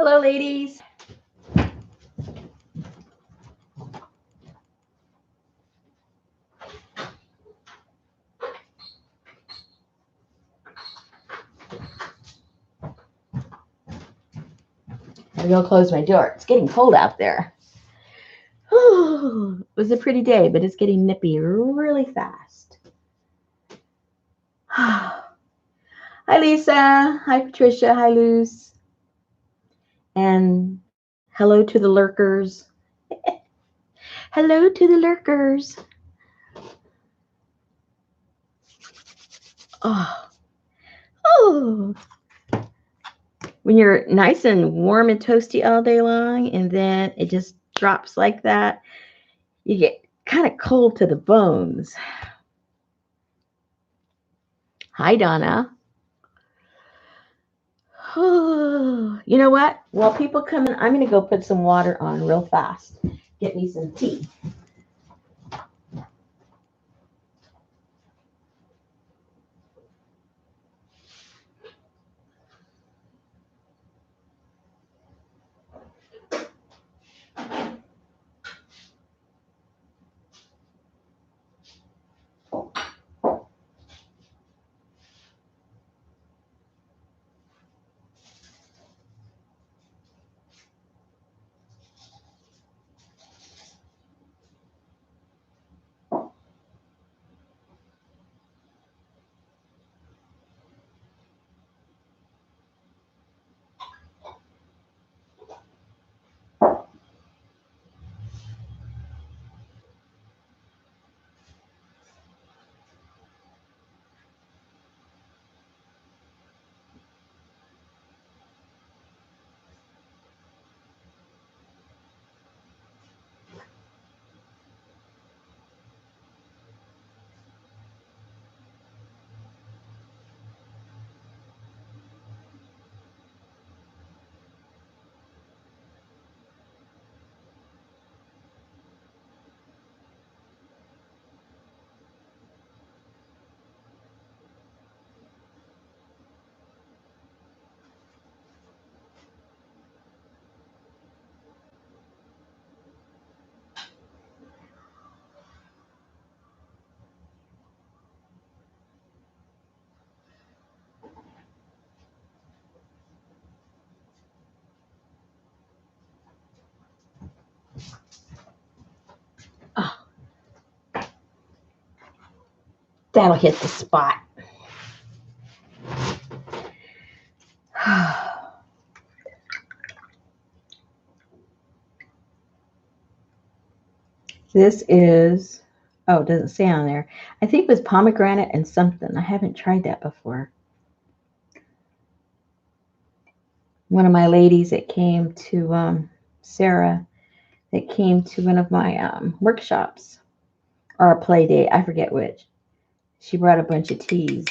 Hello, ladies. I'm going to close my door. It's getting cold out there. It was a pretty day, but it's getting nippy really fast. Hi, Lisa. Hi, Patricia. Hi, Luz. And hello to the lurkers. Hello to the lurkers. Oh, oh. When you're nice and warm and toasty all day long, and then it just drops like that, you get kind of cold to the bones. Hi, Donna. You know what? While people come in, I'm going to go put some water on real fast. Get me some tea. Oh, that'll hit the spot. This is, oh, it doesn't say on there. I think it was pomegranate and something. I haven't tried that before. One of my ladies that came to, Sarah, that came to one of my workshops or a play date, I forget which. She brought a bunch of teas.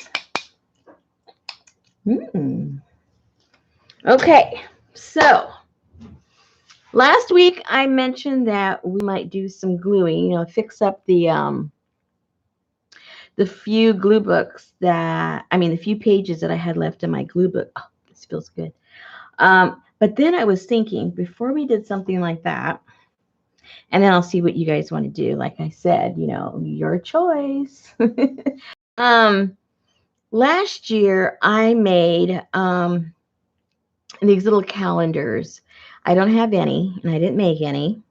Okay, so last week I mentioned that we might do some gluing, fix up the few glue books the few pages that I had left in my glue book. Oh, this feels good. But then I was thinking, before we did something like that, and then I'll see what you guys want to do. Like I said, your choice. Last year I made these little calendars. I don't have any, and I didn't make any,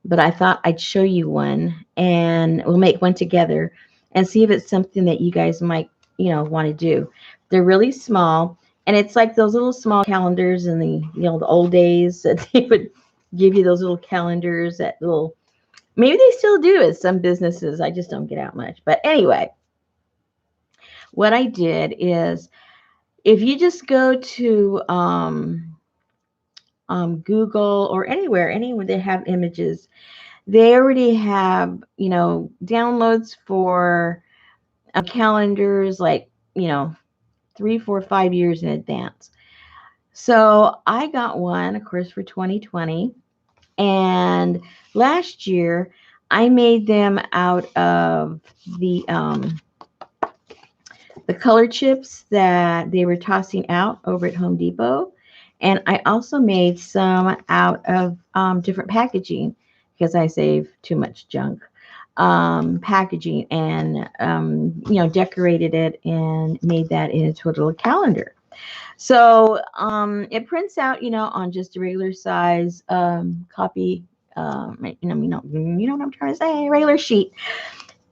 but I thought I'd show you one, and we'll make one together and see if it's something that you guys might, want to do. They're really small, and it's like those little small calendars in the old days that they would give you those little calendars maybe they still do at some businesses. I just don't get out much. But anyway, what I did is, if you just go to Google or anywhere they have images, they already have, downloads for calendars like, 3, 4, 5 years in advance. So I got one, of course, for 2020. And last year I made them out of the color chips that they were tossing out over at Home Depot. And I also made some out of different packaging because I save too much junk packaging, and decorated it and made that into a little calendar. So it prints out, on just a regular size copy. You know what I'm trying to say, regular sheet.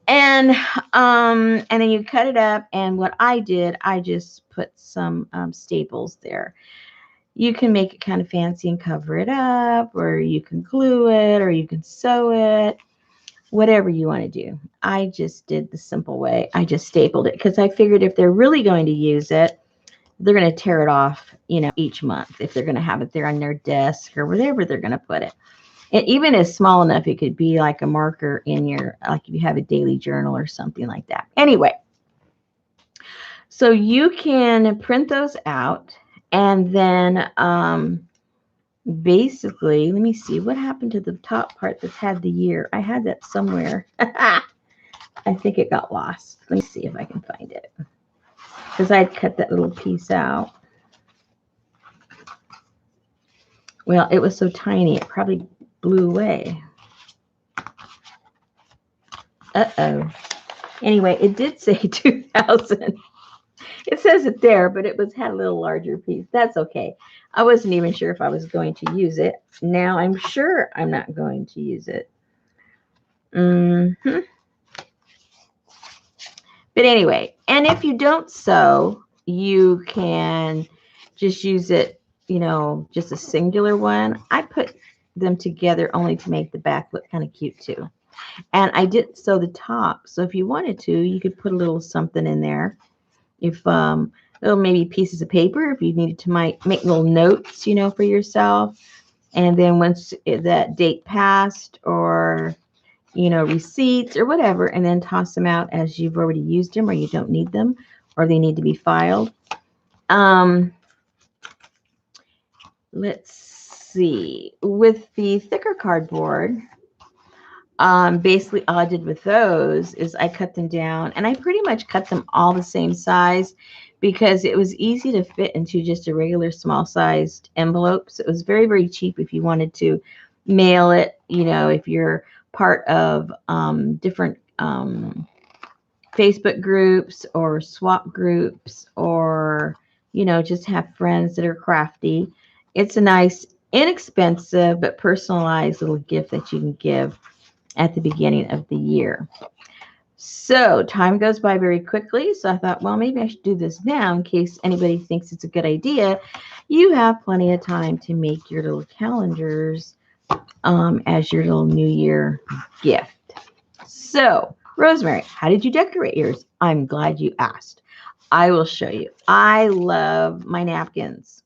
And then you cut it up. And what I did, I just put some staples there. You can make it kind of fancy and cover it up, or you can glue it, or you can sew it, whatever you want to do. I just did the simple way. I just stapled it because I figured if they're really going to use it, they're going to tear it off, each month, if they're going to have it there on their desk or wherever they're going to put it. It even is small enough, it could be like a marker in like if you have a daily journal or something like that. Anyway, so you can print those out, and then basically, let me see what happened to the top part that's had the year. I had that somewhere. I think it got lost. Let me see if I can find it, because I'd cut that little piece out. Well, it was so tiny, it probably blew away. Uh-oh. Anyway, it did say 2000. It says it there, but it had a little larger piece. That's okay. I wasn't even sure if I was going to use it. Now I'm sure I'm not going to use it. But anyway, and if you don't sew, you can just use it, just a singular one. I put them together only to make the back look kind of cute too. And I didn't sew the top. So if you wanted to, you could put a little something in there. If little maybe pieces of paper, if you needed to make little notes, for yourself. And then once that date passed, or receipts or whatever, and then toss them out as you've already used them, or you don't need them, or they need to be filed. Let's see. With the thicker cardboard, basically all I did with those is I cut them down, and I pretty much cut them all the same size because it was easy to fit into just a regular small sized envelope. So it was very, very cheap if you wanted to mail it, if you're part of different Facebook groups or swap groups, or, just have friends that are crafty. It's a nice, inexpensive, but personalized little gift that you can give at the beginning of the year. So time goes by very quickly. So I thought, well, maybe I should do this now in case anybody thinks it's a good idea. You have plenty of time to make your little calendars as your little New Year gift. So, Rosemary, how did you decorate yours? I'm glad you asked. I will show you. I love my napkins.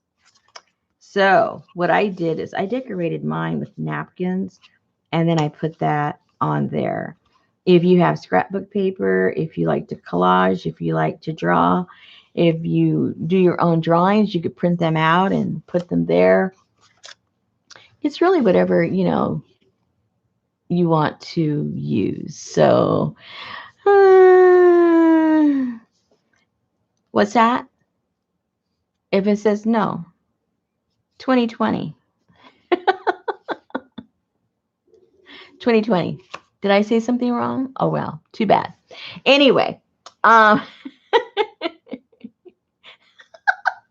So what I did is I decorated mine with napkins, and then I put that on there. If you have scrapbook paper, if you like to collage, if you like to draw, if you do your own drawings, you could print them out and put them there. It's really whatever, you want to use. So, what's that? If it says no, 2020. 2020. Did I say something wrong? Oh, well, too bad. Anyway, I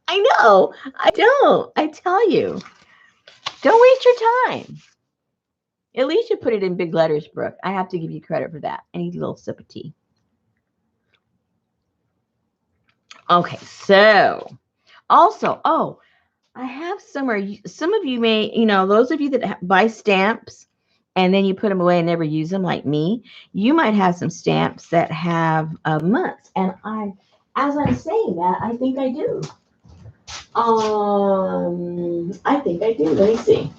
know. I don't. I tell you. Don't waste your time. At least you put it in big letters, Brooke. I have to give you credit for that. I need a little sip of tea. Okay, so also, I have somewhere, some of you may, those of you that buy stamps and then you put them away and never use them like me, you might have some stamps that have months. And as I'm saying that, I think I do. I think I do. Let me see.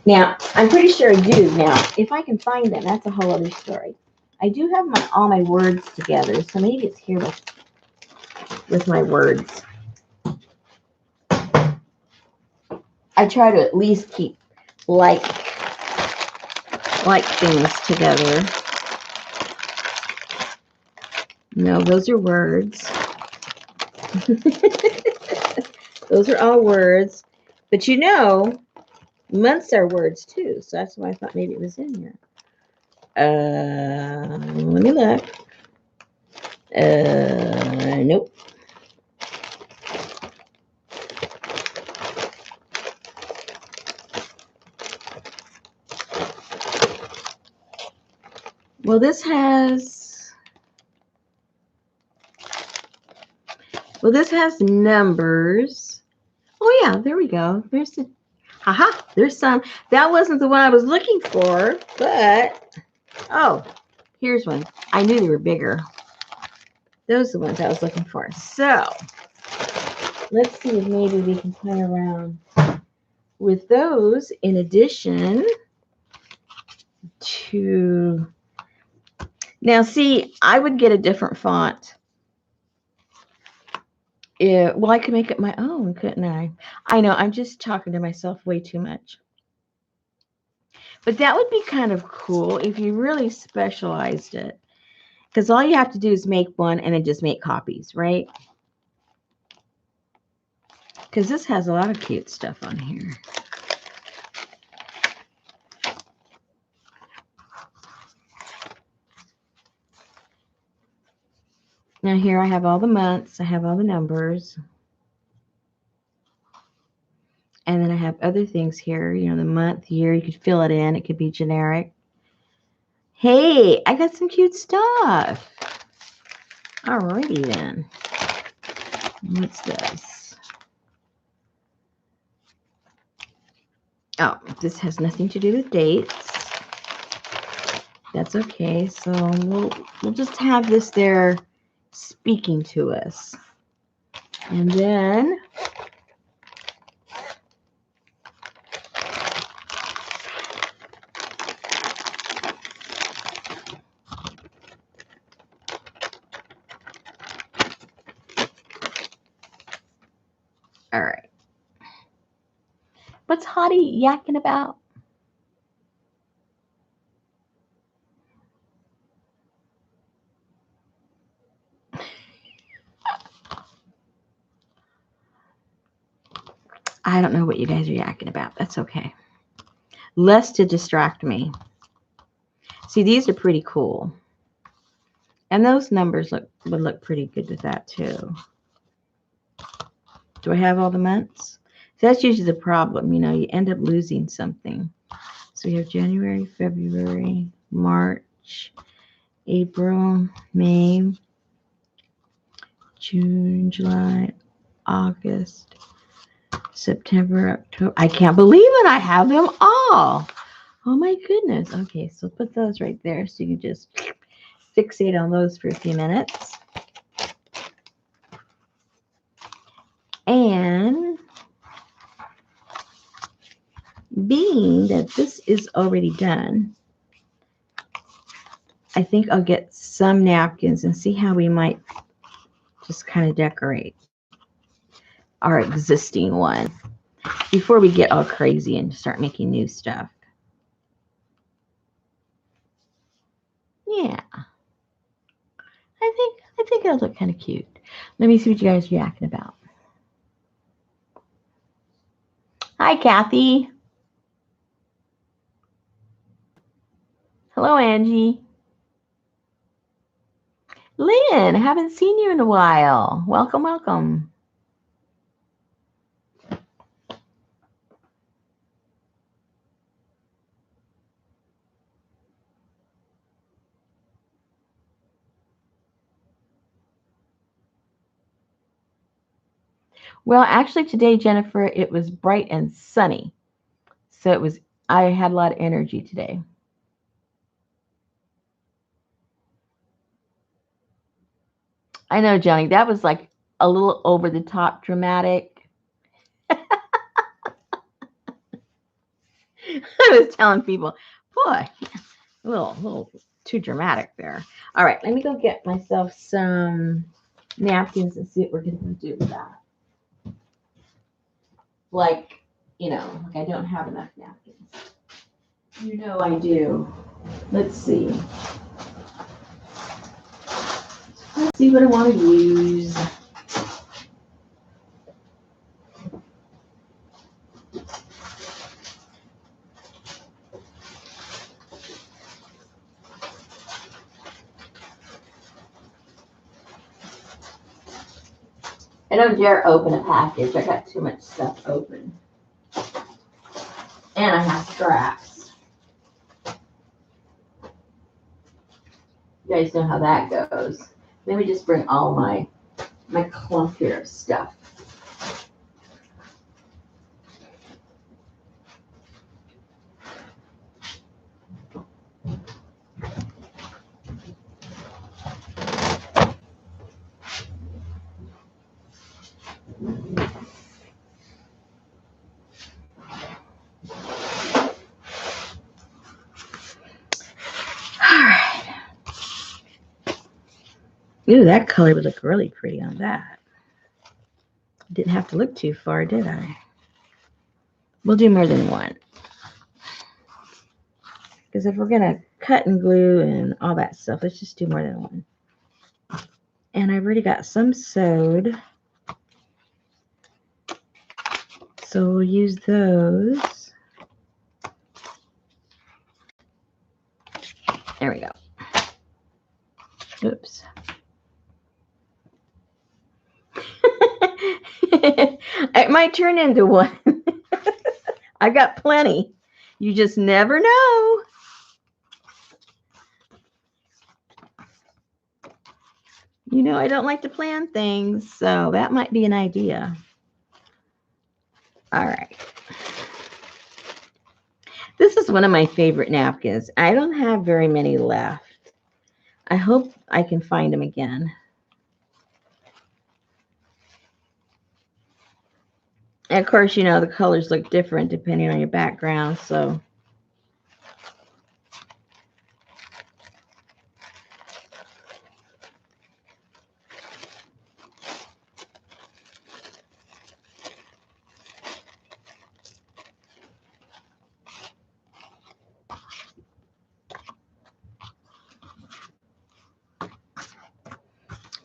Now, I'm pretty sure I do. Now, if I can find them, that's a whole other story. I do have all my words together, so maybe it's here with my words. I try to at least keep like things together. No, those are words. Those are all words. But you know, months are words too. So that's why I thought maybe it was in here. Let me look. Nope. Well, this has numbers. Oh yeah, there we go. There's the haha, there's some. That wasn't the one I was looking for, but oh, here's one. I knew they were bigger. Those are the ones I was looking for. So let's see if maybe we can play around with those in addition to. Now, see, I would get a different font. Well, I could make it my own, couldn't I? I know, I'm just talking to myself way too much. But that would be kind of cool if you really specialized it. Because all you have to do is make one and then just make copies, right? Because this has a lot of cute stuff on here. Now here I have all the months. I have all the numbers. And then I have other things here. You know, the month, year. You could fill it in. It could be generic. Hey, I got some cute stuff. Alrighty then. What's this? Oh, this has nothing to do with dates. That's okay. So we'll just have this there speaking to us. And then all right. What's Hottie yakking about? I don't know what you guys are yakking about. That's okay. Less to distract me. See, these are pretty cool. And those numbers would look pretty good with that too. Do I have all the months? So that's usually the problem. You know, you end up losing something. So we have January, February, March, April, May, June, July, August, September, October. I can't believe it. I have them all. Oh my goodness. Okay, so put those right there so you can just fixate on those for a few minutes. And being that this is already done, I think I'll get some napkins and see how we might just kind of decorate our existing one before we get all crazy and start making new stuff. Yeah. I think it'll look kind of cute. Let me see what you guys are yakking about. Hi, Kathy. Hello, Angie. Lynn, haven't seen you in a while. Welcome, welcome. Well, actually today, Jennifer, it was bright and sunny. So I had a lot of energy today. I know, Johnny, that was like a little over the top dramatic. I was telling people, boy, a little too dramatic there. All right, let me go get myself some napkins and see what we're going to do with that. Like, you know, like I don't have enough napkins. You know I do. Let's see. see what I want to use. I don't dare open a package. I got too much stuff open. And I have scraps. You guys know how that goes. Let me just bring all my clump here of stuff. Ooh, that color would look really pretty on that. Didn't have to look too far, did I? We'll do more than one. Because if we're going to cut and glue and all that stuff, let's just do more than one. And I've already got some sewed. So we'll use those. There we go. Oops. It might turn into one. I got plenty. You just never know. You know, I don't like to plan things, so that might be an idea. All right. This is one of my favorite napkins. I don't have very many left. I hope I can find them again. And of course, you know, the colors look different depending on your background, so.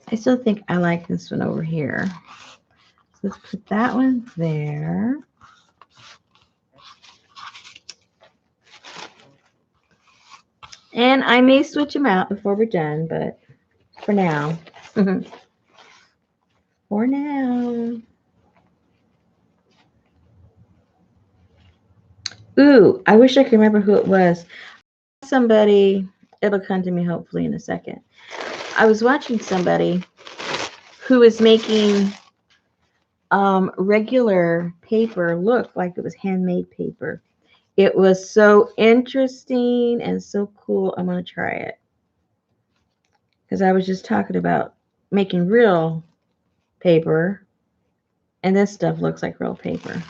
I still think I like this one over here. So let's put that one there. And I may switch them out before we're done, but for now. For now. Ooh, I wish I could remember who it was. Somebody, it'll come to me hopefully in a second. I was watching somebody who was making regular paper look like it was handmade paper. It was so interesting and so cool. I'm going to try it. Because I was just talking about making real paper, and this stuff looks like real paper.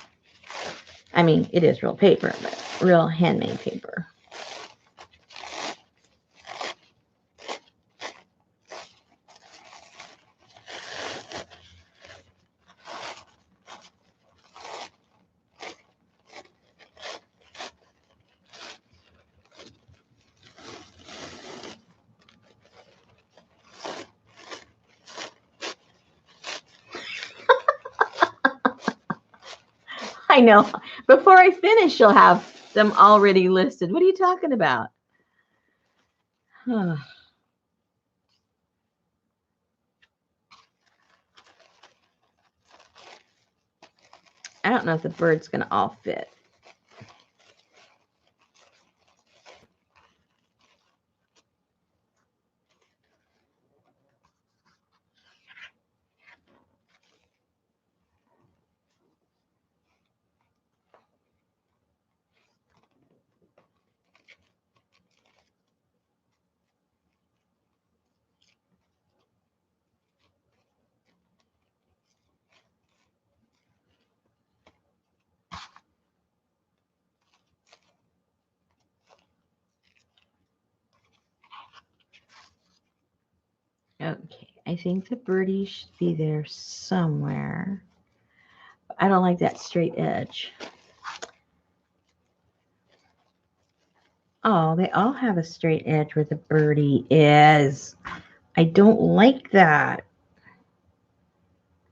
I mean, it is real paper, but real handmade paper. I know. Before I finish, you'll have them already listed. What are you talking about? Huh. I don't know if the bird's going to all fit. Okay, I think the birdie should be there somewhere. I don't like that straight edge. Oh, they all have a straight edge where the birdie is. I don't like that.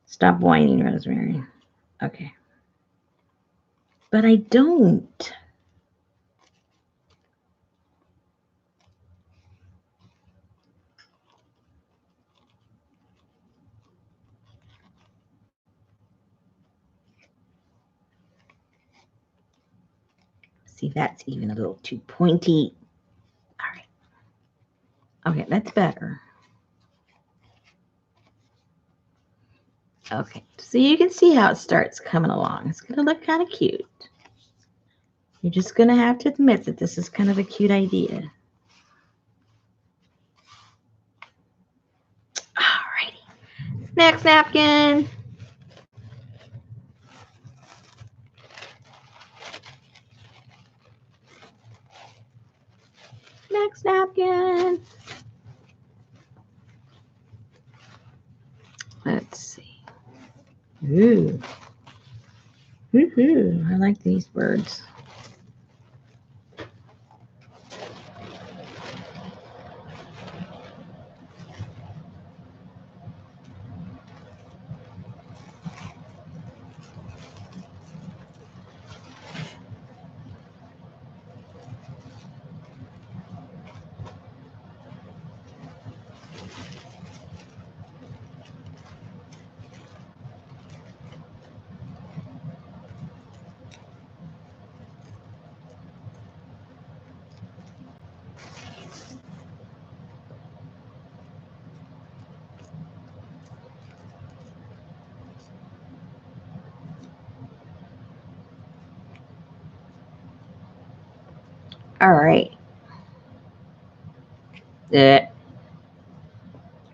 Stop whining, Rosemary. Okay. But I don't. See, that's even a little too pointy. All right. Okay, that's better. Okay, so you can see how it starts coming along. It's going to look kind of cute. You're just going to have to admit that this is kind of a cute idea. Alrighty. Next napkin. Next napkin. Let's see. Ooh. Woohoo. I like these birds. All right.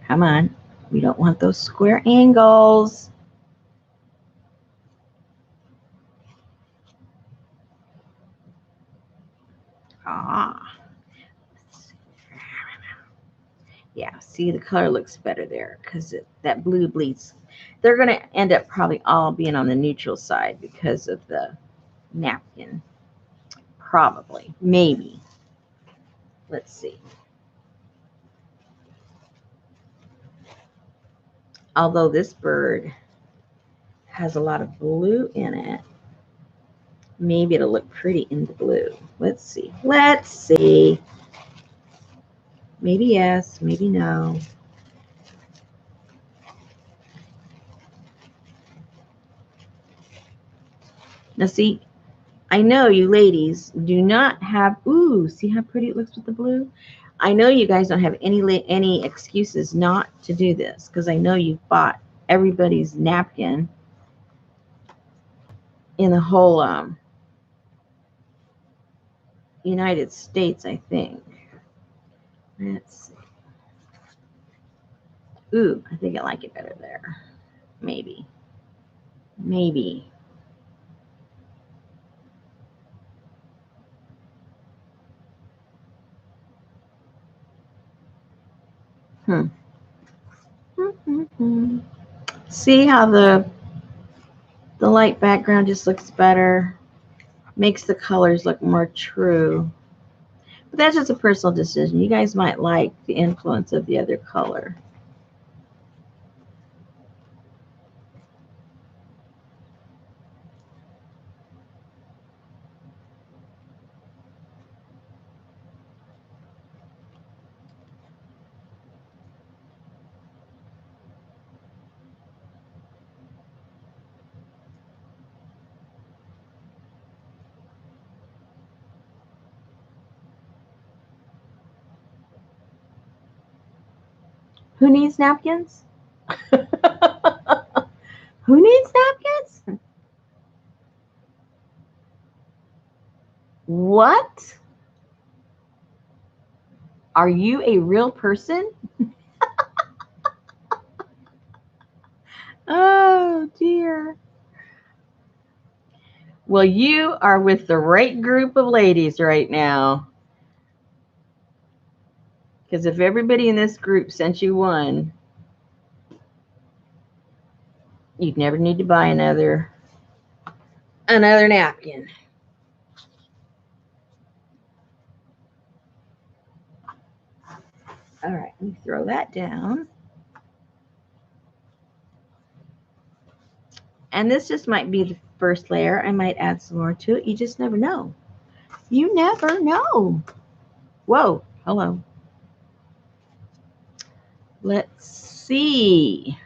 Come on. We don't want those square angles. Ah. Yeah, see, the color looks better there because that blue bleeds. They're going to end up probably all being on the neutral side because of the napkin. Probably. Maybe. Let's see. Although this bird has a lot of blue in it, maybe it'll look pretty in the blue. Let's see. Let's see. Maybe yes, maybe no. Now see, I know you ladies do not have, ooh, see how pretty it looks with the blue? I know you guys don't have any excuses not to do this because I know you've bought everybody's napkin in the whole United States, I think. Let's see. Ooh, I think I like it better there. Maybe. Maybe. See how the light background just looks better? Makes the colors look more true. But that's just a personal decision. You guys might like the influence of the other color. Who needs napkins? Who needs napkins? What? Are you a real person? Oh, dear. Well, you are with the right group of ladies right now. Because if everybody in this group sent you one, you'd never need to buy another napkin. All right, let me throw that down. And this just might be the first layer. I might add some more to it. You just never know. You never know. Whoa, hello. Let's see.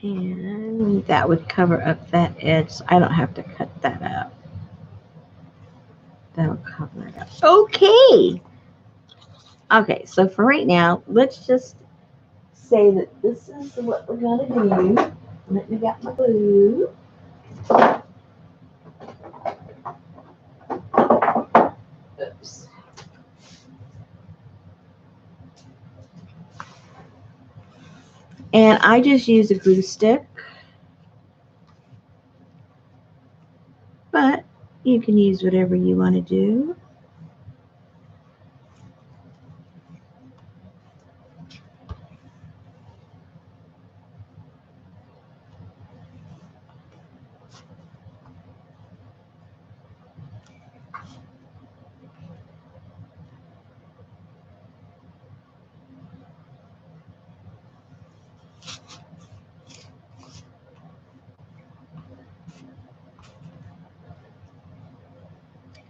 And that would cover up that edge. So I don't have to cut that up. That'll cover it up. Okay. Okay, so for right now, let's just say that this is what we're going to do. Let me get my glue. Oops. And I just use a glue stick, but you can use whatever you want to do.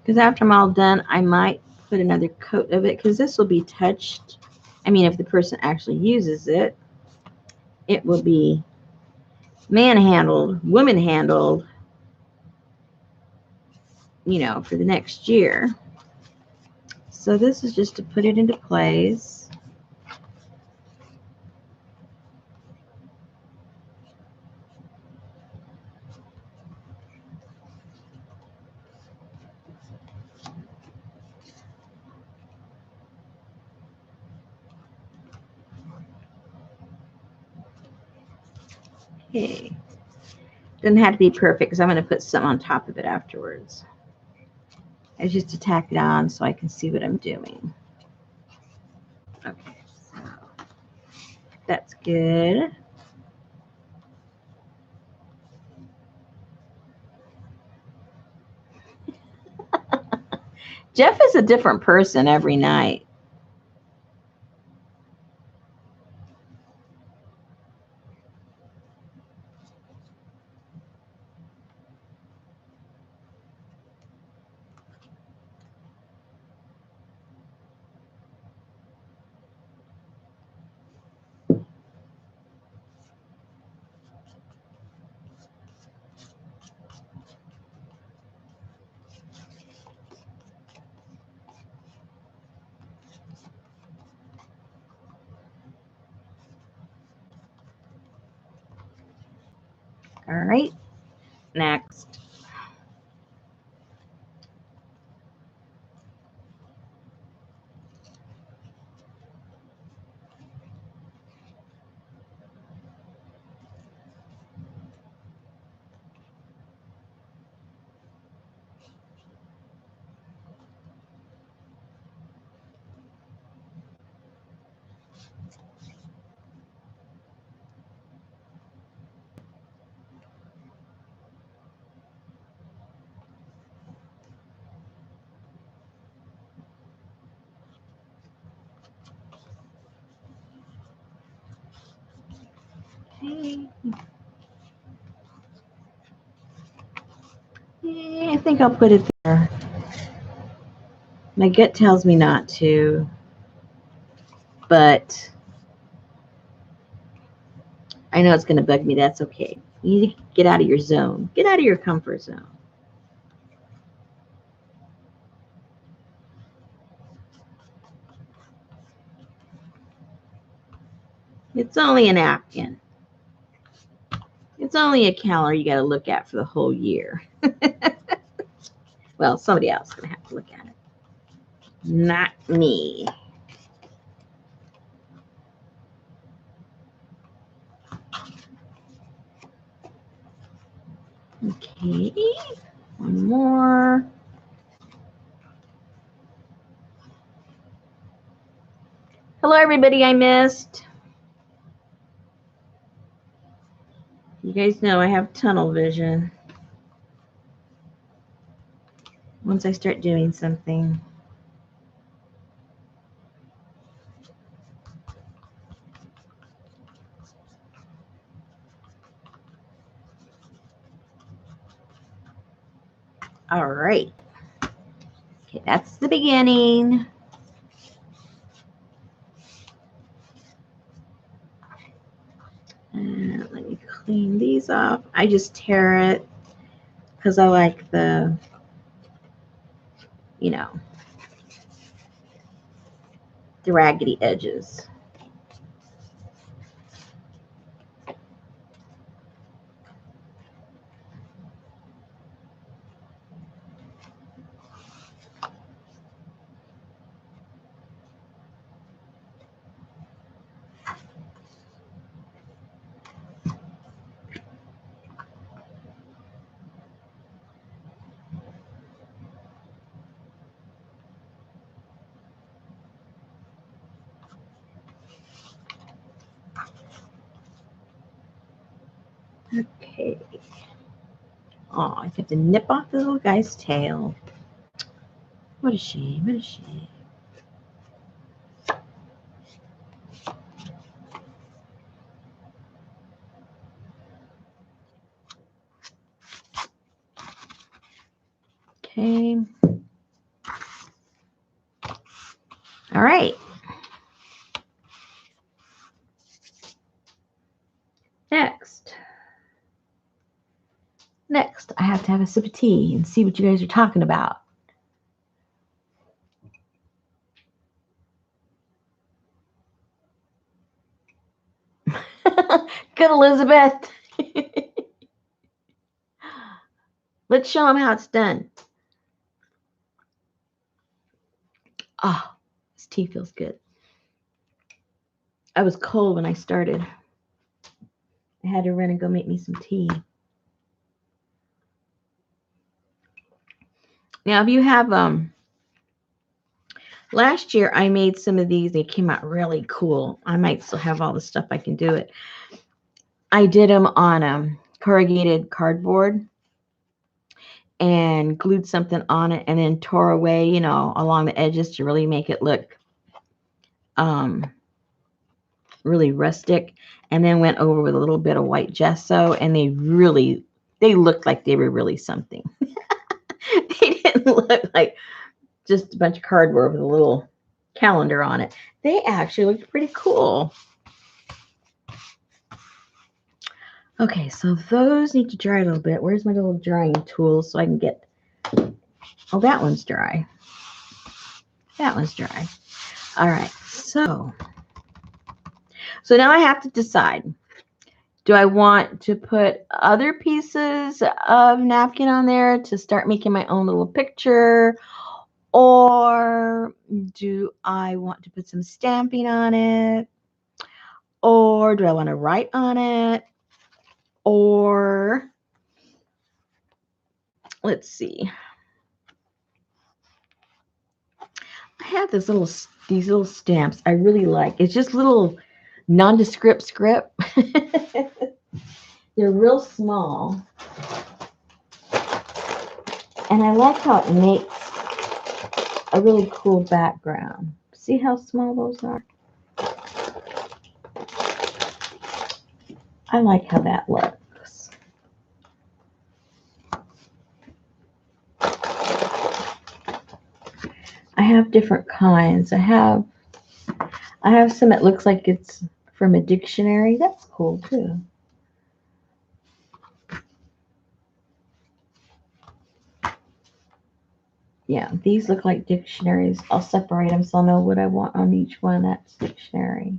Because after I'm all done, I might put another coat of it because this will be touched. I mean, if the person actually uses it, it will be manhandled, woman handled, for the next year. So this is just to put it into place. Okay. Doesn't have to be perfect because I'm going to put something on top of it afterwards. It's just to tack it on so I can see what I'm doing. Okay, so that's good. Jeff is a different person every night. All right, next. Okay. Yeah, I think I'll put it there. My gut tells me not to, but I know it's going to bug me. That's okay. You need to get out of your zone. Get out of your comfort zone. It's only a napkin. It's only a calendar you got to look at for the whole year. Well, somebody else is going to have to look at it. Not me. Okay, one more. Hello, everybody I missed. You guys know I have tunnel vision. Once I start doing something. All right. Okay, that's the beginning. And let me clean these off. I just tear it because I like the, you know, the raggedy edges. Okay. Oh, I have to nip off the little guy's tail. What a shame. What a shame. Okay. All right. Next, I have to have a sip of tea and see what you guys are talking about. Good, Elizabeth. Let's show them how it's done. Oh, this tea feels good. I was cold when I started. I had to run and go make me some tea. Now, if you have last year I made some of these. They came out really cool. I might still have all the stuff I can do it. I did them on corrugated cardboard and glued something on it and then tore away, you know, along the edges to really make it look really rustic, and then went over with a little bit of white gesso, and they looked like they were really something. They didn't look like just a bunch of cardboard with a little calendar on it. They actually looked pretty cool. Okay, so those need to dry a little bit. Where's my little drying tool so I can get, oh, that one's dry. That one's dry. All right, so now I have to decide. Do I want to put other pieces of napkin on there to start making my own little picture? Or do I want to put some stamping on it? Or do I want to write on it? Or let's see. I have these little stamps I really like. It's just little nondescript script. They're real small. And I like how it makes a really cool background. See how small those are? I like how that looks. I have different kinds. I have some that looks like it's from a dictionary. That's cool too. Yeah, these look like dictionaries. I'll separate them so I'll know what I want on each one. That's dictionary.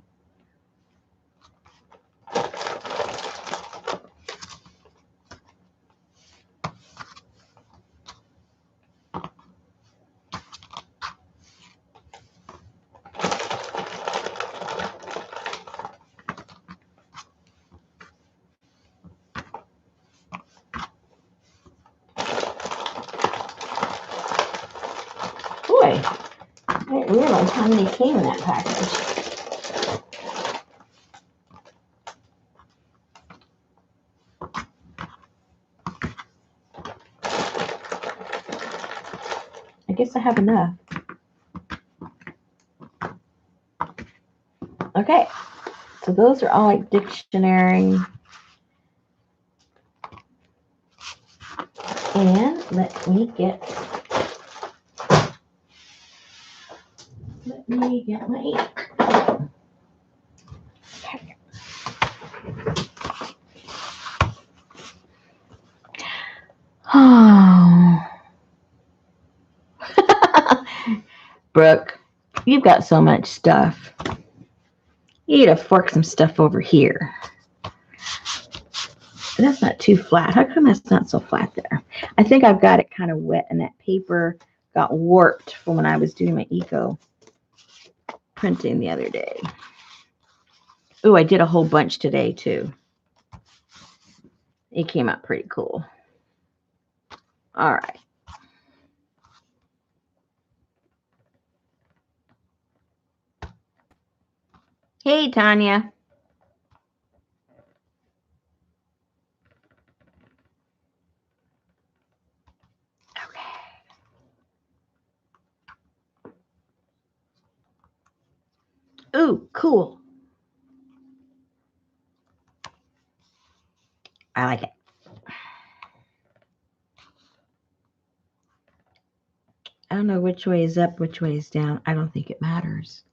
realize how many came in that package. I guess I have enough. Okay, so those are all like dictionary. And let me get my ink. Okay. Oh. Brooke, you've got so much stuff. You need to fork some stuff over here. And that's not too flat. How come that's not so flat there? I think I've got it kind of wet and that paper got warped from when I was doing my eco printing the other day. Oh, I did a whole bunch today too. It came out pretty cool. All right. Hey, Tanya. Ooh, cool. I like it. I don't know which way is up, which way is down. I don't think it matters.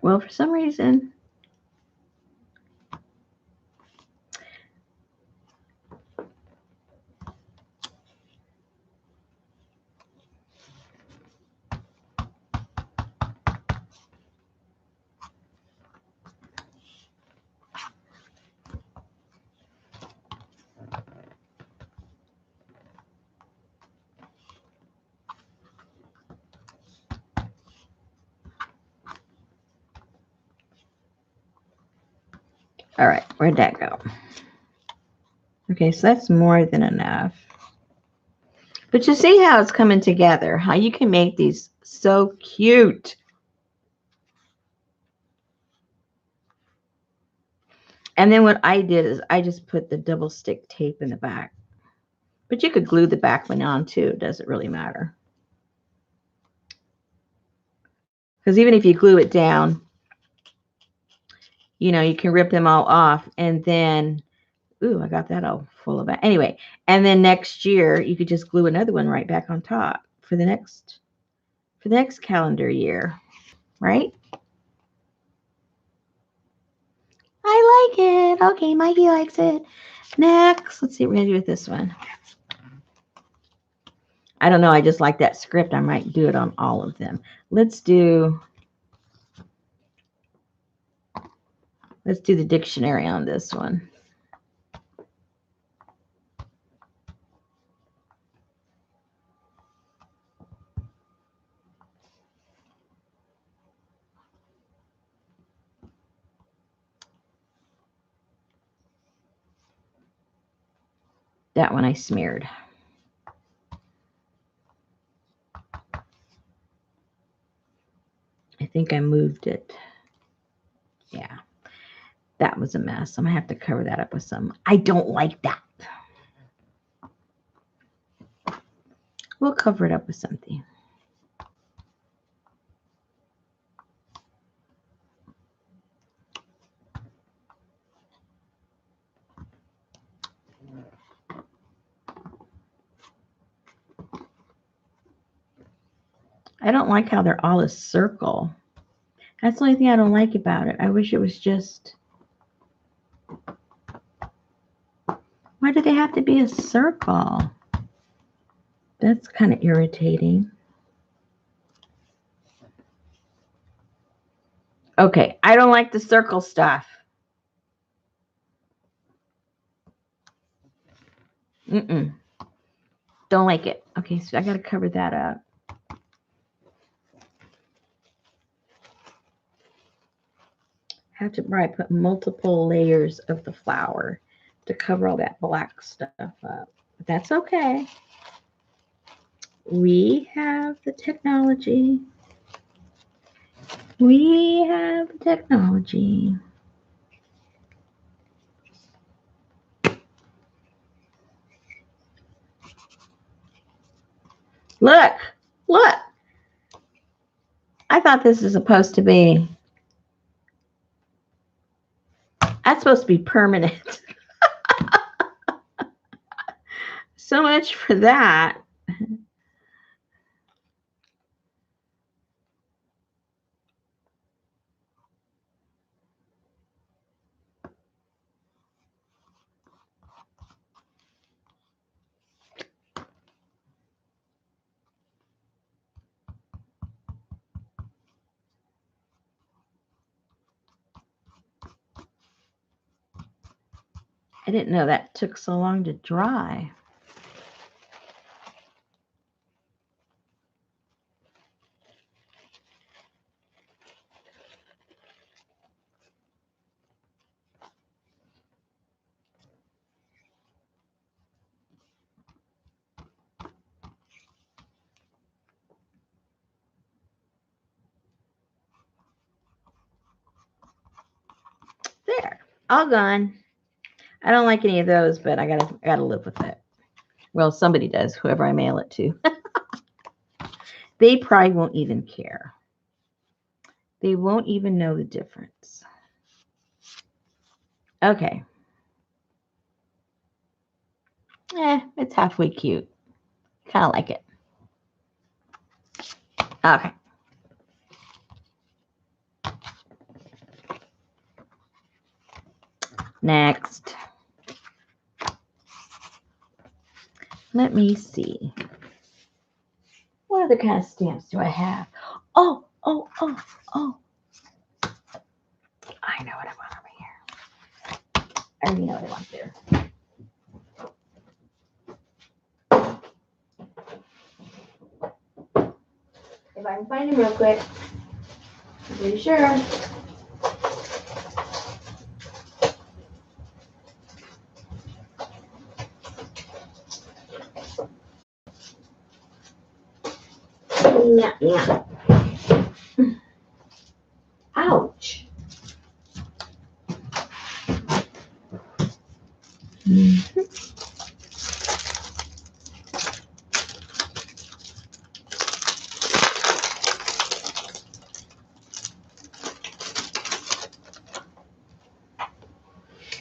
Well, for some reason, all right, where'd that go? Okay, so that's more than enough. But you see how it's coming together, how you can make these so cute. And then what I did is I just put the double stick tape in the back. But you could glue the back one on too. It doesn't really matter. Because even if you glue it down, you know, you can rip them all off and then, ooh, I got that all full of it. Anyway, and then next year you could just glue another one right back on top for the next calendar year, right? I like it. Okay, Mikey likes it. Next, let's see what we're gonna do with this one. I don't know. I just like that script. I might do it on all of them. Let's do the dictionary on this one. That one I smeared. I think I moved it. Yeah, that was a mess. I'm gonna have to cover that up with some. I don't like that. We'll cover it up with something. I don't like how they're all a circle. That's the only thing I don't like about it. I wish it was just. Why do they have to be a circle? That's kind of irritating. Okay, I don't like the circle stuff. Mm-mm. Don't like it. Okay, so I got to cover that up. Have to probably put multiple layers of the flour to cover all that black stuff up. But that's okay. We have the technology. We have the technology. Look, look. I thought this was supposed to be, that's supposed to be permanent. So much for that. I didn't know that took so long to dry. There, all gone. I don't like any of those, but I gotta live with it. Well, somebody does, whoever I mail it to. They probably won't even care. They won't even know the difference. Okay. It's halfway cute. Kind of like it. Okay. Next. Let me see. What other kind of stamps do I have? Oh. I know what I want over here. I already know what I want there. If I can find him real quick. I'm pretty sure. Yeah. Ouch.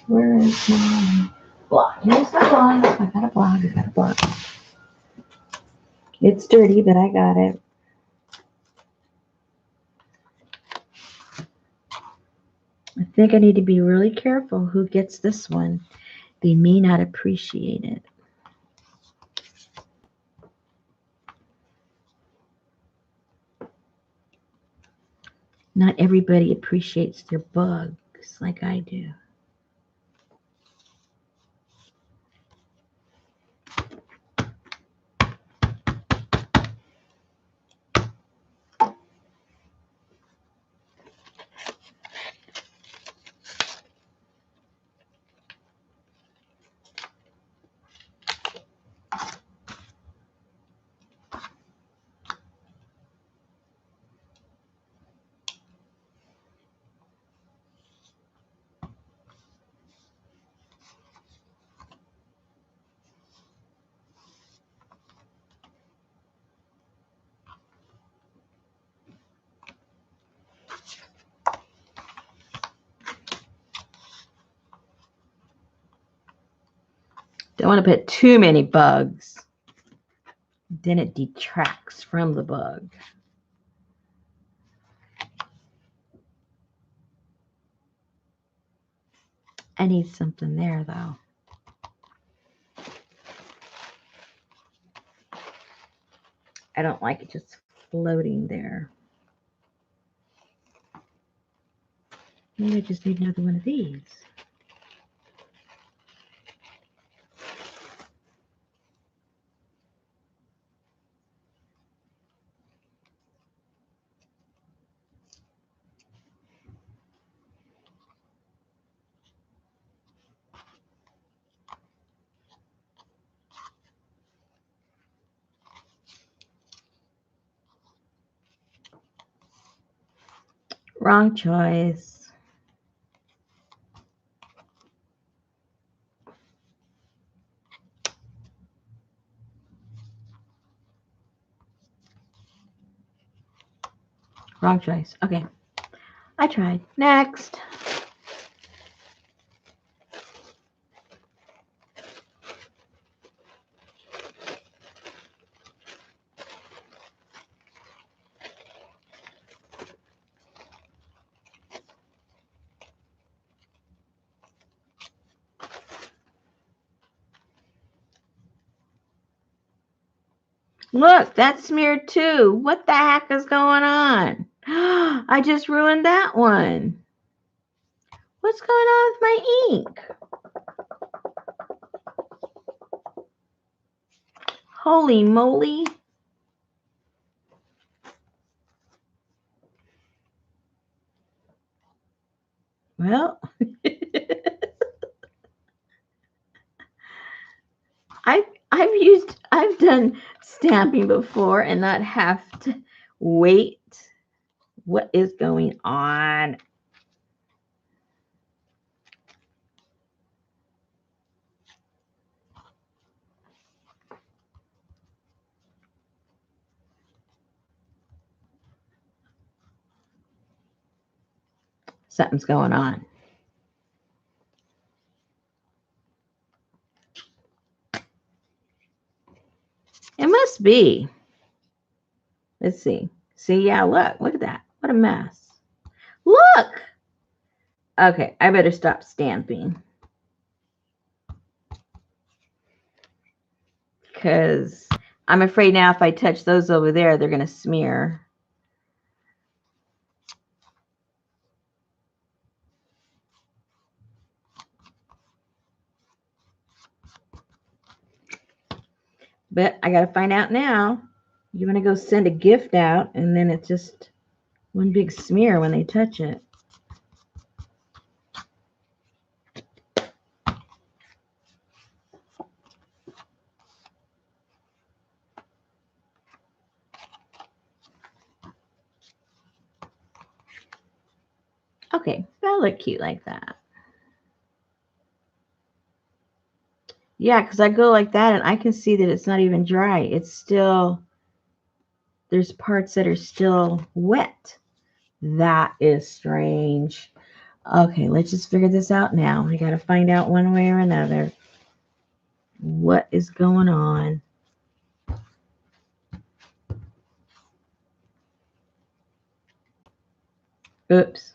Where is my block? Here's my block. I got a block. It's dirty, but I got it. I think I need to be really careful who gets this one. They may not appreciate it. Not everybody appreciates their bugs like I do. Don't want to put too many bugs. Then it detracts from the bug. I need something there, though. I don't like it just floating there. Maybe I just need another one of these. Wrong choice. Wrong choice. Okay. I tried. Next. Look, that's smeared too. What the heck is going on? I just ruined that one. What's going on with my ink? Holy moly. Well, I've done stamping before and not have to wait. What is going on? Something's going on. It must be. Let's see. See, yeah, look at that. What a mess. Look. Okay, I better stop stamping. Because I'm afraid now if I touch those over there, they're going to smear. But I got to find out now. You want to go send a gift out, and then it's just one big smear when they touch it. Okay, that'll look cute like that. Yeah, because I go like that, and I can see that it's not even dry. It's still, there's parts that are still wet. That is strange. Okay, let's just figure this out now. We got to find out one way or another what is going on. Oops.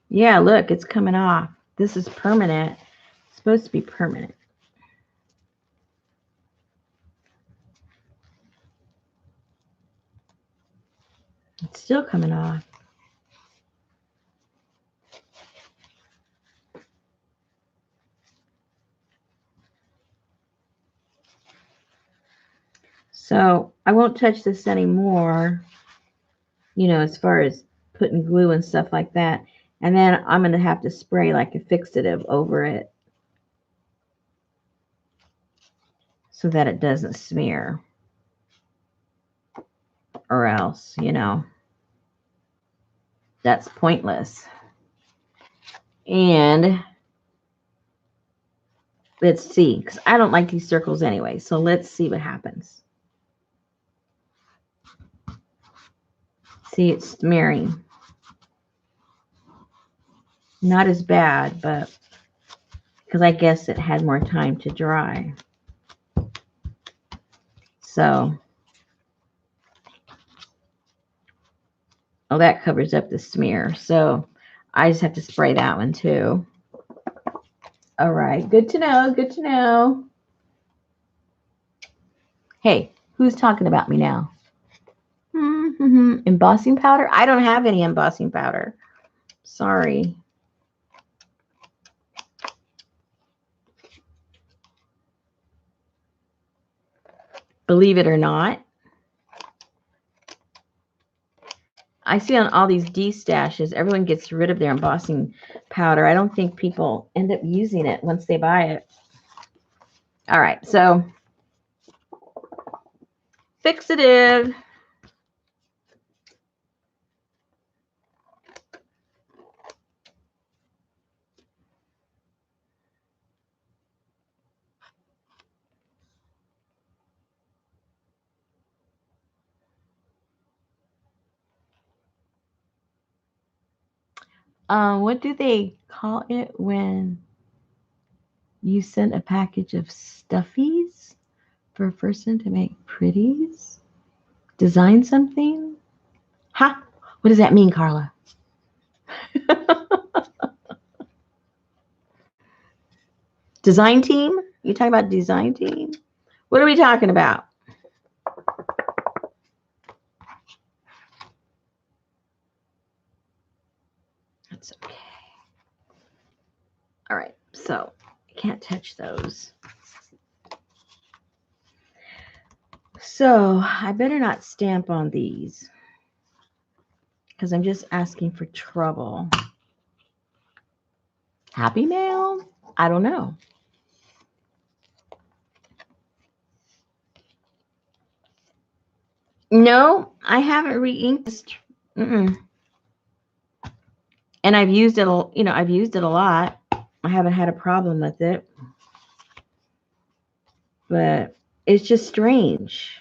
Yeah, look, it's coming off. This is permanent. It's supposed to be permanent. It's still coming off. So I won't touch this anymore, you know, as far as putting glue and stuff like that. And then I'm going to have to spray like a fixative over it so that it doesn't smear. Or else, you know, that's pointless. And let's see, because I don't like these circles anyway. So let's see what happens. See, it's smearing. Not as bad, but because I guess it had more time to dry. So, oh, that covers up the smear. So I just have to spray that one too. All right, good to know, good to know. Hey, who's talking about me now? Embossing powder? I don't have any embossing powder. Sorry. Believe it or not, I see on all these D-stashes, everyone gets rid of their embossing powder. I don't think people end up using it once they buy it. All right, so fixative. What do they call it when you send a package of stuffies for a person to make pretties? Design something? Ha! What does that mean, Carla? Design team? You talking about design team? What are we talking about? That's okay. All right, so I can't touch those. So I better not stamp on these because I'm just asking for trouble. Happy Mail? I don't know. No, I haven't re-inked this. And I've used it, I've used it a lot. I haven't had a problem with it. But it's just strange.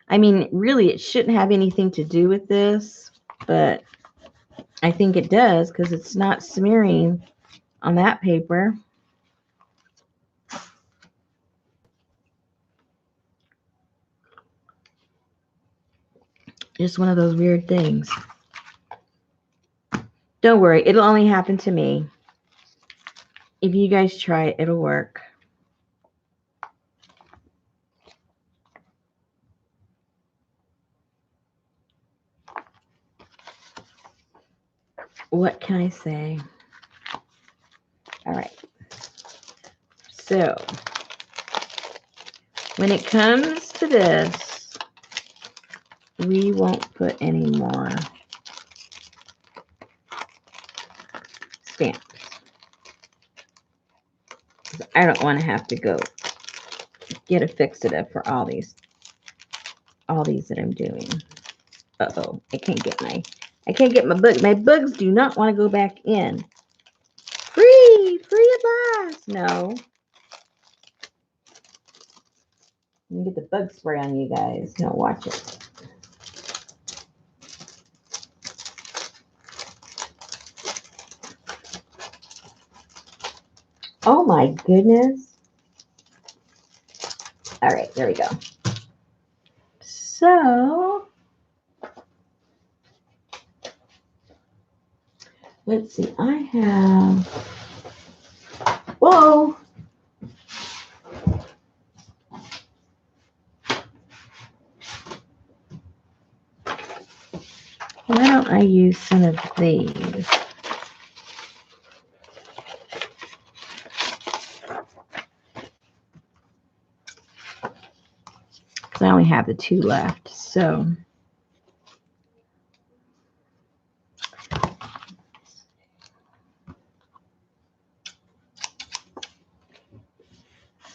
I mean, really, it shouldn't have anything to do with this, but I think it does because it's not smearing on that paper. Just one of those weird things. Don't worry, it'll only happen to me. If you guys try it, it'll work. What can I say? All right. So, when it comes to this, we won't put any more stamps. I don't want to have to go get a fixative for all these that I'm doing. Uh-oh, I can't get my book. My bugs do not want to go back in. Free at last. No. Let me get the bug spray on you guys. No, watch it. Oh my goodness. All right, there we go. So, let's see. I have, whoa. Why don't I use some of these? Because I only have the 2 left. So,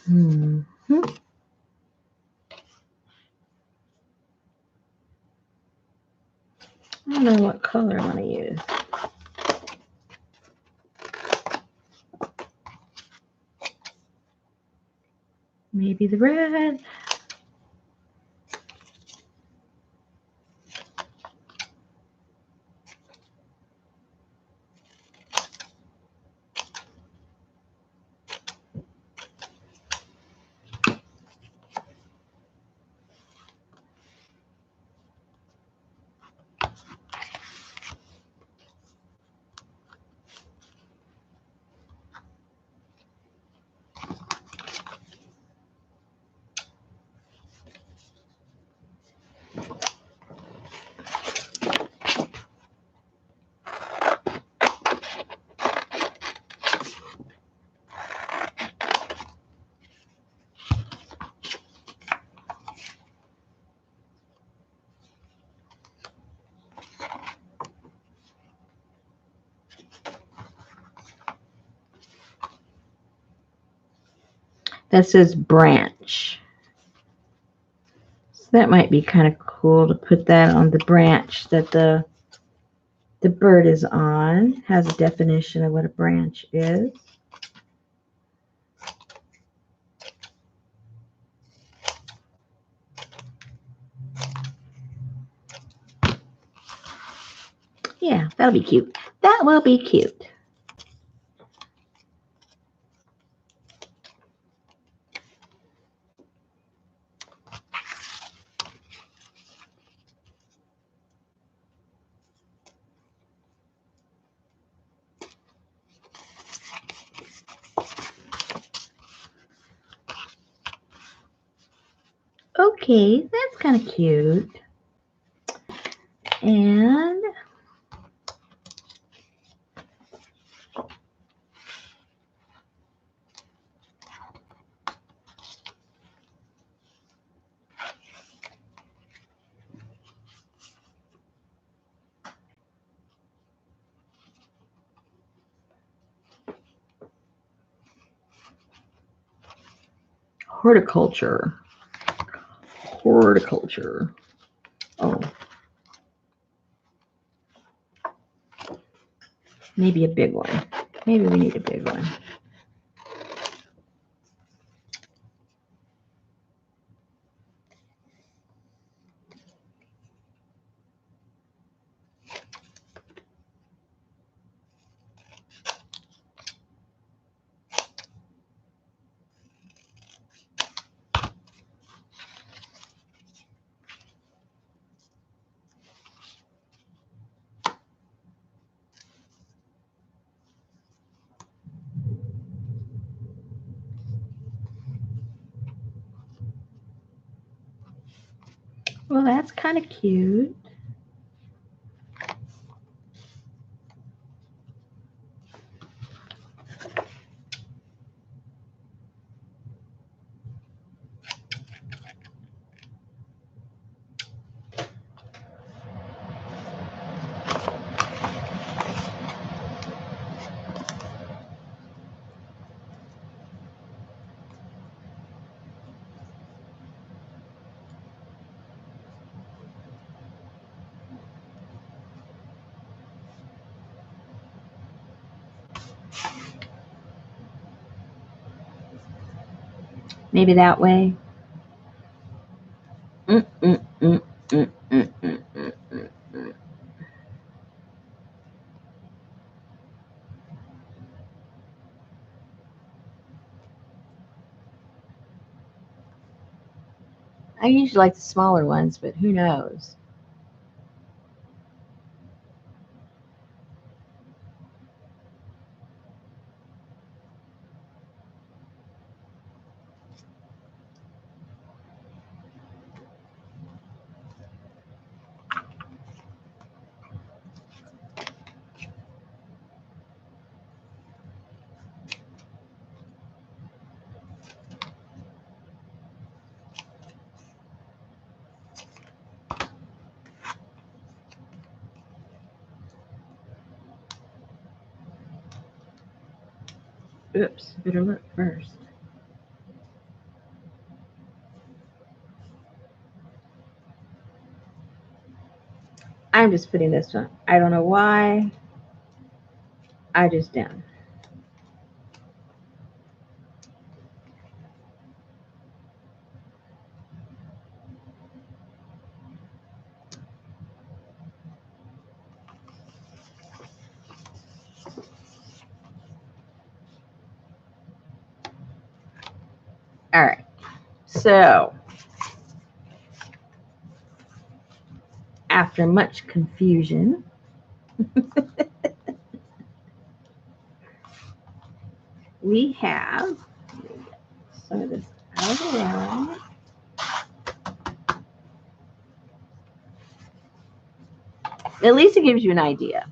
I don't know what color I want to use. Maybe the red. That says branch. So that might be kind of cool to put that on the branch that the bird is on. Has a definition of what a branch is. Yeah, that'll be cute. That will be cute. Okay, that's kind of cute. And horticulture. Horticulture. Oh. Maybe a big one. Maybe we need a big one. Well, that's kind of cute. Maybe that way. Mm, mm, mm, mm, mm, mm, mm, mm, mm. I usually like the smaller ones, but who knows? Oops, better look first. I'm just putting this one. I don't know why. I just done. All right. So, after much confusion, we have some of this out of the way. At least it gives you an idea.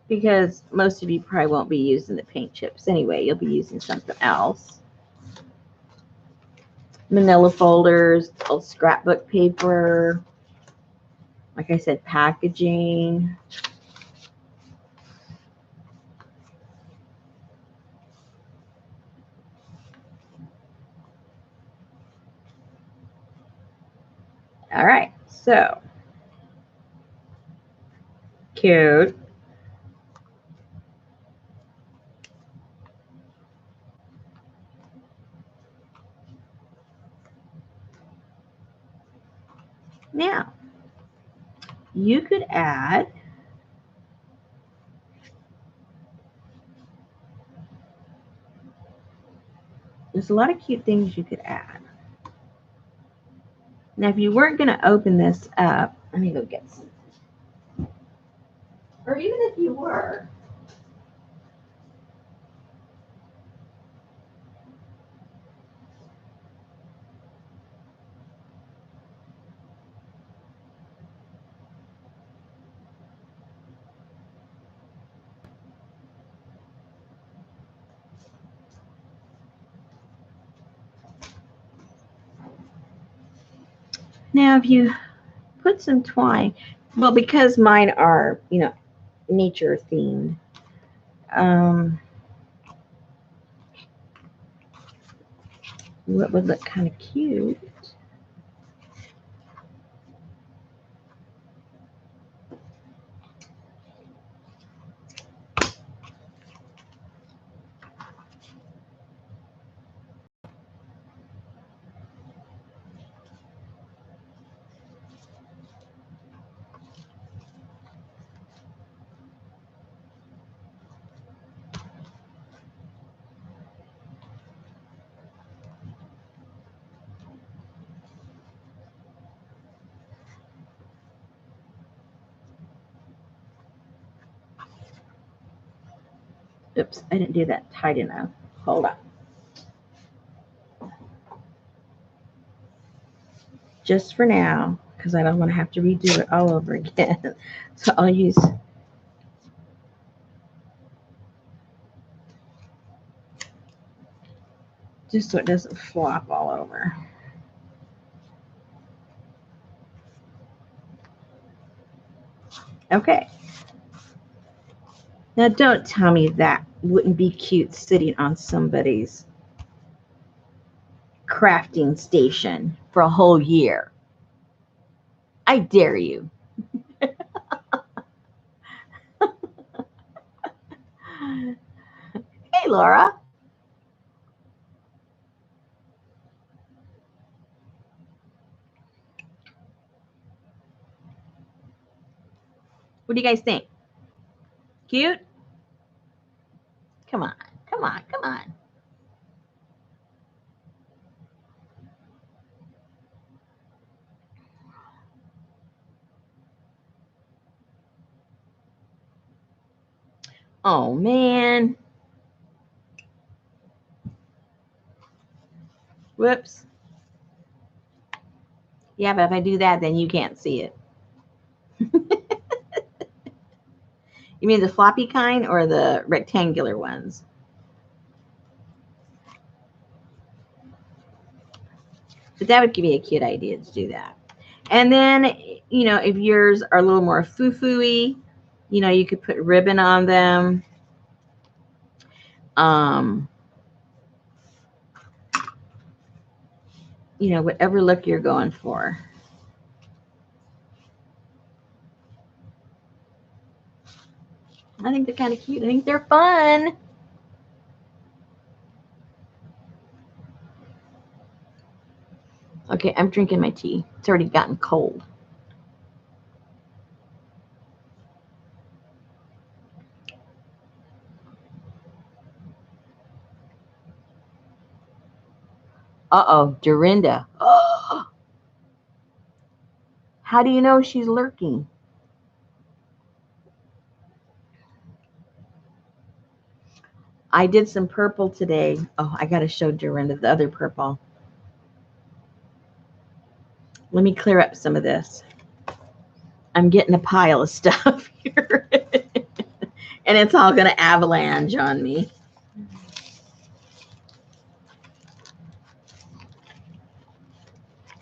Because most of you probably won't be using the paint chips anyway. You'll be using something else. Manila folders, old scrapbook paper. Like I said, packaging. All right, so cute. Now, you could add There's a lot of cute things you could add. Now, if you weren't going to open this up, let me go get some. Or even if you were. Now, if you put some twine, well, because mine are, nature themed, what would look kind of cute? Oops, I didn't do that tight enough. Hold on. Just for now, because I don't want to have to redo it all over again. So I'll use just so it doesn't flop all over. Okay. Now don't tell me that wouldn't be cute sitting on somebody's crafting station for a whole year. I dare you. Hey, Laura. What do you guys think? Cute? Come on, come on, come on. Oh, man. Whoops. Yeah, but if I do that, then you can't see it. You mean the floppy kind or the rectangular ones? But that would give me a cute idea to do that. And then, if yours are a little more foo-foo-y, you could put ribbon on them. Whatever look you're going for. I think they're kind of cute. I think they're fun. Okay, I'm drinking my tea. It's already gotten cold. Uh-oh, Dorinda. Oh, how do you know she's lurking? I did some purple today. Oh, I got to show Dorinda the other purple. Let me clear up some of this. I'm getting a pile of stuff here. And it's all going to avalanche on me.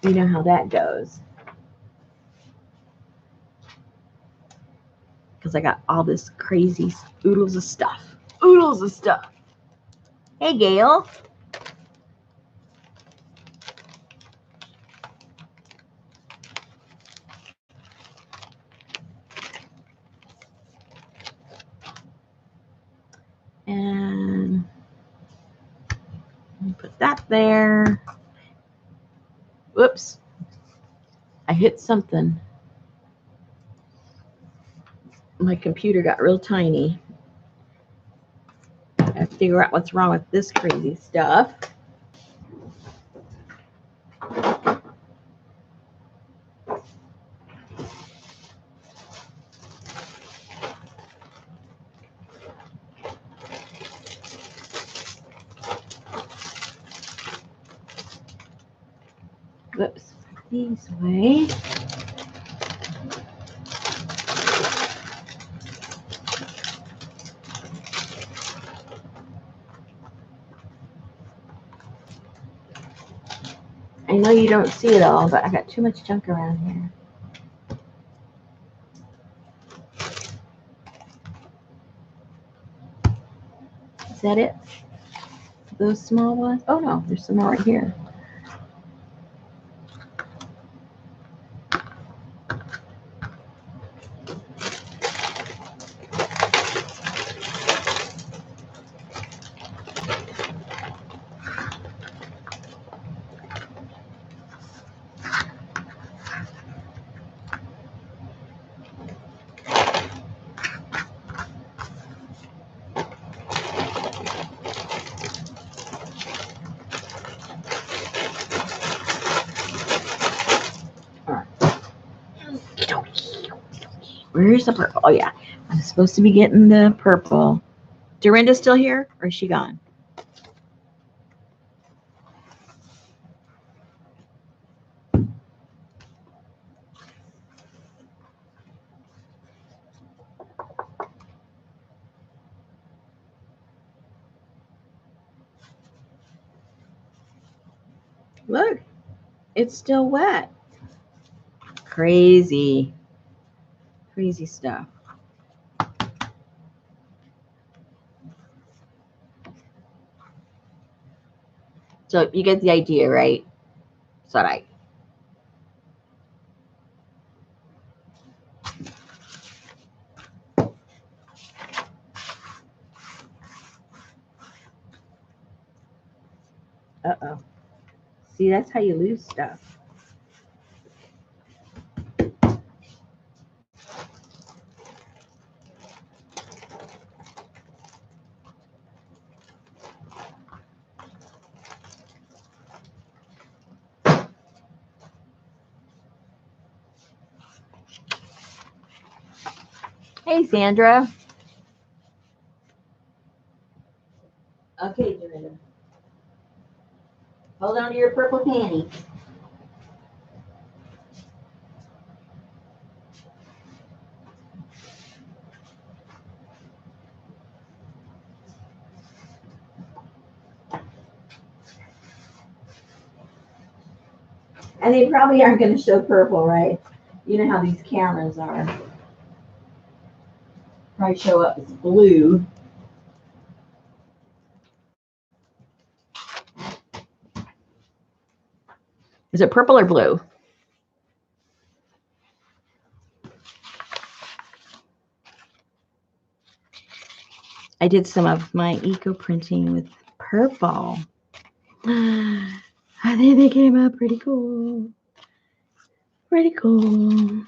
You know how that goes. Because I got all this crazy oodles of stuff. Oodles of stuff. Hey, Gail. And put that there. Whoops. I hit something. My computer got real tiny. I have to figure out what's wrong with this crazy stuff. Whoops. These way. I know you don't see it all, but I got too much junk around here. Is that it? Those small ones? Oh no, there's some more right here. Where's the purple? Oh yeah, I'm supposed to be getting the purple. Dorinda still here, or is she gone? Look, it's still wet. Crazy. Crazy stuff. So you get the idea, right? So right. Uh-oh. See, that's how you lose stuff. Hey, Sandra. Okay, Dorinda. Hold on to your purple panties. And they probably aren't going to show purple, right? You know how these cameras are. Probably show up as blue. Is it purple or blue? I did some of my eco printing with purple. I think they came out pretty cool. Pretty cool.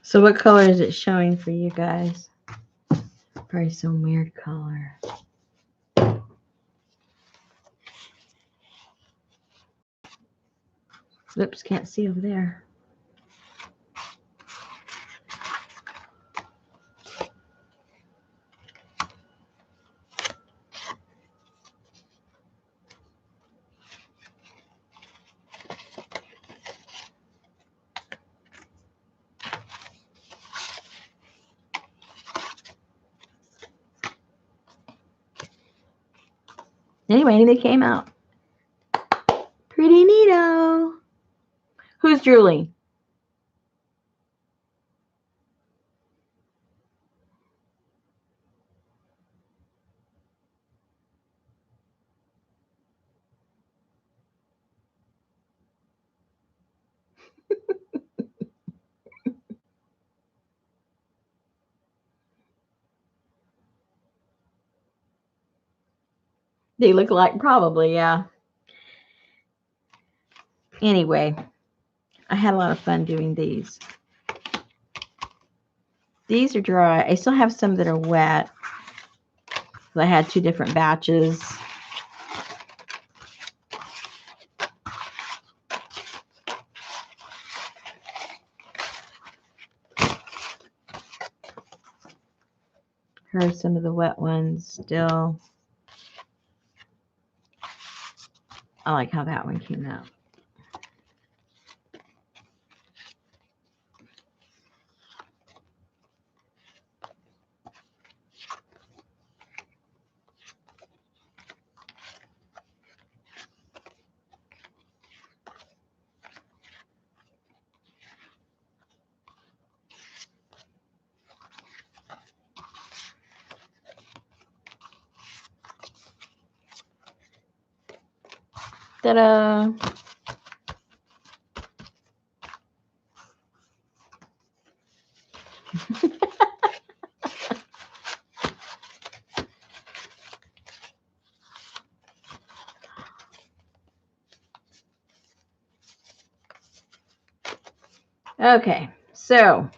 So what color is it showing for you guys? Probably some weird color. Oops, can't see over there. Anyway, they came out. Pretty neato. Who's Julie? They look like probably, yeah. Anyway, I had a lot of fun doing these. These are dry. I still have some that are wet. I had 2 different batches. Here are some of the wet ones still. I like how that one came out. Ta-da! Okay, so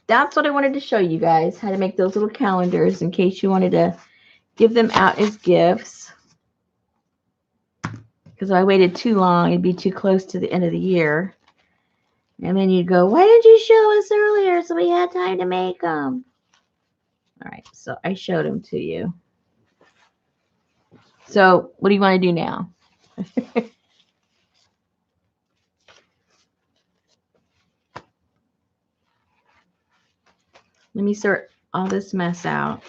that's what I wanted to show you guys, how to make those little calendars in case you wanted to give them out as gifts. Because if I waited too long, it'd be too close to the end of the year. And then you'd go, why didn't you show us earlier so we had time to make them? All right, so I showed them to you. So what do you want to do now? Let me sort all this mess out.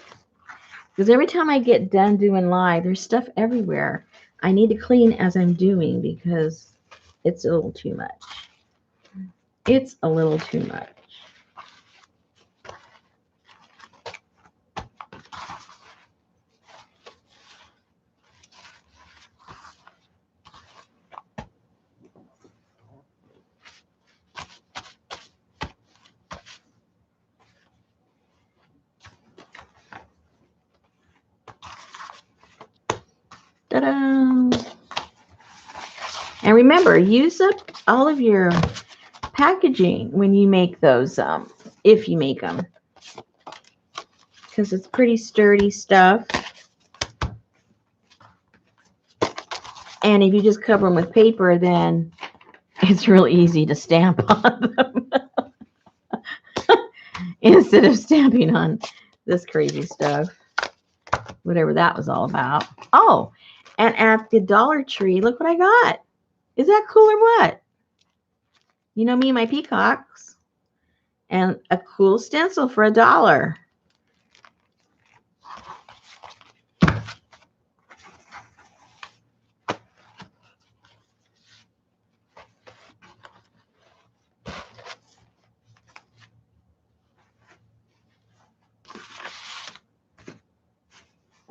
Because every time I get done doing live, there's stuff everywhere. I need to clean as I'm doing because it's a little too much. It's a little too much. Ta-da! And remember, use up all of your packaging when you make those, if you make them, because it's pretty sturdy stuff. And if you just cover them with paper, then it's real easy to stamp on them instead of stamping on this crazy stuff, whatever that was all about. Oh, and at the Dollar Tree, look what I got. Is that cool or what? You know me and my peacocks. And a cool stencil for $1.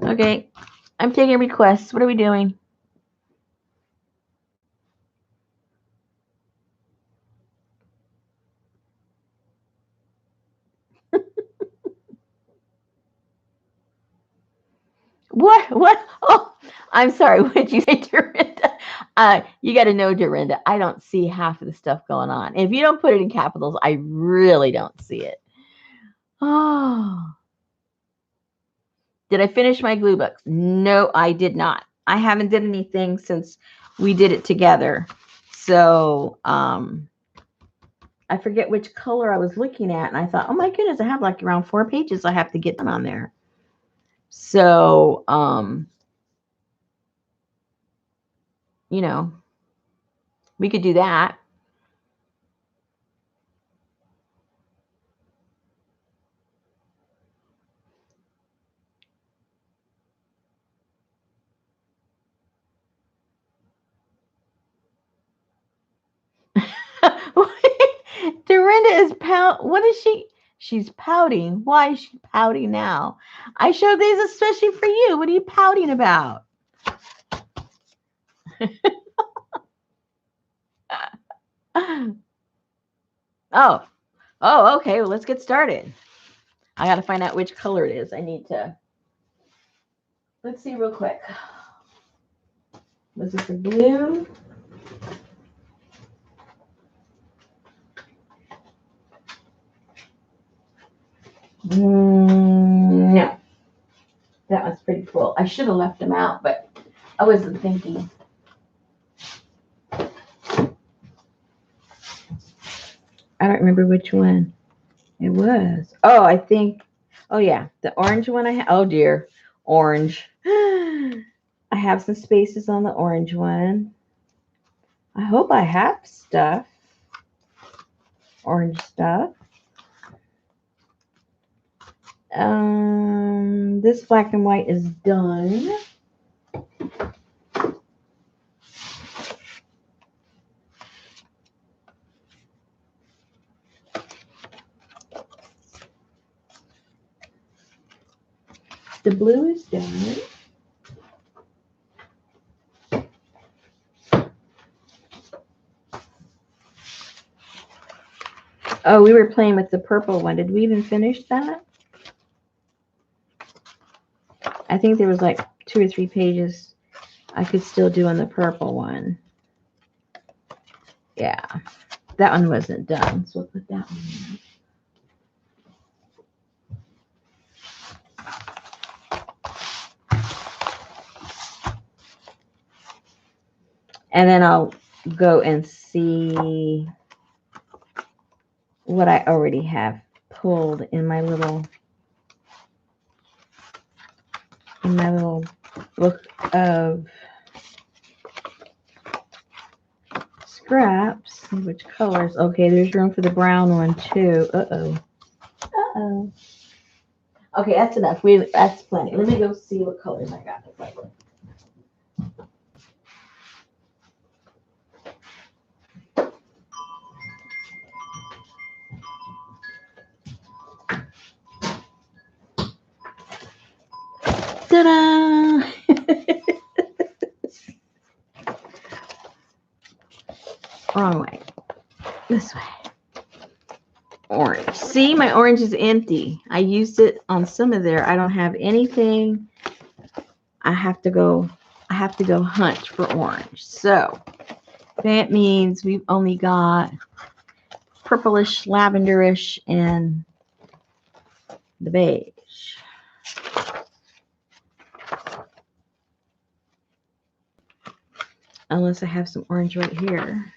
Okay, I'm taking requests. What are we doing? What? Oh, I'm sorry. What did you say, Dorinda? You got to know, Dorinda, I don't see half of the stuff going on. If you don't put it in capitals, I really don't see it. Oh. Did I finish my glue books? No, I did not. I haven't did anything since we did it together. So, I forget which color I was looking at, and I thought, oh my goodness, I have like around 4 pages I have to get done on there. So, you know, we could do that. Dorinda is what is she? She's pouting. Why is she pouting now? I showed these especially for you. What are you pouting about? Oh, okay. Well, let's get started. I got to find out which color it is. I need to. Let's see real quick. Was it the blue? No, that one's pretty full. I should have left them out, but I wasn't thinking. I don't remember which one it was. Oh, I think, oh yeah, the orange one I have. Oh dear, orange. I have some spaces on the orange one. I hope I have stuff. Orange stuff. This black and white is done. The blue is done. Oh, we were playing with the purple one. Did we even finish that? I think there was like 2 or 3 pages I could still do on the purple one. Yeah, that one wasn't done, so we'll put that one in. And then I'll go and see what I already have pulled in my little book of scraps. See which colors. Okay, there's room for the brown one too. Uh-oh. Okay, that's enough. That's plenty. Let me go see what colors I got. Ta-da! Wrong way. This way. Orange. See, my orange is empty. I used it on some of there. I don't have anything. I have to go hunt for orange. So that means we've only got purplish, lavenderish, and the beige. Unless I have some orange right here.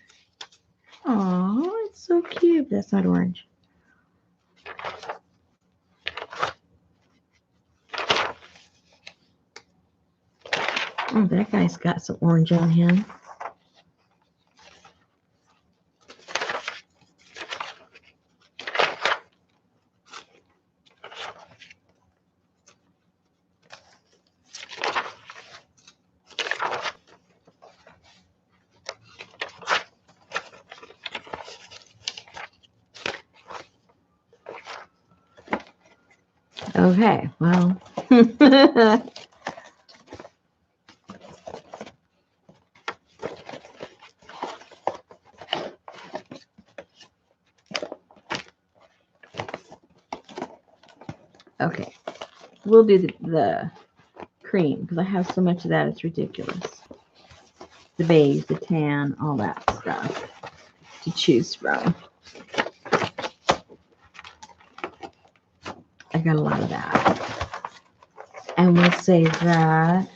Oh, it's so cute. That's not orange. Oh, that guy's got some orange on him. Okay, well. Okay, we'll do the cream because I have so much of that, it's ridiculous. The beige, the tan, all that stuff to choose from. I got a lot of that. And we'll save that.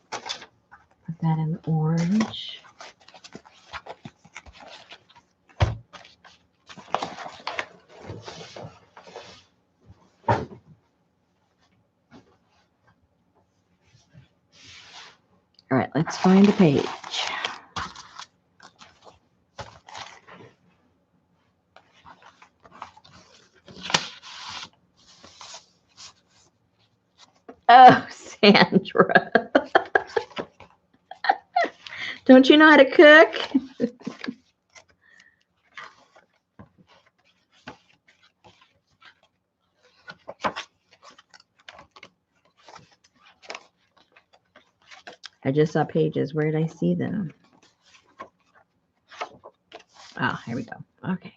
Put that in the orange. All right, let's find a page. Oh, Sandra. Don't you know how to cook? I just saw pages. Where did I see them? Oh, here we go. Okay.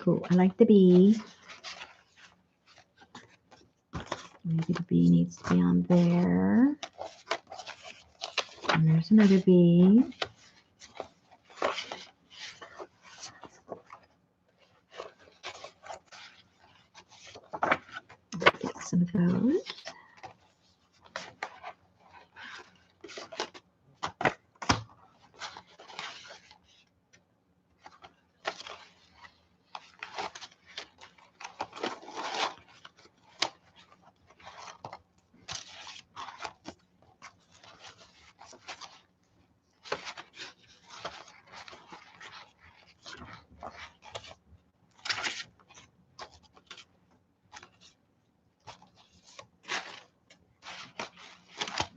cool. I like the bee. Maybe the bee needs to be on there. And there's another bee. Get some of those.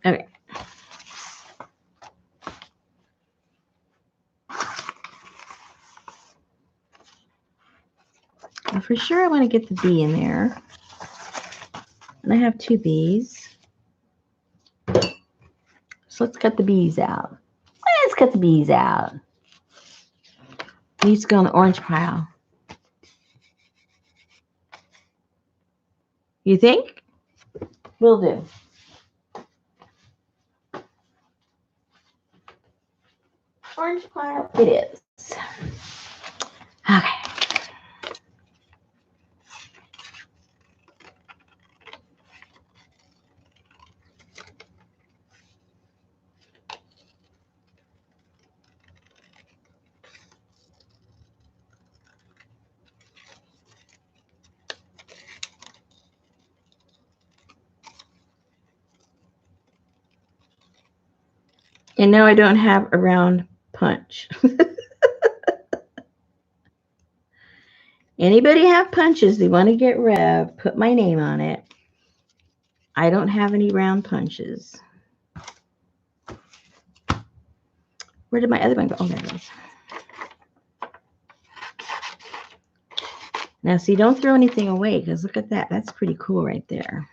Okay. Well, for sure I want to get the bee in there. And I have 2 bees. So let's cut the bees out. Let's cut the bees out. These go on the orange pile. You think? Will do. Orange pile it is. Okay. And no, I don't have a round punch. Anybody have punches they want to get rid of, put my name on it. I don't have any round punches. Where did my other one go? Oh, there it is. Now, see, don't throw anything away because look at that. That's pretty cool right there.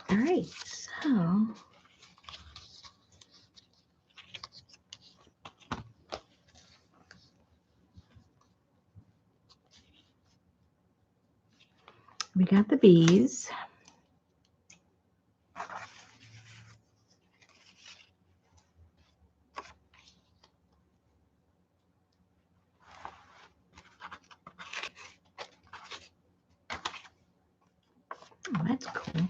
All right, so we got the bees. Oh, that's cool.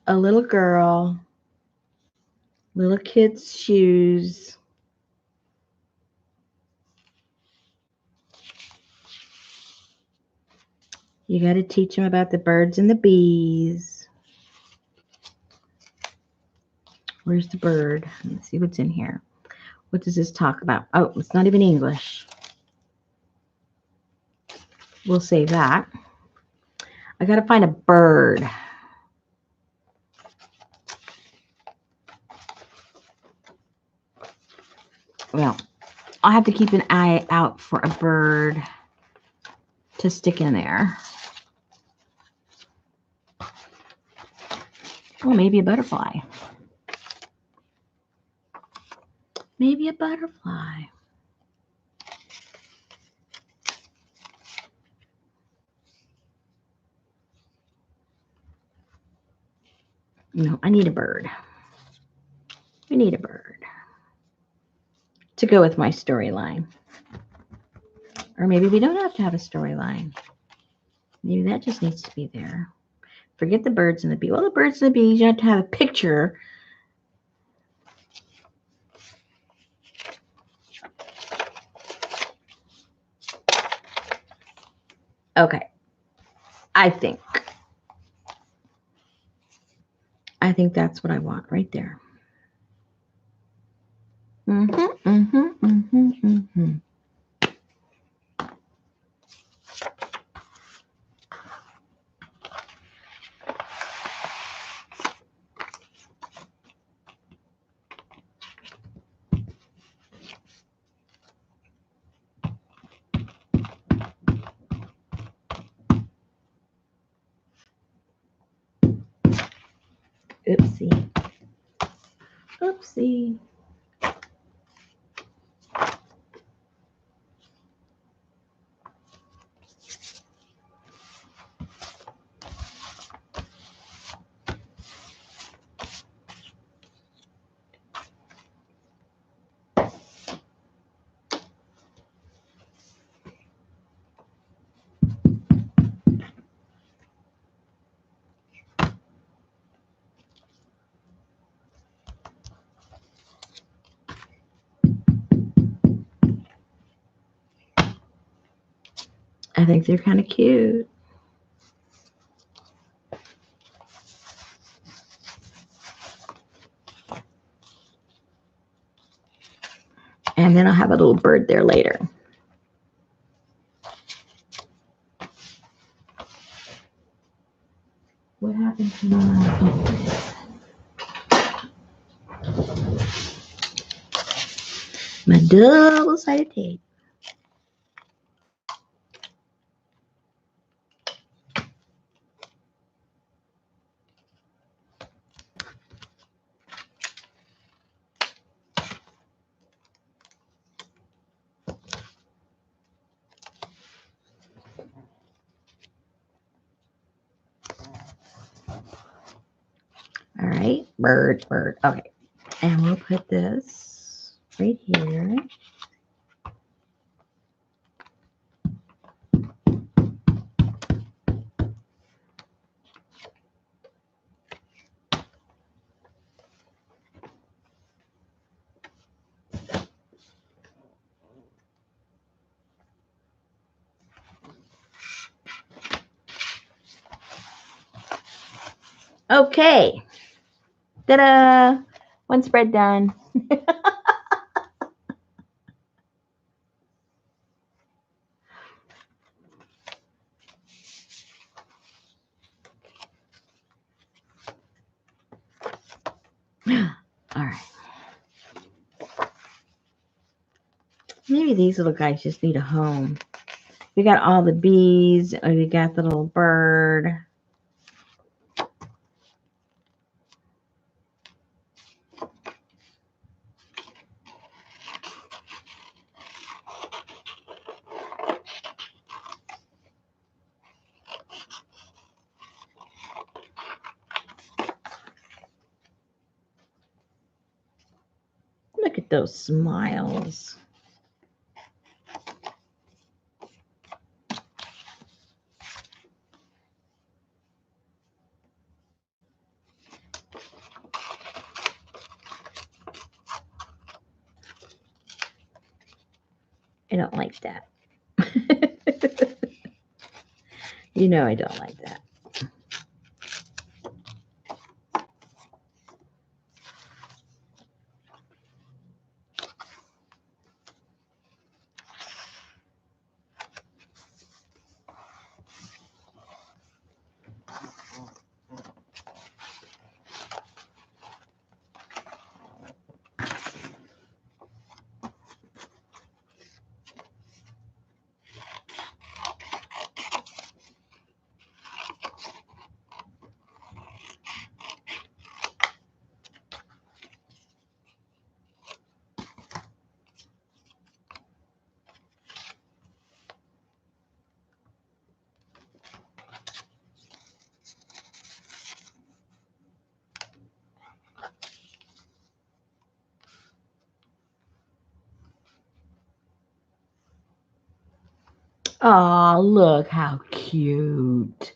A little girl, little kid's shoes. You got to teach them about the birds and the bees. Where's the bird? Let's see what's in here. What does this talk about? Oh, it's not even English. We'll save that. I got to find a bird. Well, I'll have to keep an eye out for a bird to stick in there. Oh, maybe a butterfly. Maybe a butterfly. No, I need a bird. We need a bird to go with my storyline. Or maybe we don't have to have a storyline. Maybe that just needs to be there. Forget the birds and the bees. Well, the birds and the bees, you have to have a picture. Okay. I think that's what I want right there. Mm-hmm, mm-hmm, mm-hmm, mm-hmm. Oopsie. Oopsie. I think they're kind of cute. And then I'll have a little bird there later. What happened to my double-sided tape? All right, bird, bird. Okay, and we'll put this right here. Okay. Ta-da! One spread done. All right. Maybe these little guys just need a home. We got all the bees, and we got the little bird. Look at those smiles. I don't like that. You know I don't like that. Oh, look how cute.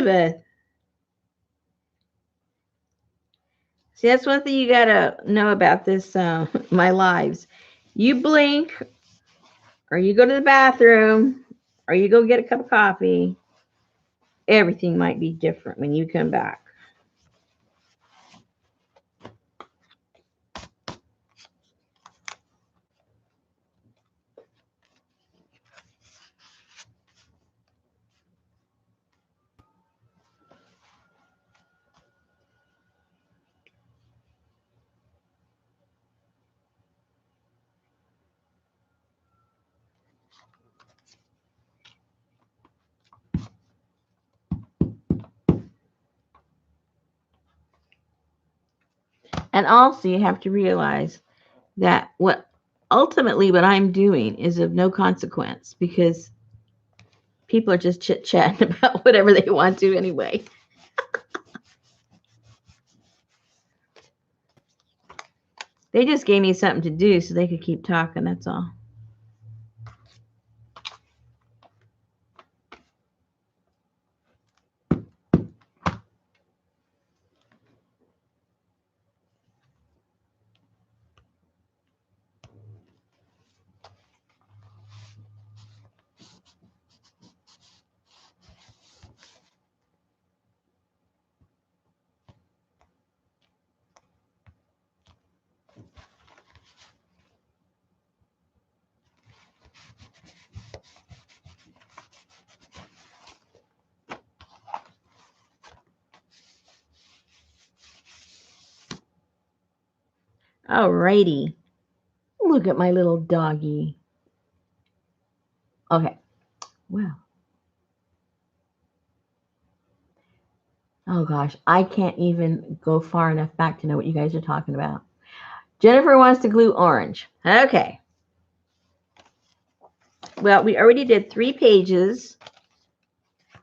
Elizabeth. See, that's one thing you gotta know about this, my lives. You blink, or you go to the bathroom, or you go get a cup of coffee. Everything might be different when you come back. And also, you have to realize that what I'm doing is of no consequence because people are just chit chatting about whatever they want to anyway. They just gave me something to do so they could keep talking. That's all. Alrighty. Look at my little doggy. Okay. Well. Oh gosh, I can't even go far enough back to know what you guys are talking about. Jennifer wants to glue orange. Okay. Well, we already did 3 pages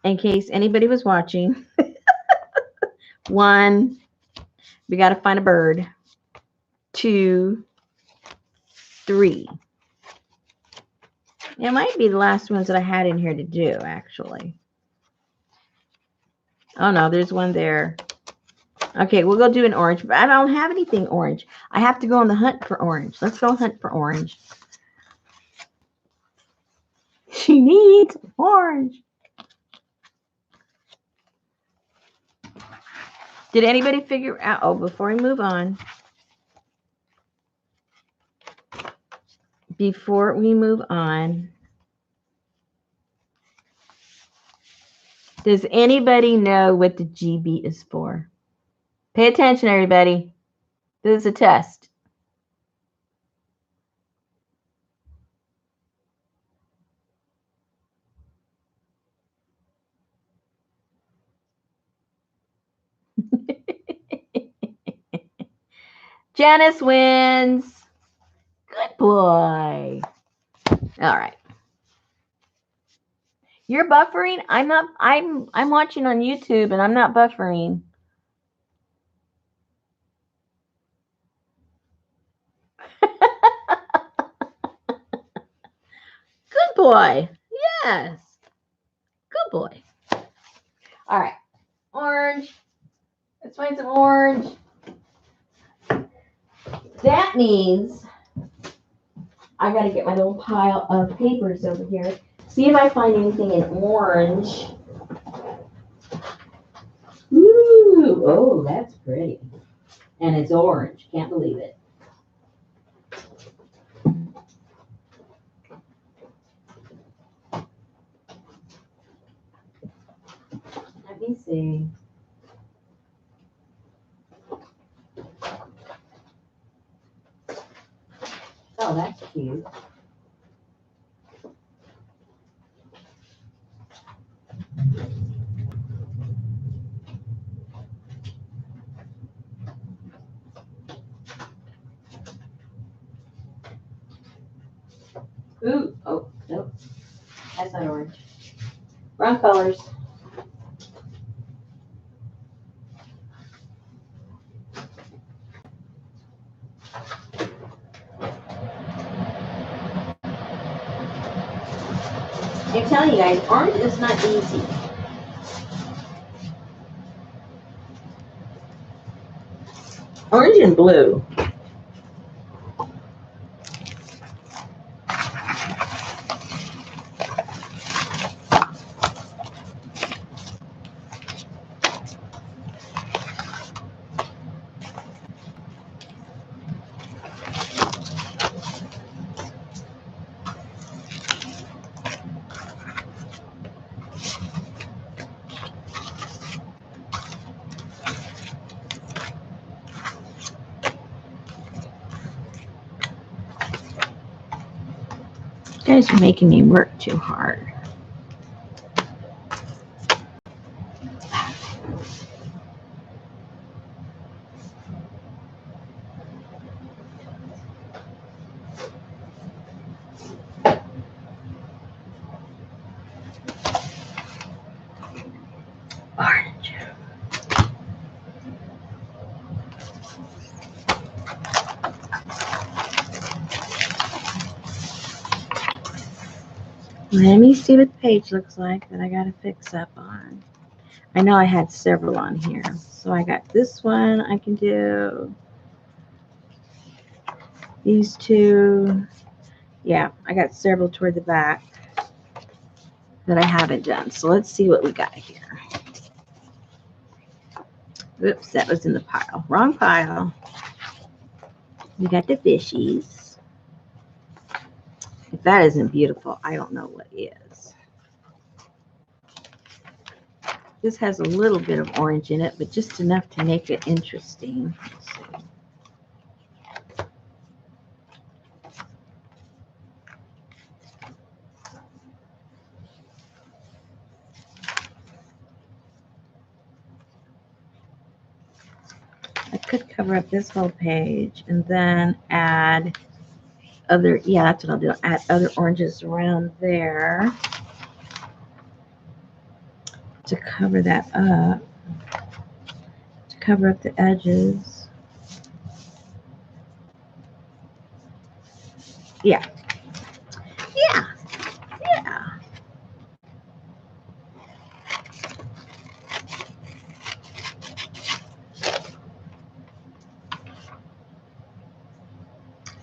in case anybody was watching. 1, we got to find a bird. 2, 3. It might be the last ones that I had in here to do, actually. Oh, no, there's one there. Okay, we'll go do an orange. But I don't have anything orange. I have to go on the hunt for orange. Let's go hunt for orange. She needs orange. Did anybody figure out? Oh, before we move on. Before we move on. Does anybody know what the GB is for? Pay attention, everybody. This is a test. Janice wins. Good boy. All right. You're buffering? I'm not. I'm watching on YouTube and I'm not buffering. Good boy. Yes. Good boy. All right. Orange. Let's find some orange. That means I got to get my little pile of papers over here. See if I find anything in orange. Ooh, oh, that's pretty. And it's orange. Can't believe it. Let me see. Oh, that's cute. Ooh, oh, nope. That's not orange. Wrong colors. I'm telling you guys, orange is not easy. Orange and blue. You guys are making me work too hard. Orange. Let me see what the page looks like that I got to fix up on. I know I had several on here. So I got this one I can do. These two. Yeah, I got several toward the back that I haven't done. So let's see what we got here. Oops, that was in the pile. Wrong pile. We got the fishies. If that isn't beautiful, I don't know what is. This has a little bit of orange in it, but just enough to make it interesting. Let's see. I could cover up this whole page and then add other, yeah, that's what I'll do. Add other oranges around there to cover that up, to cover up the edges. Yeah. Yeah. Yeah.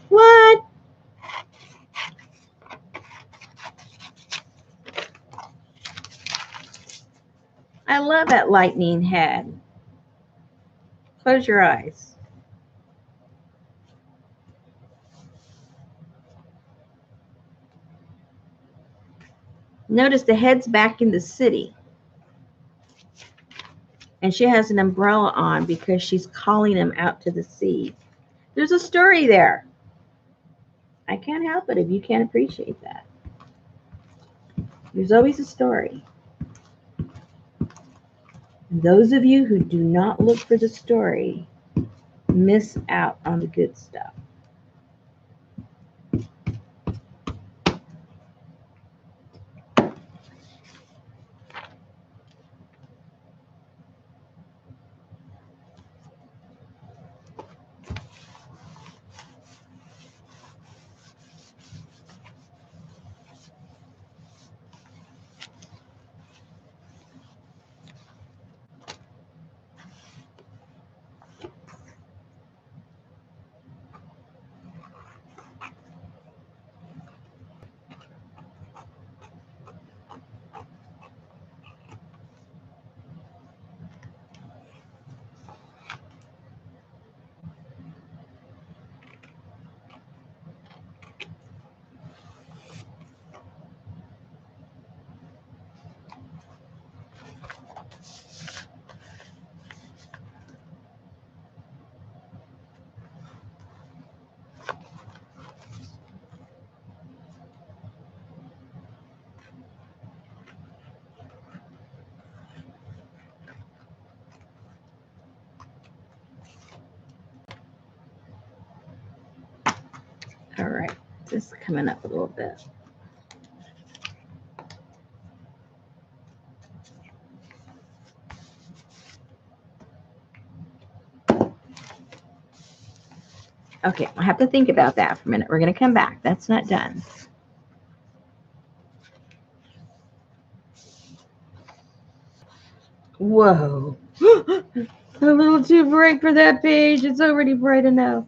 What? I love that lightning head. Close your eyes. Notice the head's back in the city. And she has an umbrella on because she's calling him out to the sea. There's a story there. I can't help it if you can't appreciate that. There's always a story. And those of you who do not look for the story miss out on the good stuff. All right, this is coming up a little bit. Okay, I have to think about that for a minute. We're going to come back. That's not done. Whoa. A little too bright for that page. It's already bright enough.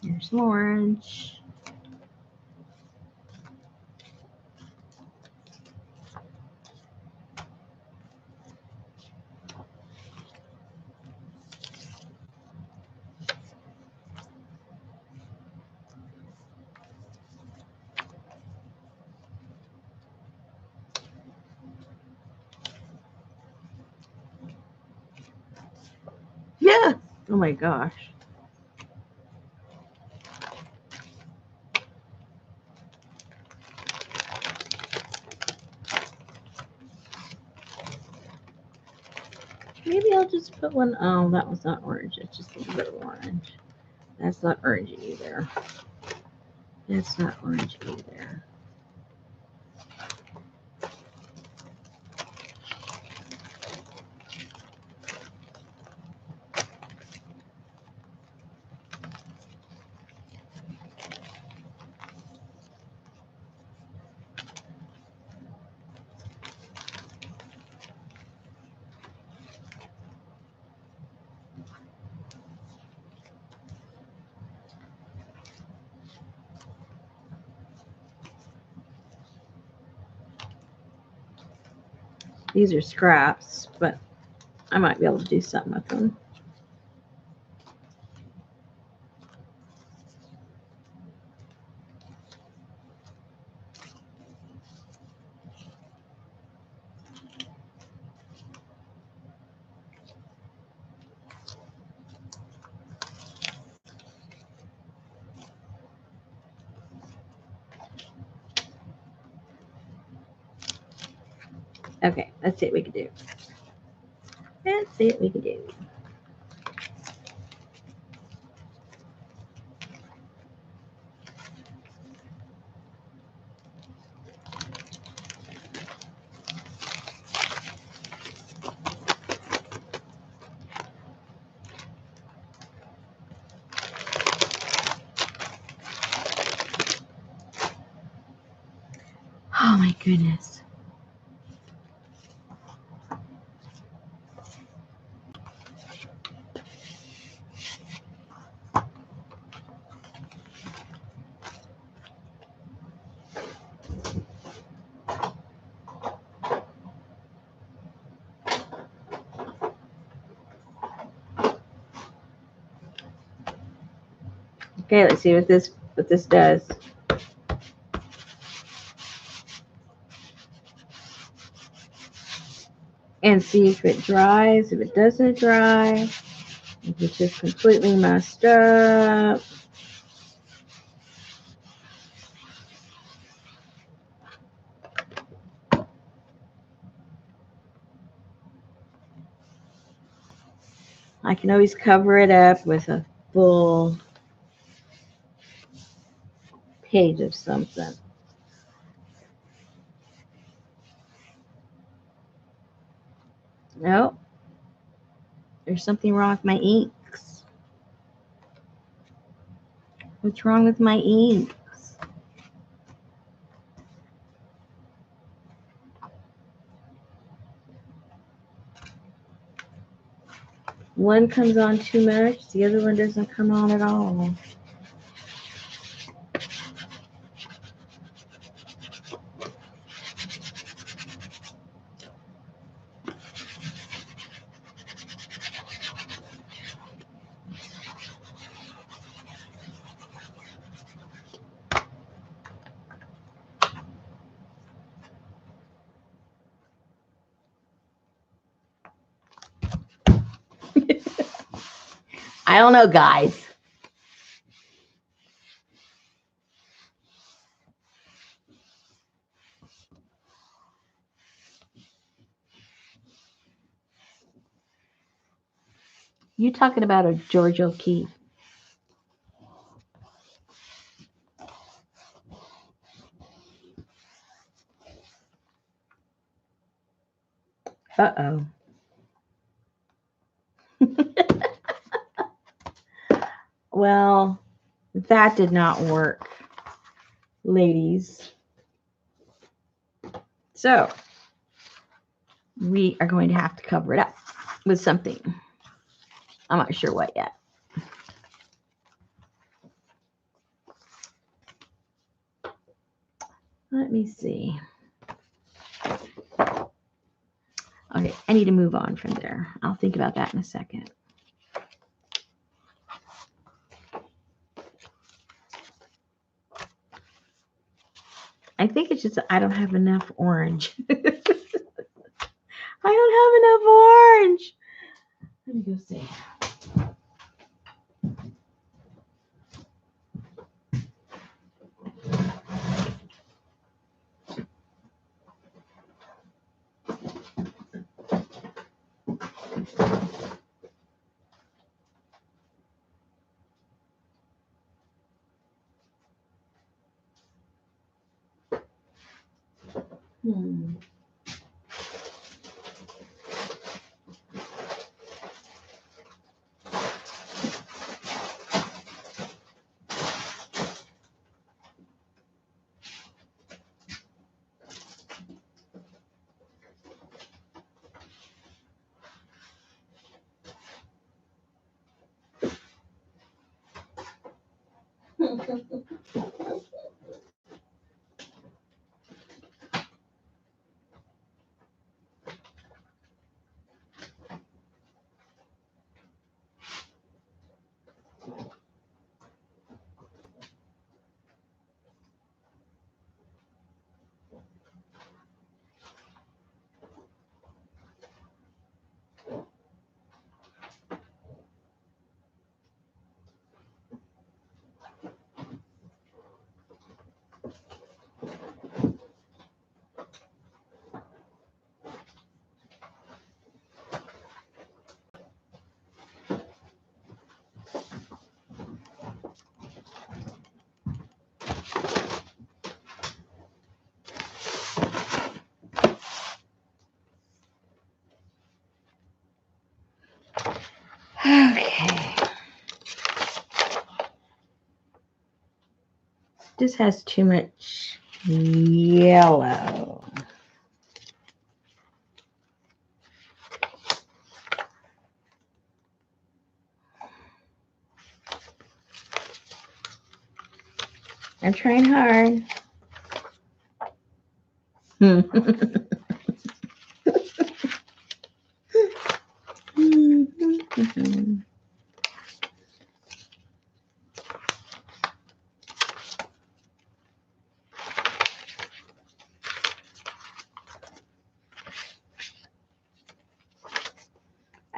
Here's some orange. Yeah. Oh my gosh. Maybe I'll just put one. Oh, that was not orange. It's just a little bit of orange. That's not orange either. That's not orange either. These are scraps, but I might be able to do something with them. Okay, let's see what we can do. Let's see what we can do. Oh my goodness. Okay, let's see what this does. And see if it dries. If it doesn't dry, if it's just completely messed up. I can always cover it up with a full page of something. Nope. There's something wrong with my inks. What's wrong with my inks? One comes on too much, the other one doesn't come on at all. I don't know, guys. You talking about a George O'Keeffe? Uh-oh. Well, that did not work, ladies. So, we are going to have to cover it up with something. I'm not sure what yet. Let me see. Okay, I need to move on from there. I'll think about that in a second. I think it's just I don't have enough orange. I don't have enough orange. Let me go see. Okay. This has too much yellow. I'm trying hard.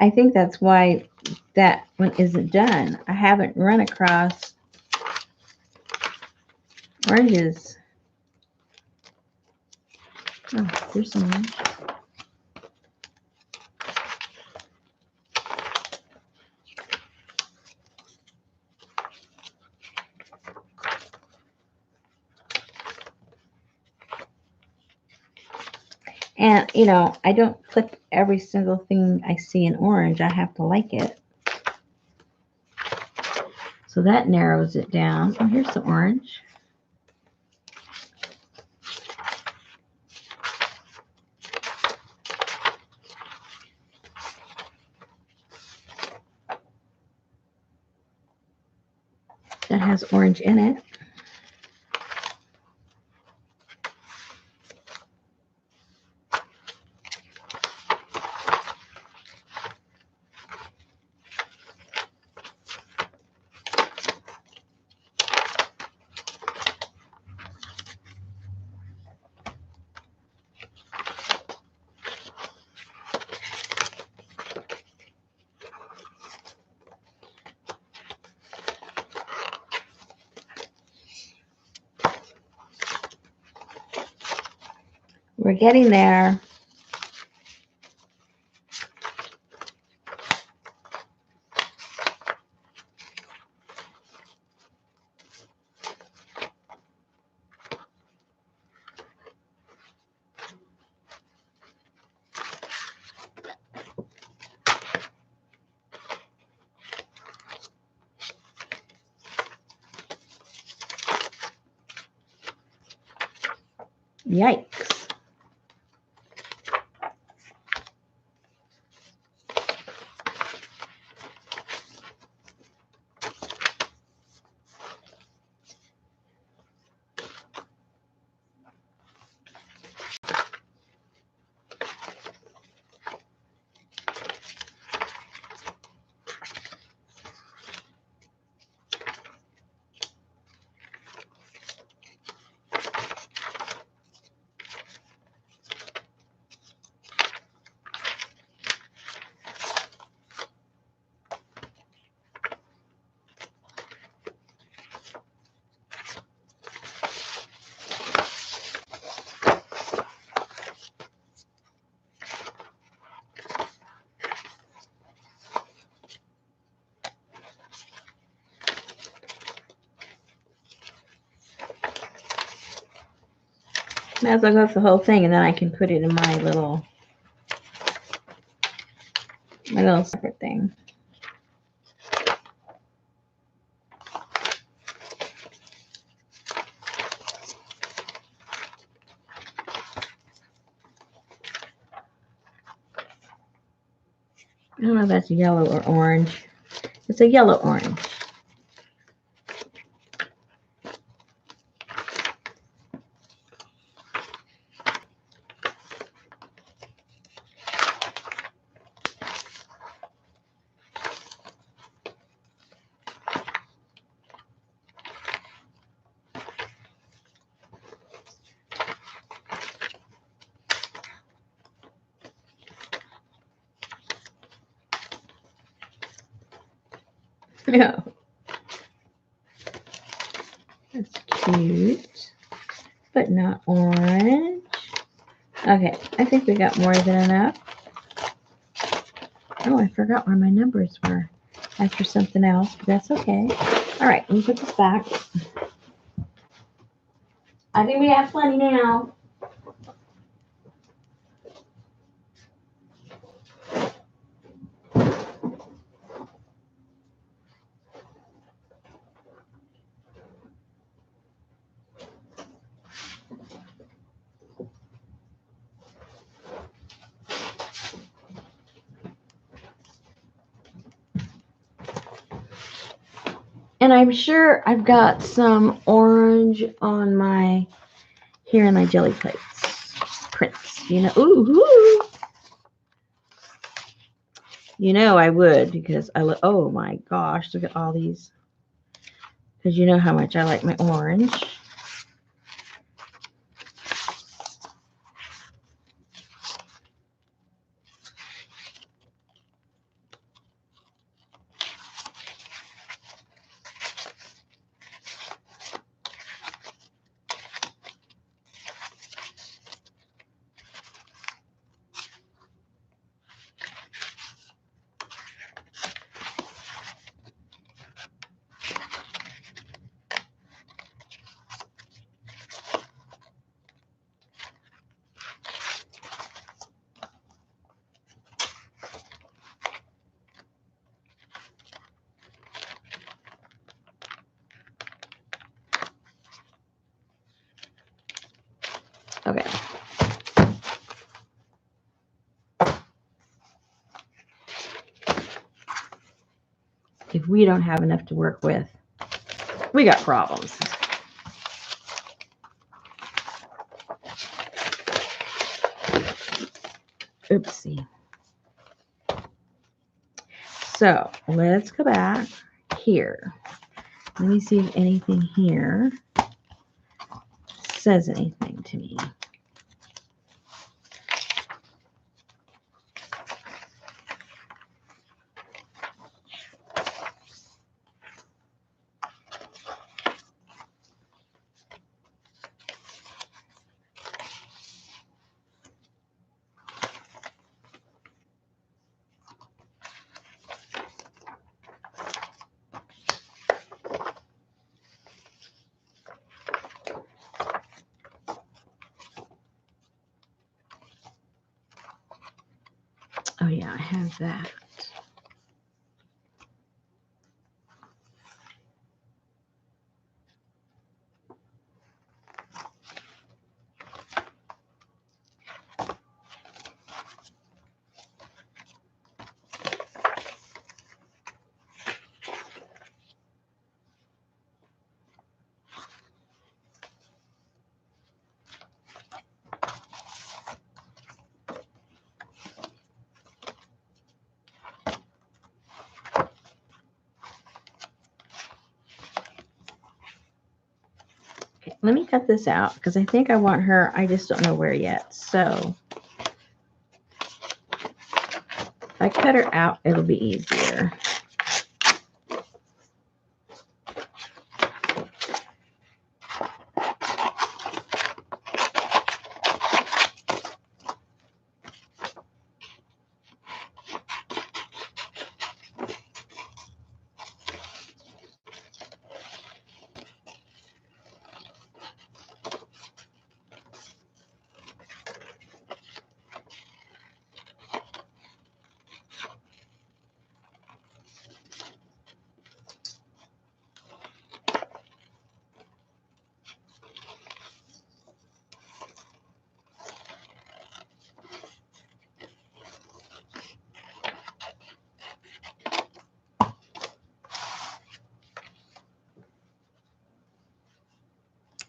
I think that's why that one isn't done. I haven't run across oranges. Oh, there's some orange. And, you know, I don't clip every single thing I see in orange. I have to like it. So that narrows it down. Oh, here's the orange. That has orange in it. We're getting there. Yikes. Might as well go for the whole thing, and then I can put it in my little separate thing. I don't know if that's yellow or orange. It's a yellow orange. No. That's cute, but not orange. Okay, I think we got more than enough. Oh, I forgot where my numbers were after something else, but that's okay. All right, let me put this back. I think we have plenty now. And I'm sure I've got some orange on my, here in my jelly plates. Prints, you know, ooh. You know I would, because oh my gosh, look at all these. Because you know how much I like my orange. Okay. If we don't have enough to work with, we got problems. Oopsie. So let's go back here. Let me see if anything here says anything to me. Oh yeah, I have that. Okay, let me cut this out because I think I want her. I just don't know where yet. So if I cut her out, it'll be easier.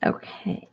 Okay.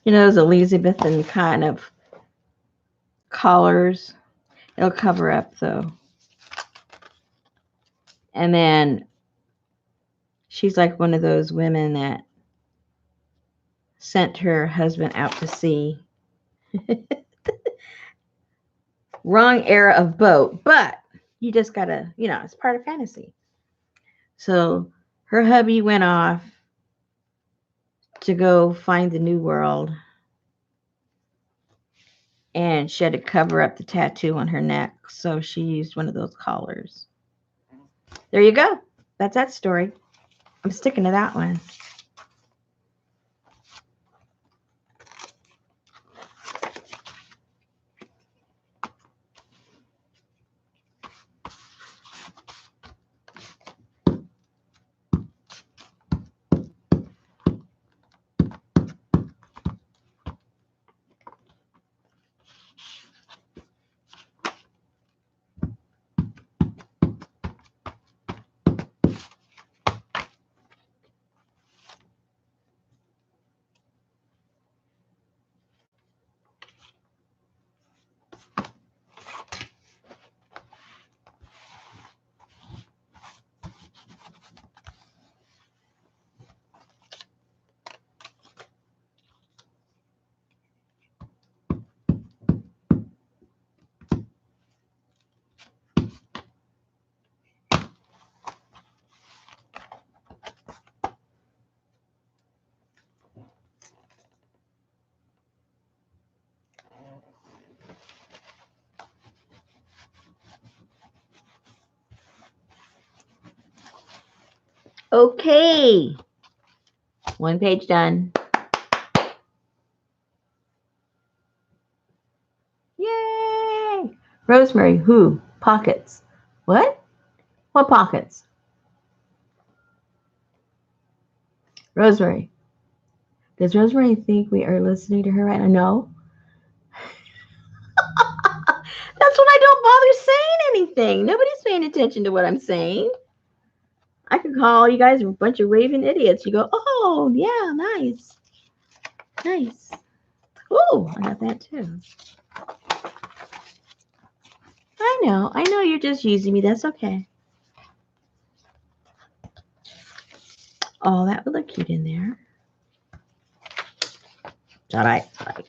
You know those Elizabethan kind of collars? It'll cover up though. And then she's like one of those women that sent her husband out to sea. Wrong era of boat, but you just gotta, it's part of fantasy. So her hubby went off to go find the new world, and she had to cover up the tattoo on her neck, so she used one of those collars. There you go. That's that story. I'm sticking to that one. Okay. One page done. Yay! Rosemary, who? Pockets. What? What pockets? Rosemary. Does Rosemary think we are listening to her right now? No. That's when I don't bother saying anything. Nobody's paying attention to what I'm saying. I could call you guys a bunch of raving idiots. You go, oh, yeah, nice. Nice. Oh, I got that too. I know you're just using me. That's okay. Oh, that would look cute in there. All right. All right.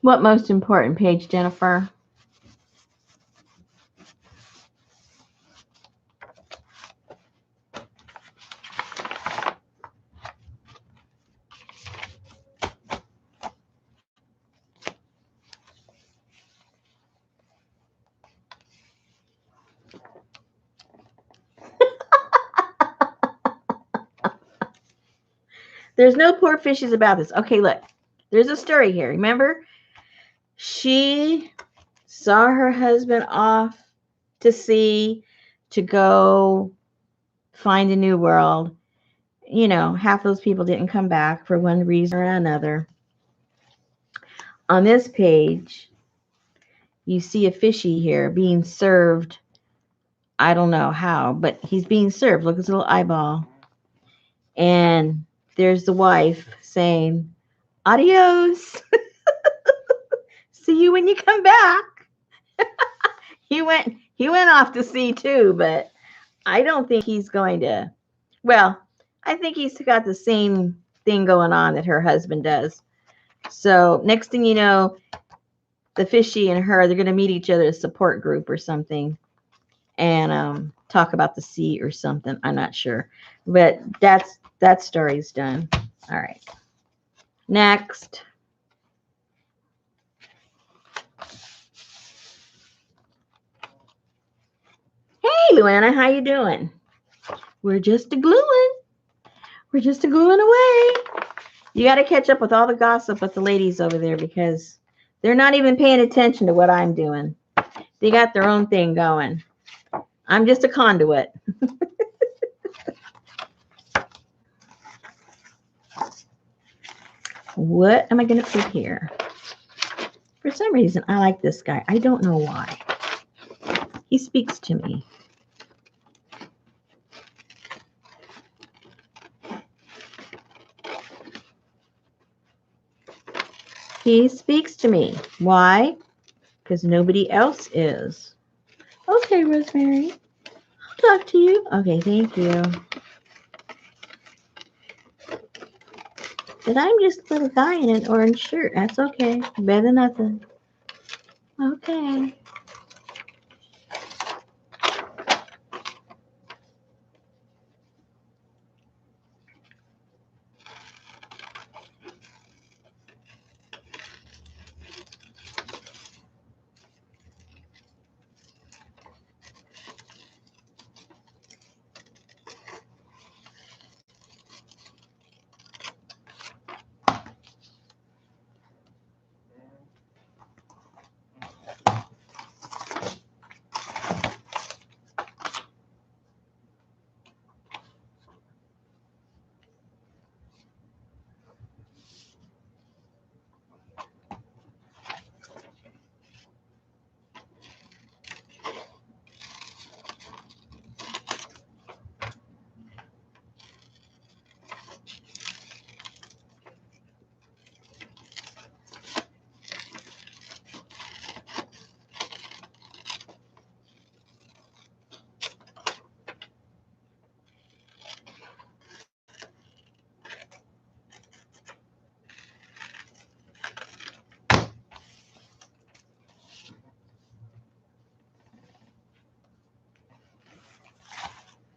What most important page, Jennifer? There's no poor fishes about this. Okay, look. There's a story here. Remember? She saw her husband off to sea to go find a new world. You know, half those people didn't come back for one reason or another. On this page, you see a fishy here being served. I don't know how, but he's being served. Look at his little eyeball. And there's the wife saying, adios. See you when you come back. He went off to sea too, but I don't think he's going to. Well, I think he's got the same thing going on that her husband does. So next thing you know, the fishy and her, they're going to meet each other, a support group or something, and talk about the sea or something. I'm not sure, but that story's done. All right. Next. Hey, Luana, how you doing? We're just a-gluing. We're just a-gluing away. You got to catch up with all the gossip with the ladies over there because they're not even paying attention to what I'm doing. They got their own thing going. I'm just a conduit. What am I going to put here? For some reason, I like this guy. I don't know why. He speaks to me. He speaks to me. Why? Because nobody else is. Okay, Rosemary. I'll talk to you. Okay, thank you. But I'm just a little guy in an orange shirt. That's okay. Better than nothing. Okay.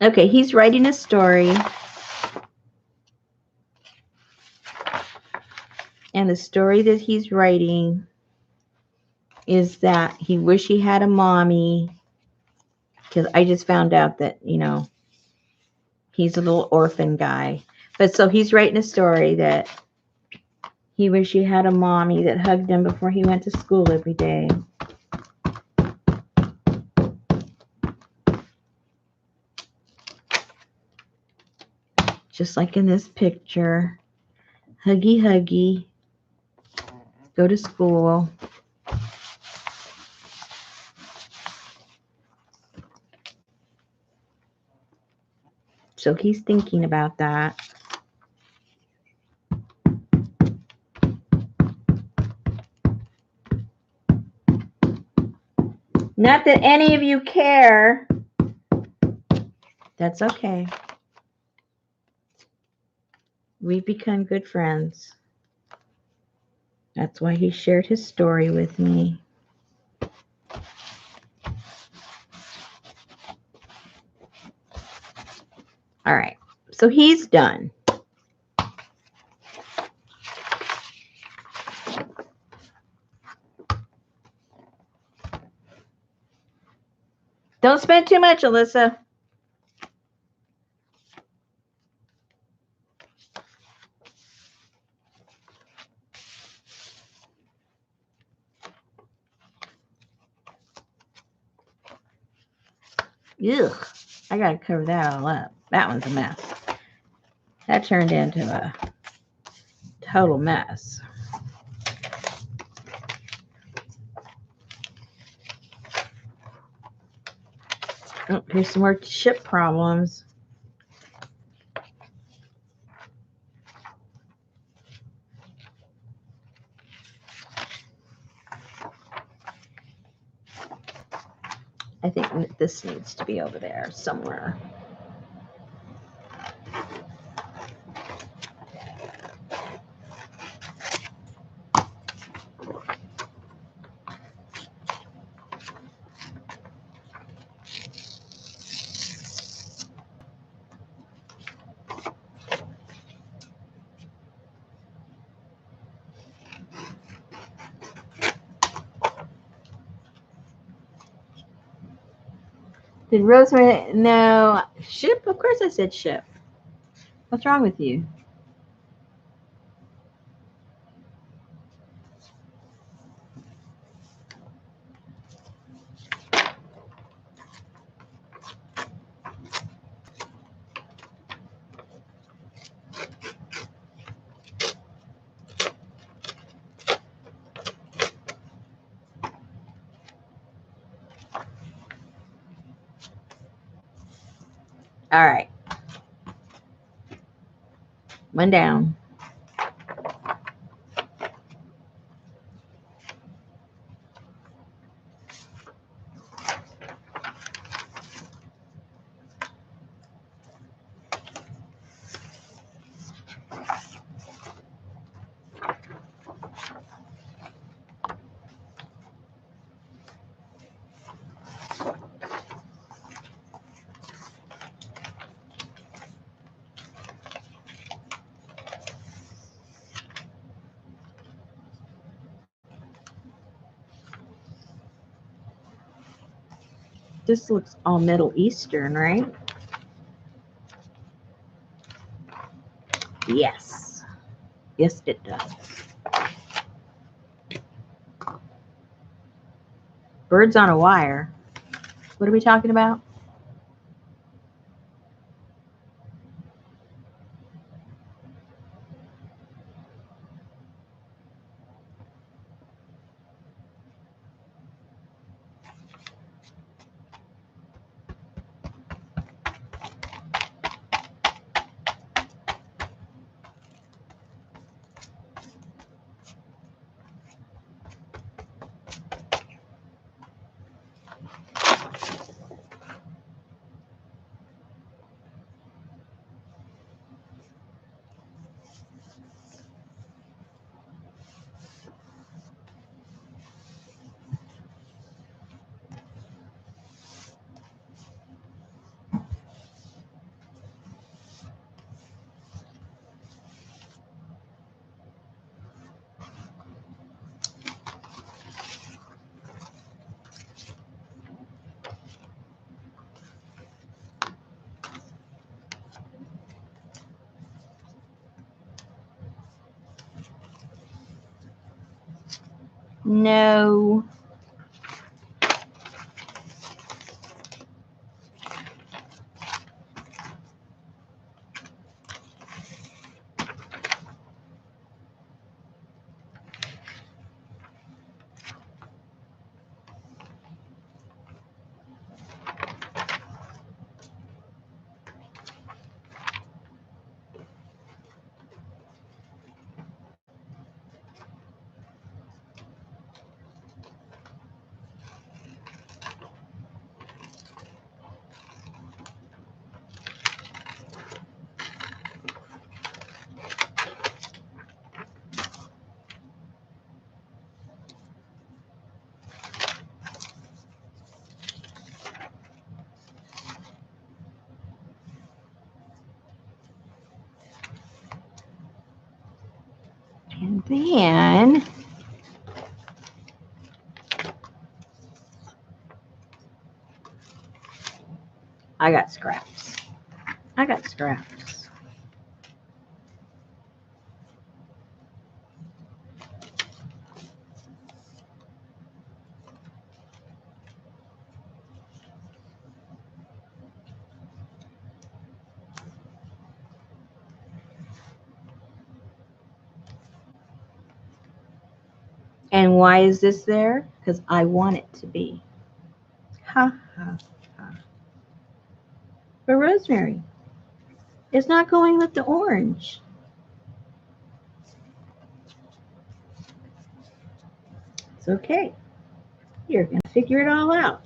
Okay, he's writing a story. And the story that he's writing is that he wish he had a mommy. Because I just found out that, you know, he's a little orphan guy. But so he's writing a story that he wish he had a mommy that hugged him before he went to school every day. Just like in this picture. Huggy, huggy. Go to school. So he's thinking about that. Not that any of you care. That's okay. We've become good friends. That's why he shared his story with me. All right. So he's done. Don't spend too much, Alyssa. Ugh. I got to cover that all up. That one's a mess. That turned into a total mess. Oh, here's some more chip problems. I think this needs to be over there somewhere. Did Rosemary? No. Ship? Of course I said ship. What's wrong with you? All right. One down. This looks all Middle Eastern, right? Yes. Yes, it does. Birds on a wire. What are we talking about? No. And then I got scraps. I got scraps. And why is this there? Because I want it to be. Ha, ha, ha. But rosemary is not going with the orange. It's okay. You're going to figure it all out.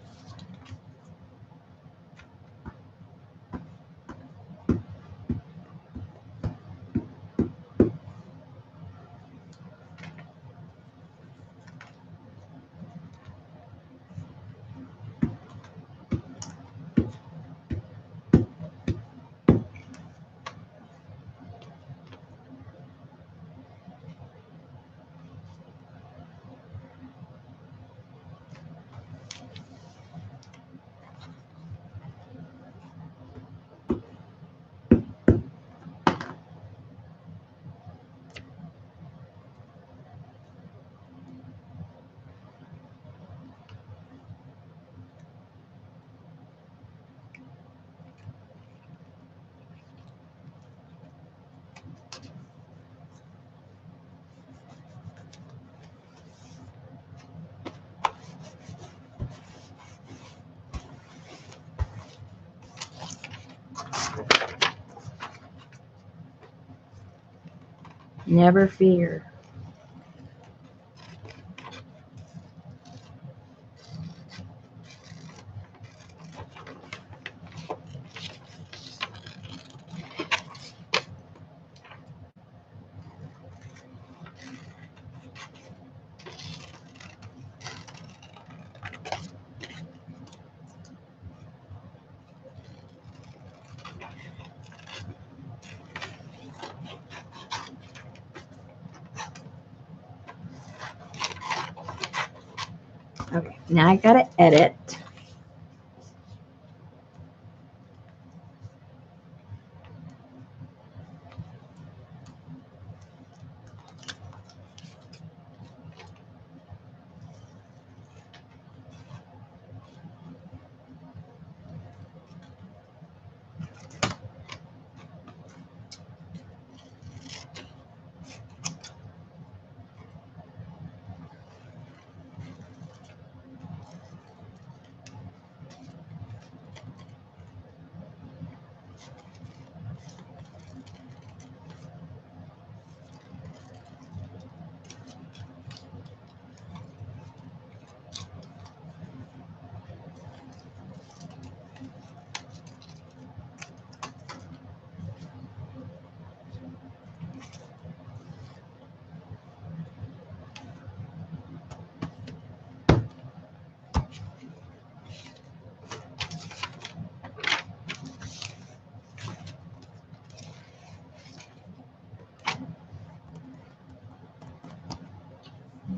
Never fear. Okay, now I got to edit.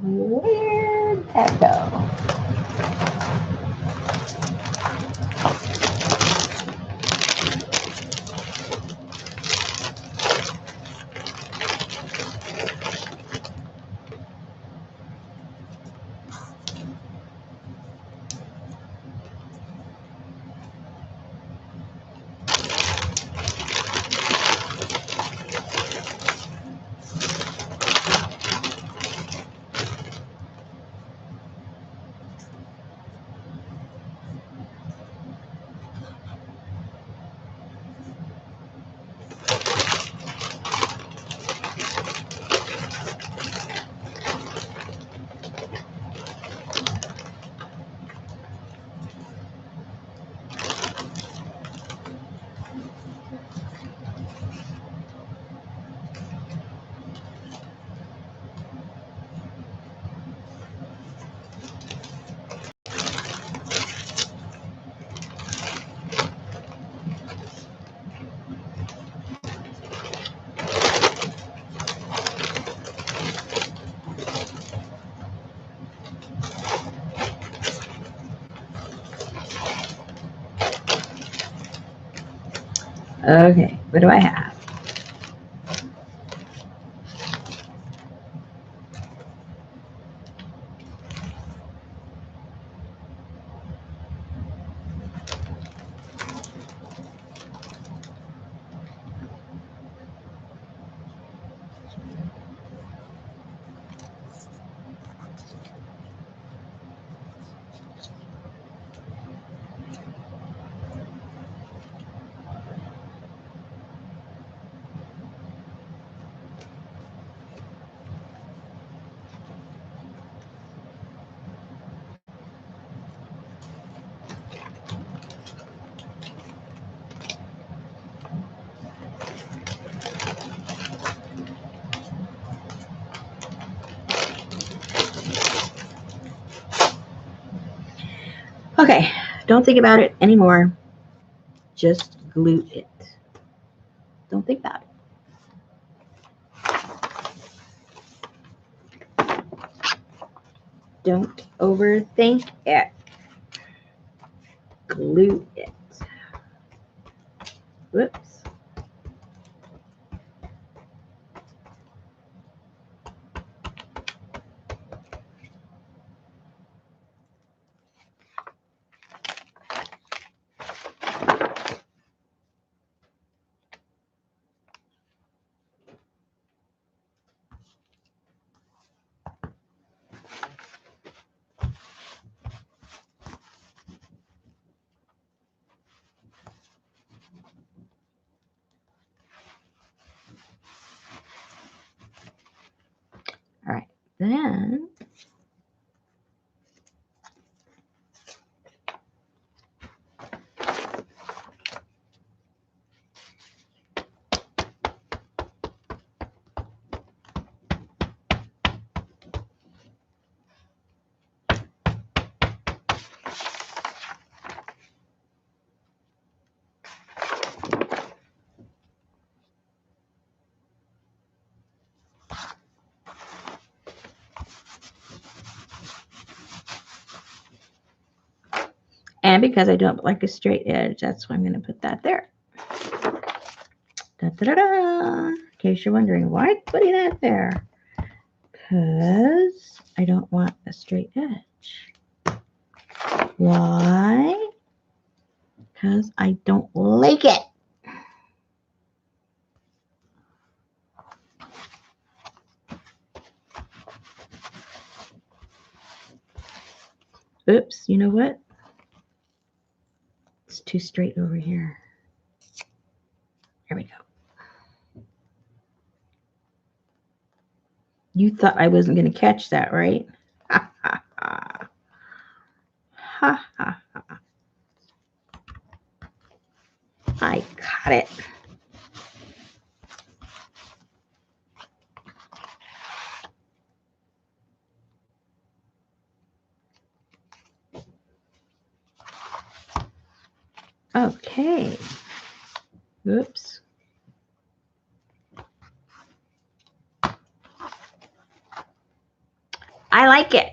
Where'd that go? Okay, what do I have? Okay, don't think about it anymore. Just glue it. Don't think about it. Don't overthink it. Glue it. Whoops. All right, then and because I don't like a straight edge, that's why I'm going to put that there. Da, da, da, da. In case you're wondering why I'm putting that there. Because I don't want a straight edge. Why? Because I don't like it. Oops, you know what? It's too straight over here. There we go. You thought I wasn't going to catch that, right? Ha, ha, ha. Ha, ha, ha. I caught it. Okay. Oops. I like it.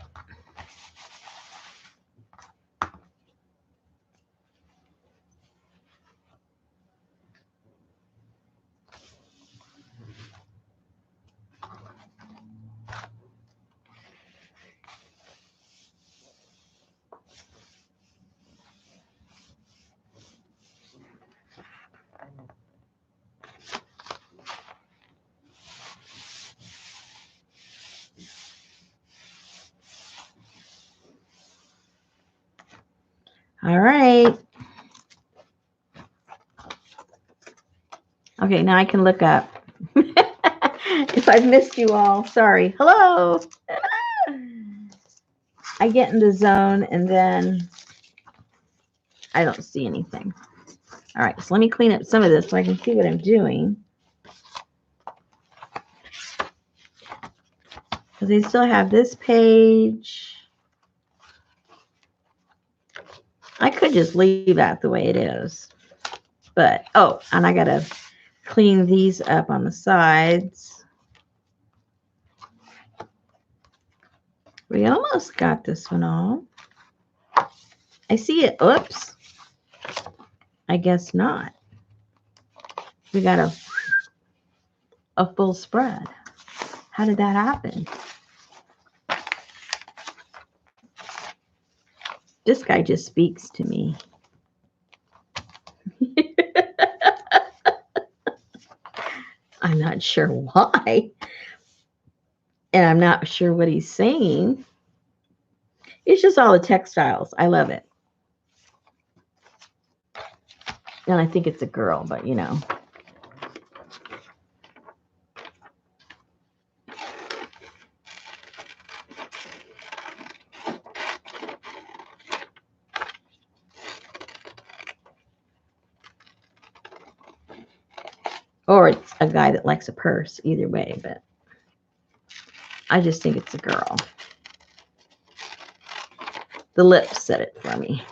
All right. Okay, now I can look up. If I've missed you all, sorry. Hello. I get in the zone and then I don't see anything. All right, so let me clean up some of this so I can see what I'm doing. Because they still have this page. I could just leave that the way it is. But, oh, and I got to clean these up on the sides. We almost got this one all. I see it. Oops. I guess not. We got a full spread. How did that happen? This guy just speaks to me. I'm not sure why. And I'm not sure what he's saying. It's just all the textiles. I love it. And I think it's a girl, but you know. Or it's a guy that likes a purse, either way, but I just think it's a girl. The lips said it for me.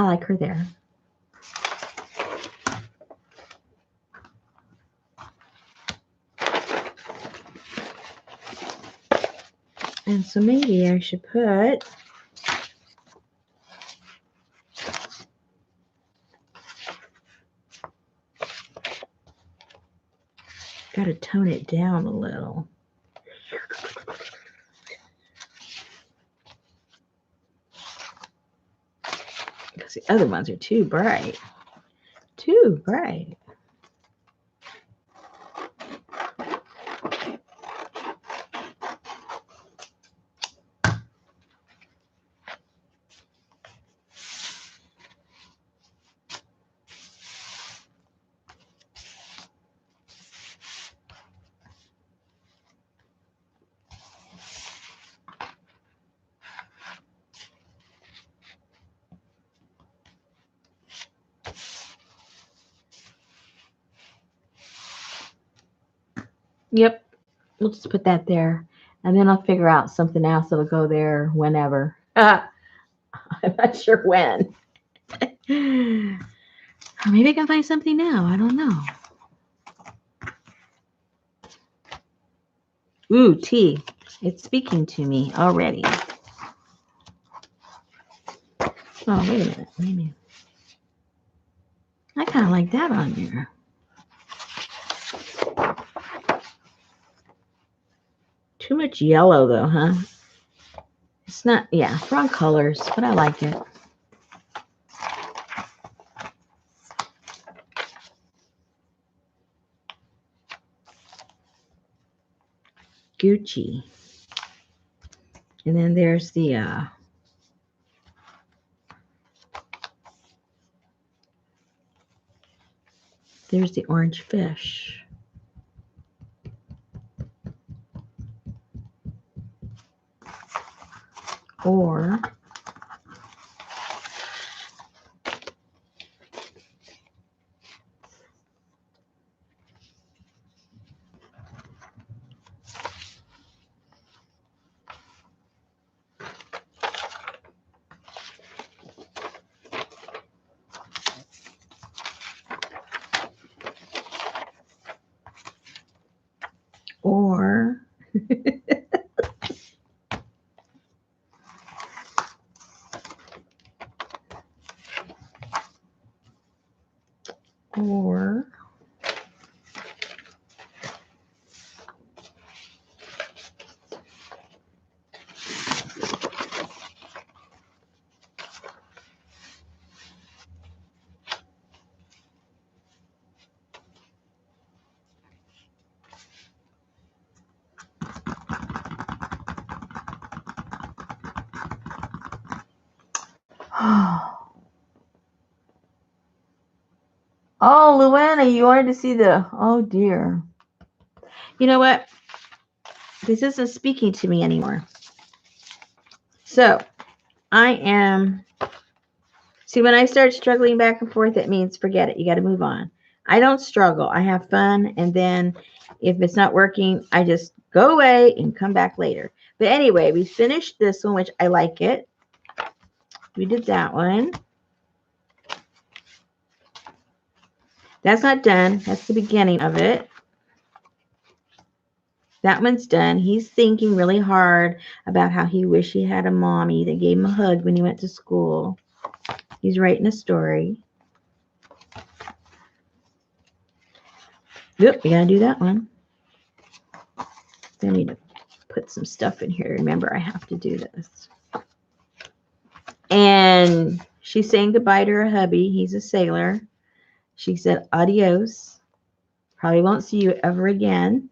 I like her there. And so maybe I should put got to tone it down a little. Because the other ones are too bright. Too bright. Yep, we'll just put that there. And then I'll figure out something else that'll go there whenever. I'm not sure when. Maybe I can find something now. I don't know. Ooh, tea. It's speaking to me already. Oh, wait a minute. Maybe. I kind of like that on there. Too much yellow, though, huh? It's not, yeah, wrong colors, but I like it. Gucci. And then there's the, there's the orange fish. Or or oh, Luana, you wanted to see the, oh dear. You know what? This isn't speaking to me anymore. So I am, see, when I start struggling back and forth, it means forget it. You got to move on. I don't struggle. I have fun. And then if it's not working, I just go away and come back later. But anyway, we finished this one, which I like it. We did that one. That's not done. That's the beginning of it. That one's done. He's thinking really hard about how he wished he had a mommy that gave him a hug when he went to school. He's writing a story. Yep, we gotta do that one. I need to put some stuff in here. Remember, I have to do this. And she's saying goodbye to her hubby. He's a sailor. She said adios. Probably won't see you ever again.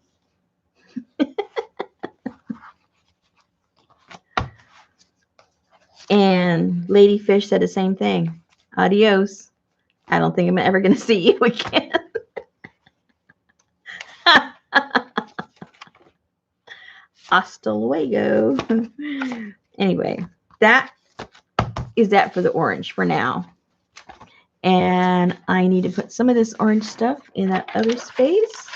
And Ladyfish said the same thing. Adios. I don't think I'm ever going to see you again. Hasta luego. Anyway, that is that for the orange for now. And I need to put some of this orange stuff in that other space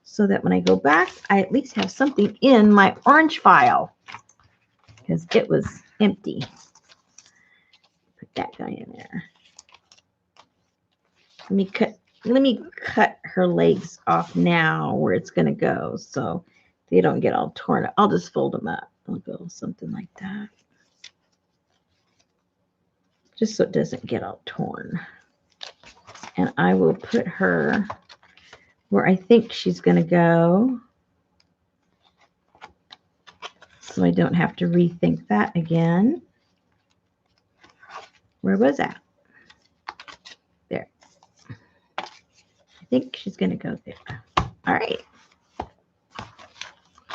so that when I go back, I at least have something in my orange file because it was empty. Put that guy in there. Let me cut her legs off now where it's going to go so they don't get all torn up. I'll just fold them up. I'll go something like that. Just so it doesn't get all torn. And I will put her where I think she's going to go, so I don't have to rethink that again. Where was that? There. I think she's going to go there. All right.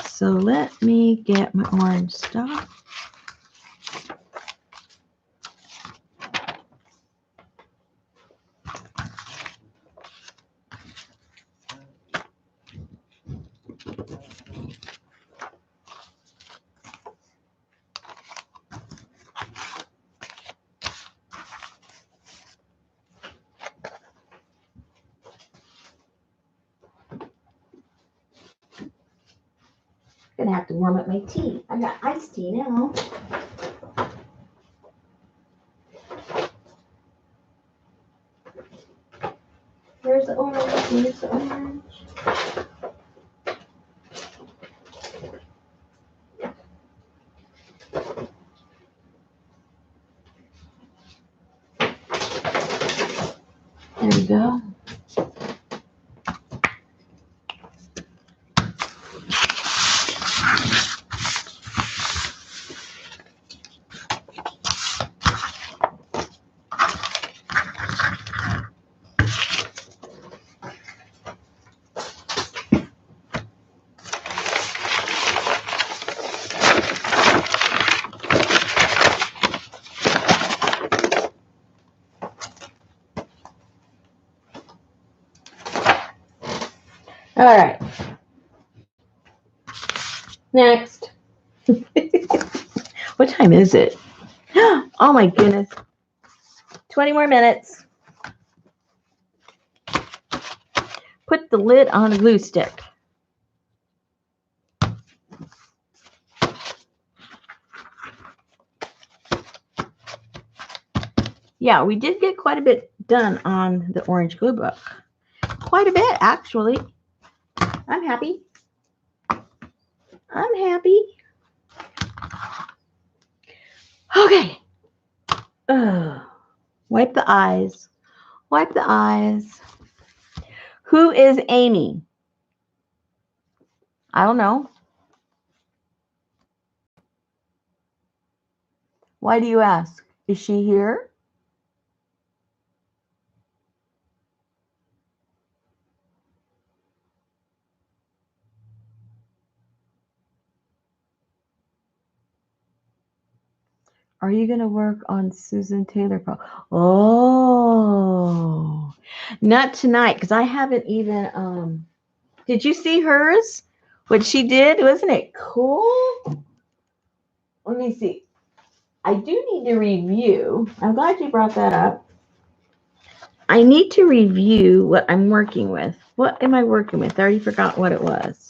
So let me get my orange stuff. Gonna have to warm up my tea. I got iced tea now. Where's the orange? Where's the orange? There we go. All right. Next. What time is it? Oh my goodness. 20 more minutes. Put the lid on a glue stick. Yeah, we did get quite a bit done on the orange glue book. Quite a bit, actually. I'm happy. I'm happy. Okay. Wipe the eyes. Wipe the eyes. Who is Amy? I don't know. Why do you ask? Is she here? Are you going to work on Susan Taylor? Oh, not tonight, because I haven't even, did you see hers? What she did? Wasn't it cool? Let me see. I do need to review. I'm glad you brought that up. I need to review what I'm working with. What am I working with? I already forgot what it was.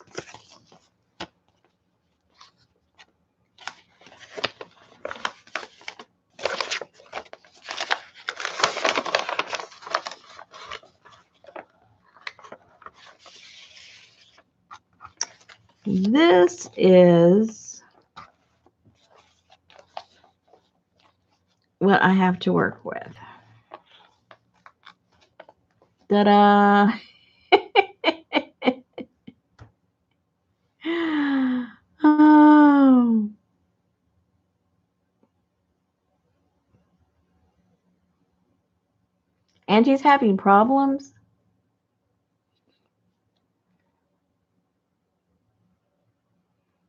This is what I have to work with. Ta-da! Oh. Angie's having problems.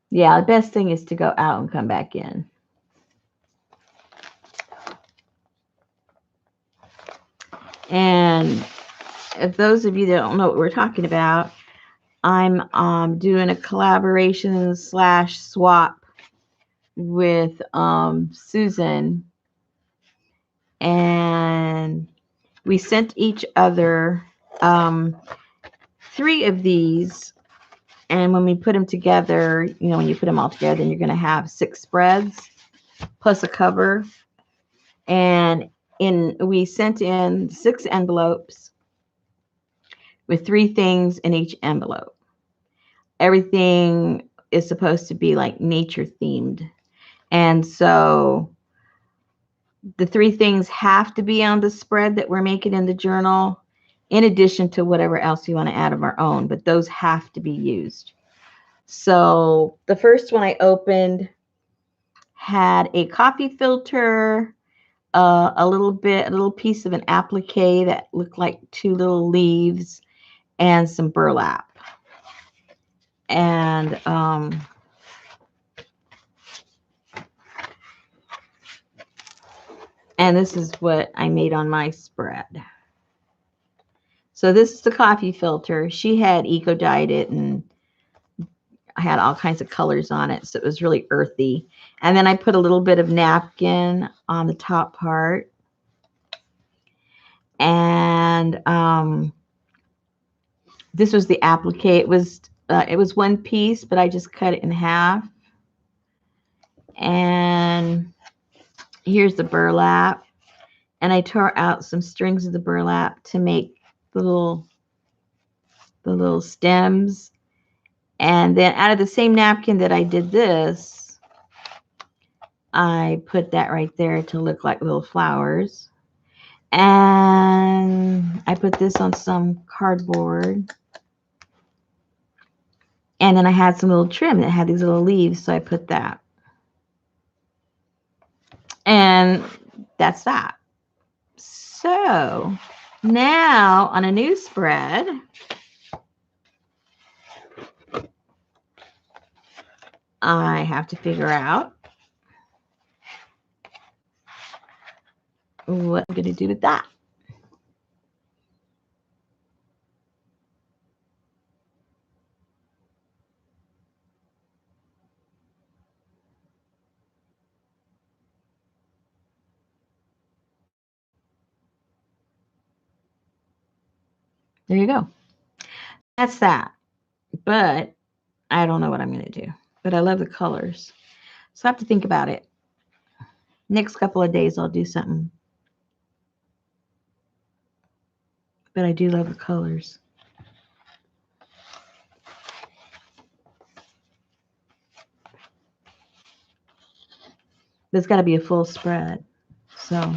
Yeah, the best thing is to go out and come back in. And if those of you that don't know what we're talking about, I'm doing a collaboration / swap with Susan, and we sent each other 3 of these, and when we put them together, you know, when you put them all together, then you're going to have 6 spreads plus a cover. And we sent in 6 envelopes, with 3 things in each envelope. Everything is supposed to be like nature themed. And so the 3 things have to be on the spread that we're making in the journal, in addition to whatever else you want to add of our own, but those have to be used. So the first one I opened had a coffee filter, a little piece of an applique that looked like 2 little leaves, and some burlap. And this is what I made on my spread. So this is the coffee filter. She had eco-dyed it, and I had all kinds of colors on it, so it was really earthy. And then I put a little bit of napkin on the top part. And this was the applique. It was 1 piece, but I just cut it in half. And here's the burlap. And I tore out some strings of the burlap to make the little stems. And then out of the same napkin that I did this, I put that right there to look like little flowers. And I put this on some cardboard. And then I had some little trim that had these little leaves, so I put that. And that's that. So now on a new spread, I have to figure out what I'm going to do with that. There you go. That's that. But I don't know what I'm going to do. But I love the colors. So I have to think about it. Next couple of days, I'll do something. But I do love the colors. There's got to be a full spread. So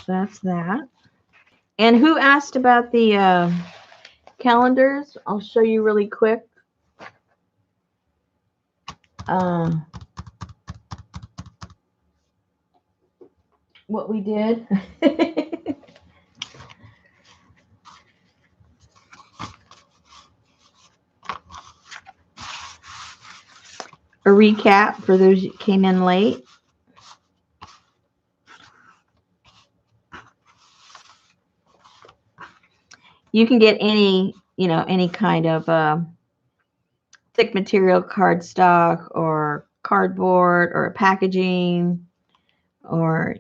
that's that. And who asked about the calendars? I'll show you really quick. What we did. A recap for those who came in late. You can get any kind of thick material cardstock or cardboard or packaging or,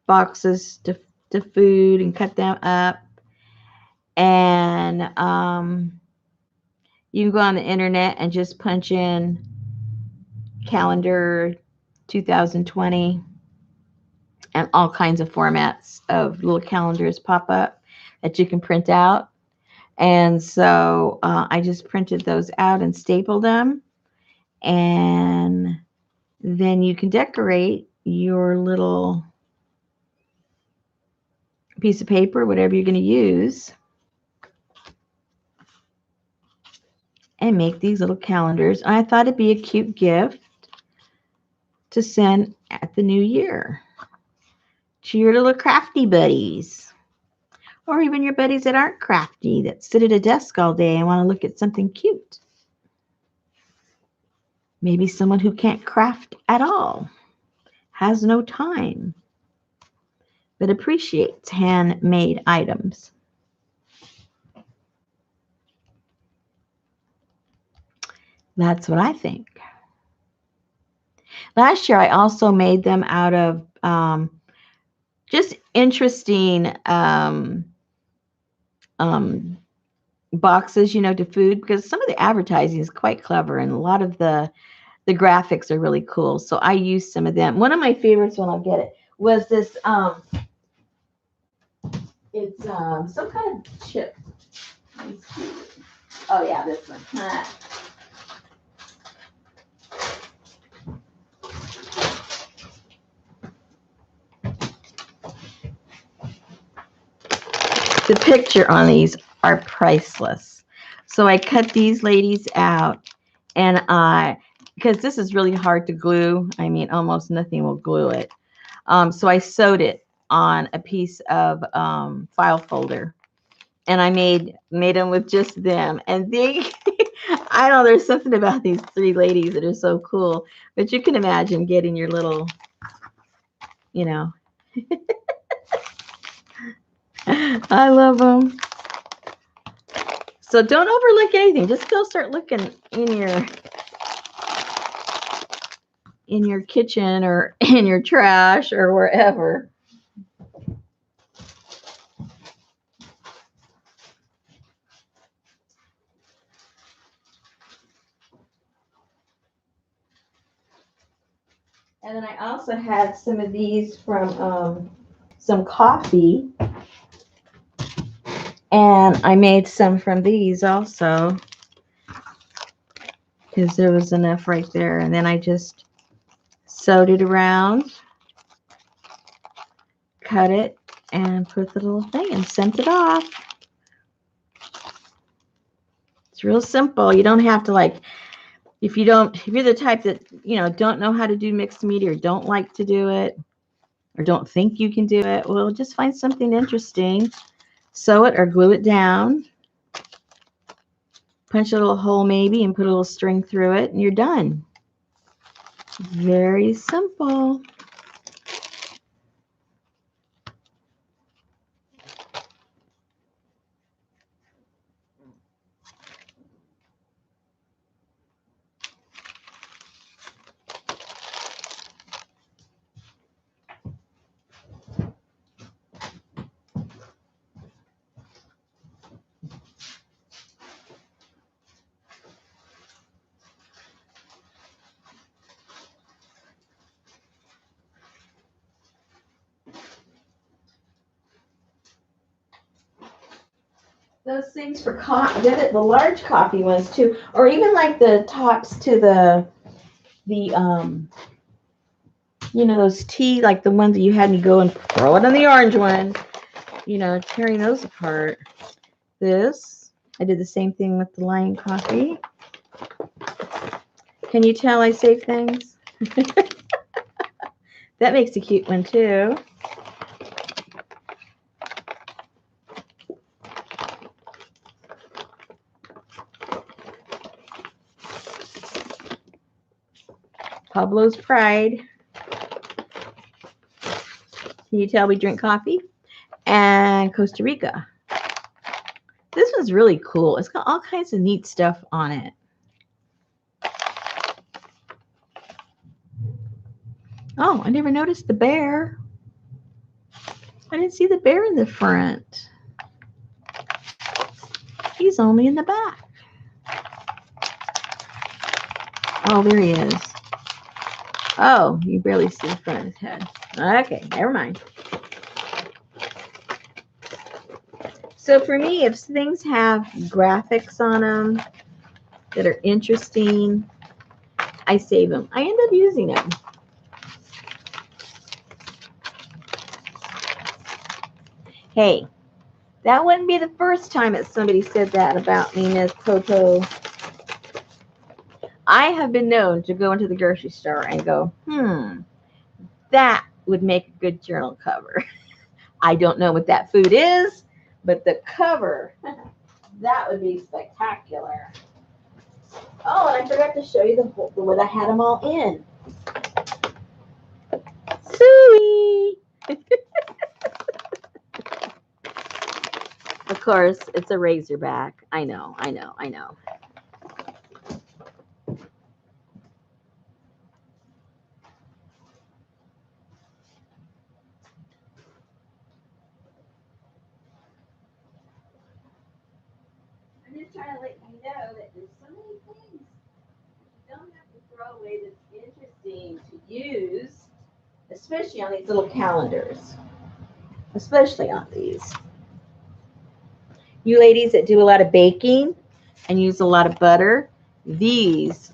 boxes to food and cut them up. And you can go on the internet and just punch in calendar 2020 and all kinds of formats of little calendars pop up that you can print out. And so I just printed those out and stapled them. And then you can decorate your little piece of paper, whatever you're going to use, and make these little calendars. I thought it'd be a cute gift to send at the new year to your little crafty buddies, or even your buddies that aren't crafty, that sit at a desk all day and want to look at something cute. Maybe someone who can't craft at all, has no time, but appreciates handmade items. That's what I think. Last year, I also made them out of just interesting boxes, to food, because some of the advertising is quite clever, and a lot of the the graphics are really cool. So I used some of them. One of my favorites when I'll get it was this it's some kind of chip. Oh yeah, this one. The picture on these are priceless. So I cut these ladies out, and because this is really hard to glue. I mean, almost nothing will glue it. So I sewed it on a piece of file folder, and I made them with just them. And they, I don't know, there's something about these three ladies that are so cool. But you can imagine getting your little, you know. I love them. So don't overlook anything. Just go start looking in your kitchen or in your trash or wherever. And then I also had some of these from some coffee. And I made some from these also, because there was enough right there. And then I just sewed it around, cut it, and put the little thing and sent it off. It's real simple. You don't have to, like, if you're the type that, don't know how to do mixed media or don't like to do it or don't think you can do it, well, just find something interesting, sew it or glue it down, punch a little hole maybe and put a little string through it, and you're done. Very simple. Those things for the large coffee ones too, or even like the tops to the those tea, like the ones that you had me go and throw it on the orange one, tearing those apart. I did the same thing with the Lion coffee. Can you tell I save things? That makes a cute one too. Pablo's Pride. Can you tell we drink coffee? And Costa Rica. This one's really cool. It's got all kinds of neat stuff on it. Oh, I never noticed the bear. I didn't see the bear in the front. He's only in the back. Oh, there he is. Oh, you barely see the front of his head. Okay, never mind. So for me, if things have graphics on them that are interesting, I save them. I end up using them. Hey, that wouldn't be the first time that somebody said that about me, Ms. Toto. I have been known to go into the grocery store and go, that would make a good journal cover. I don't know what that food is, but the cover, that would be spectacular. Oh, and I forgot to show you the way I had them all in. Suey! Of course, it's a Razorback. I know. I'm just trying to let you know that there's so many things you don't have to throwaway that's interesting to use, especially on these little calendars. Especially on these. You ladies that do a lot of baking and use a lot of butter, these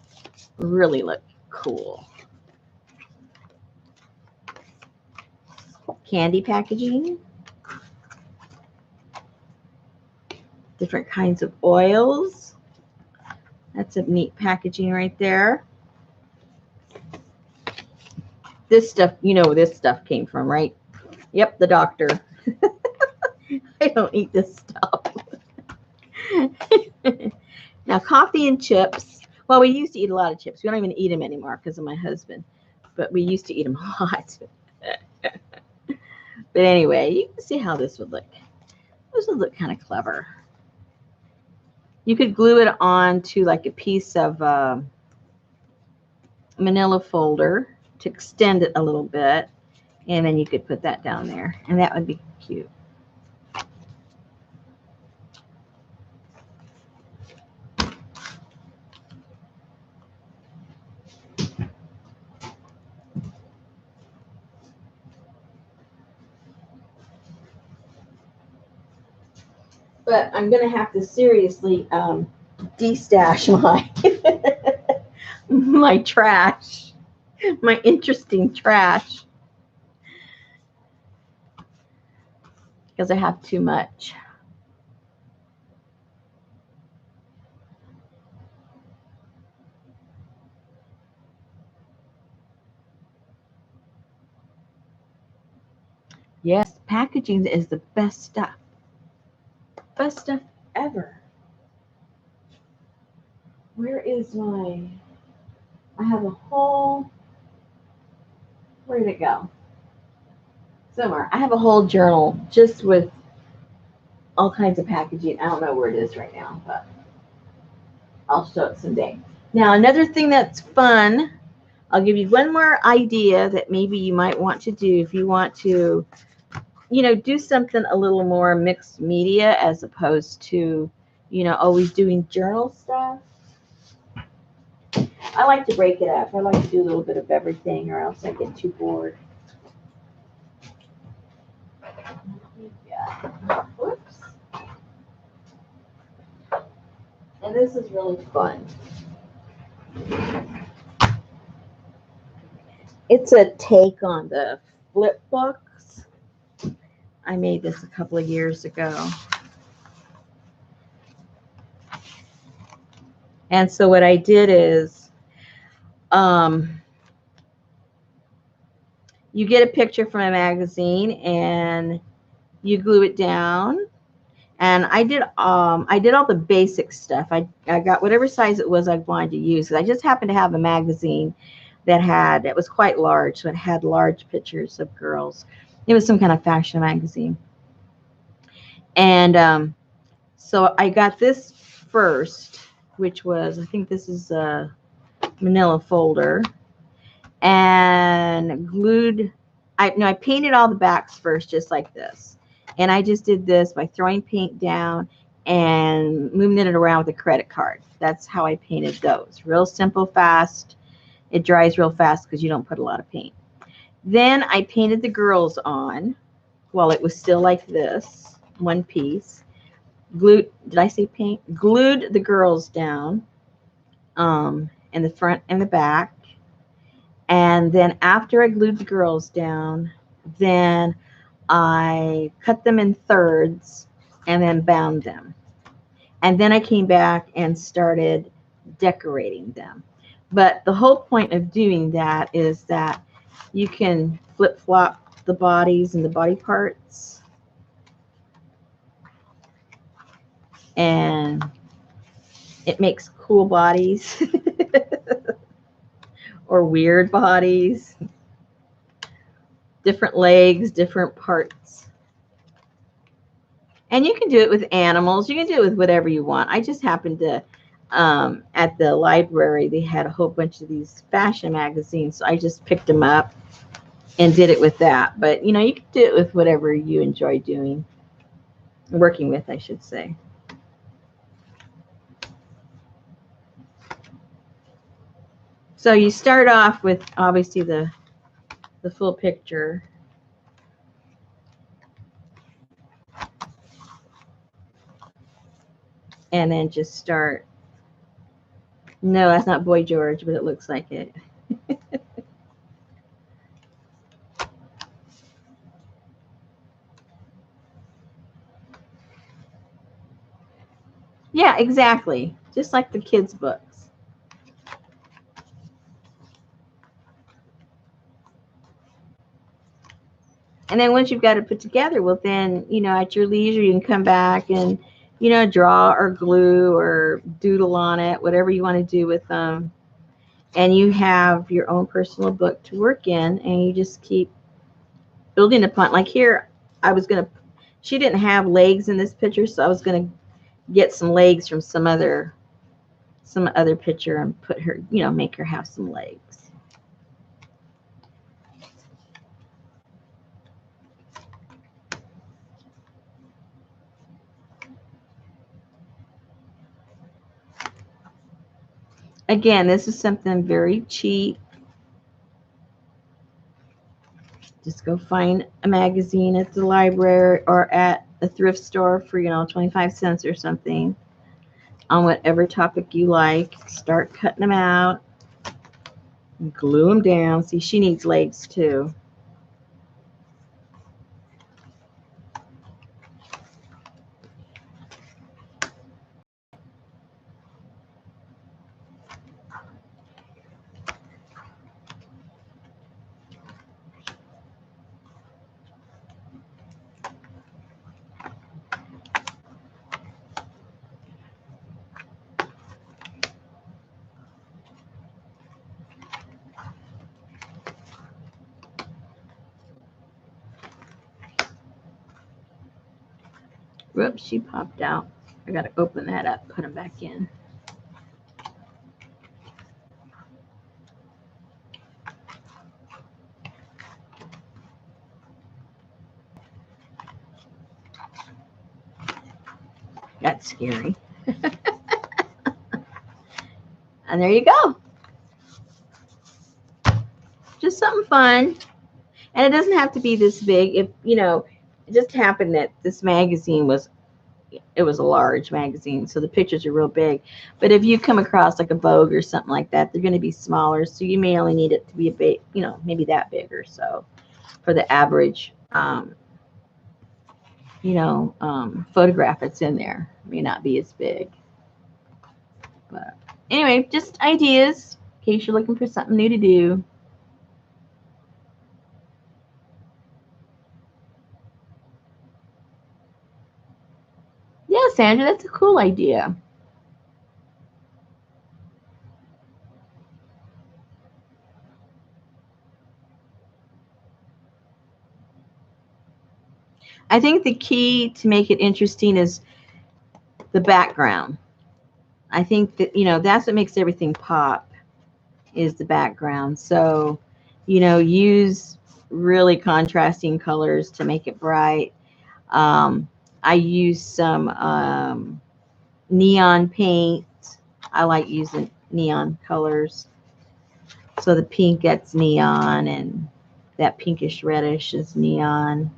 really look cool. Candy packaging. Different kinds of oils. That's a neat packaging right there. This stuff, you know where this stuff came from, right? Yep, the doctor. I don't eat this stuff. Now, coffee and chips. Well, we used to eat a lot of chips. We don't even eat them anymore because of my husband. But we used to eat them a lot. But anyway, you can see how this would look. This would look kind of clever. You could glue it on to like a piece of manila folder to extend it a little bit. And then you could put that down there. And that would be cute. But I'm going to have to seriously destash my my trash, my interesting trash, because I have too much. Yes, packaging is the best stuff. Best stuff ever. Where is my... I have a whole... Where did it go? Somewhere. I have a whole journal just with all kinds of packaging. I don't know where it is right now, but I'll show it someday. Now, another thing that's fun, I'll give you one more idea that maybe you might want to do if you want to, you know, do something a little more mixed media as opposed to, you know, always doing journal stuff. I like to break it up. I like to do a little bit of everything or else I get too bored. Yeah. Whoops. And this is really fun. It's a take on the flip books. I made this a couple of years ago. And so what I did is, you get a picture from a magazine and you glue it down. And I did all the basic stuff. I got whatever size it was I wanted to use. I just happened to have a magazine it was quite large, so it had large pictures of girls. It was some kind of fashion magazine. And so I got this first, which was, I think this is a manila folder, and I painted all the backs first, just like this. And I just did this by throwing paint down and moving it around with a credit card. That's how I painted those. Real simple, fast. It dries real fast because you don't put a lot of paint. Then I painted the girls on while it was still like this, one piece. Did I say paint? Glued the girls down in the front and the back. And then after I glued the girls down, then I cut them in thirds and then bound them. And then I came back and started decorating them. But the whole point of doing that is that you can flip-flop the bodies and the body parts. And it makes cool bodies or weird bodies. Different legs, different parts. And you can do it with animals. You can do it with whatever you want. I just happened to, at the library, they had a whole bunch of these fashion magazines. So I just picked them up and did it with that. But, you know, you can do it with whatever you enjoy doing. Working with, I should say. So you start off with obviously the full picture. And then just start. No, that's not Boy George, but it looks like it. Yeah, exactly. Just like the kids' books. And then once you've got it put together, well, then, at your leisure, you can come back and, draw or glue or doodle on it, whatever you want to do with them. And you have your own personal book to work in, and you just keep building upon. Like here, she didn't have legs in this picture, so I was going to get some legs from some other picture and put her, make her have some legs. Again, this is something very cheap. Just go find a magazine at the library or at a thrift store for, 25 cents or something on whatever topic you like. Start cutting them out. Glue them down. See, she needs legs too. Whoops, she popped out. I got to open that up, put them back in. That's scary. And there you go. Just something fun. And it doesn't have to be this big. If, it just happened that this magazine was a large magazine, so the pictures are real big. But if you come across like a Vogue or something like that, they're going to be smaller, so you may only need it to be a bit, maybe that big or so for the average, photograph that's in there. It may not be as big. But anyway, just ideas in case you're looking for something new to do. Yeah, Sandra, that's a cool idea. I think the key to make it interesting is the background. I think that, that's what makes everything pop is the background. So, use really contrasting colors to make it bright. I use some neon paint. I like using neon colors. So the pink gets neon and that pinkish reddish is neon.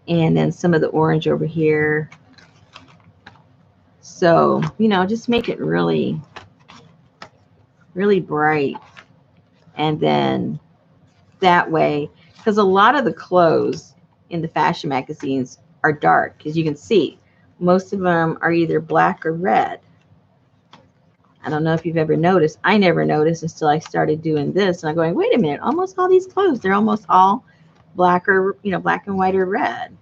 And then some of the orange over here. So, just make it really, really bright. And then that way, because a lot of the clothes in the fashion magazines are dark, as you can see. Most of them are either black or red. I don't know if you've ever noticed. I never noticed until I started doing this. And I'm going, wait a minute, almost all these clothes, they're almost all black or, black and white or red.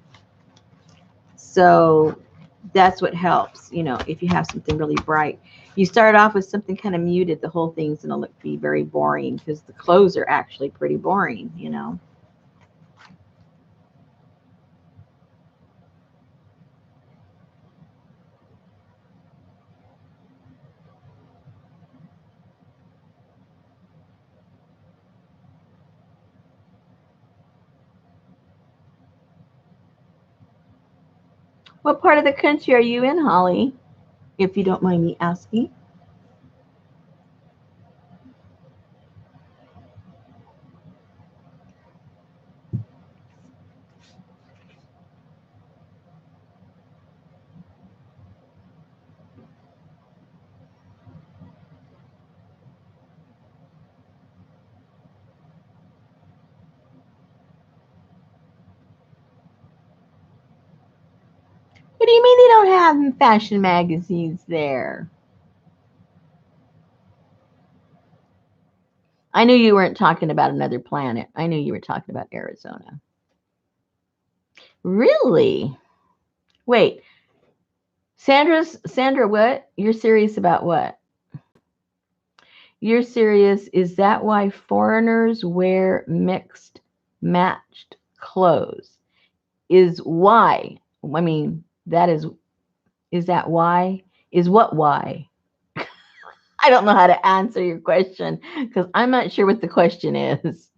So that's what helps, if you have something really bright. You start off with something kind of muted, the whole thing's going to be very boring because the clothes are actually pretty boring, What part of the country are you in, Holly? If you don't mind me asking. don't have fashion magazines there? I knew you weren't talking about another planet. I knew you were talking about Arizona. Really? Wait, Sandra, what? You're serious about what? You're serious. Is that why foreigners wear mixed matched clothes? Is why? I mean, is that why? Is what why? I don't know how to answer your question because I'm not sure what the question is.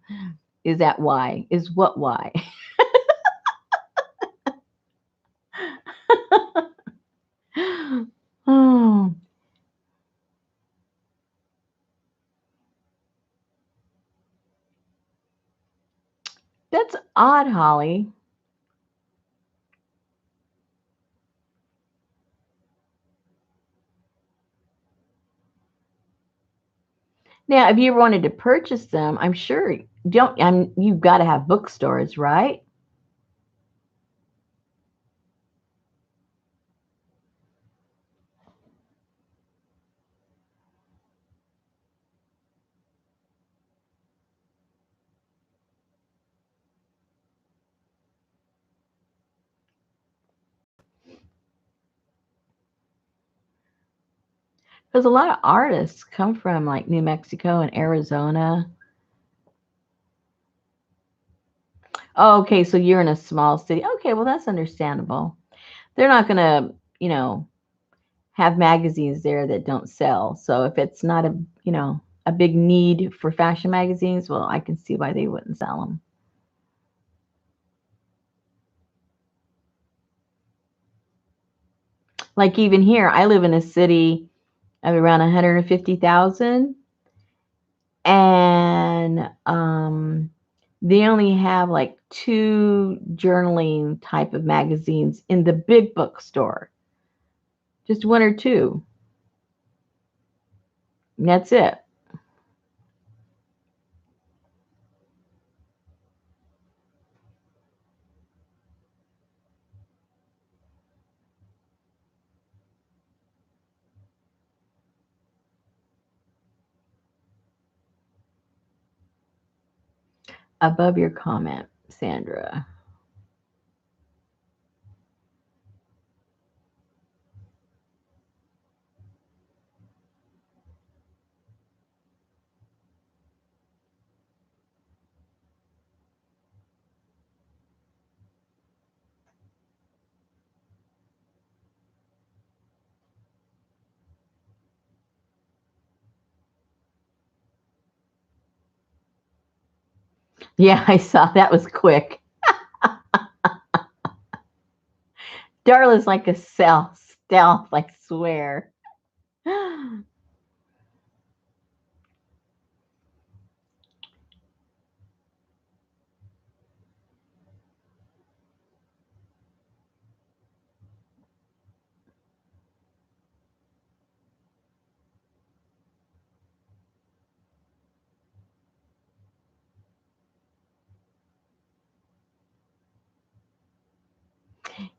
Is that why? Is what why? Oh, that's odd, Holly. Now, if you ever wanted to purchase them, I'm sure don't you've got to have bookstores, right? Because a lot of artists come from like New Mexico and Arizona. Oh, okay, so you're in a small city. Okay, well that's understandable. They're not gonna, have magazines there that don't sell. So if it's not a big need for fashion magazines, well, I can see why they wouldn't sell them. Like even here, I live in a city of around 150,000 and they only have like two journaling type of magazines in the big bookstore. Just one or two. And that's it. Above your comment, Sandra. Yeah, I saw that was quick. Darla's like a stealth, like swear.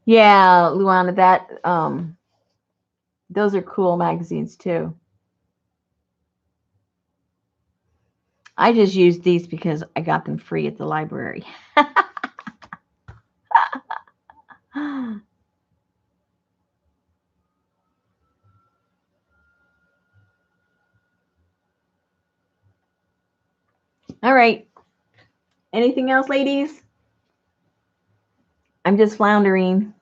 Yeah, Luana, that those are cool magazines too. I just used these because I got them free at the library. All right. Anything else, ladies? I'm just floundering.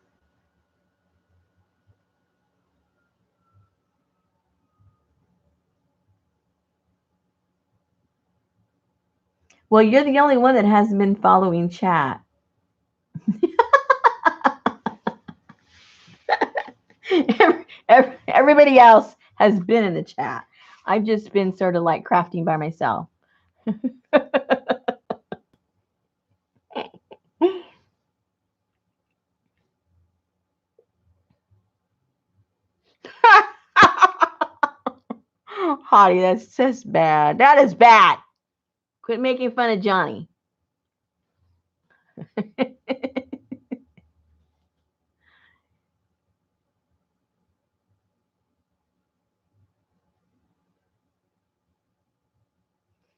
Well, you're the only one that hasn't been following chat. Everybody else has been in the chat. I've just been sort of like crafting by myself. Hottie, that's just bad. That is bad. Quit making fun of Johnny.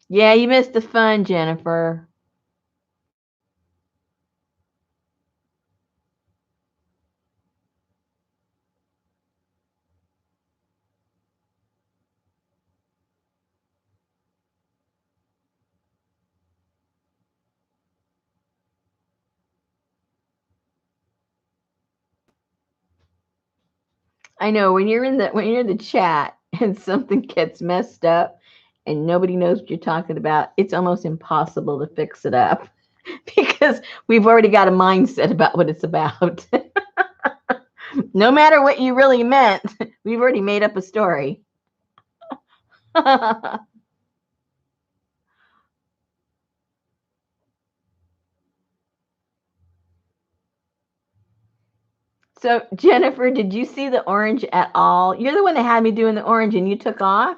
Yeah, you missed the fun, Jennifer. I know when you're in the chat and something gets messed up and nobody knows what you're talking about, it's almost impossible to fix it up because we've already got a mindset about what it's about. No matter what you really meant, we've already made up a story. So, Jennifer, did you see the orange at all? You're the one that had me doing the orange and you took off.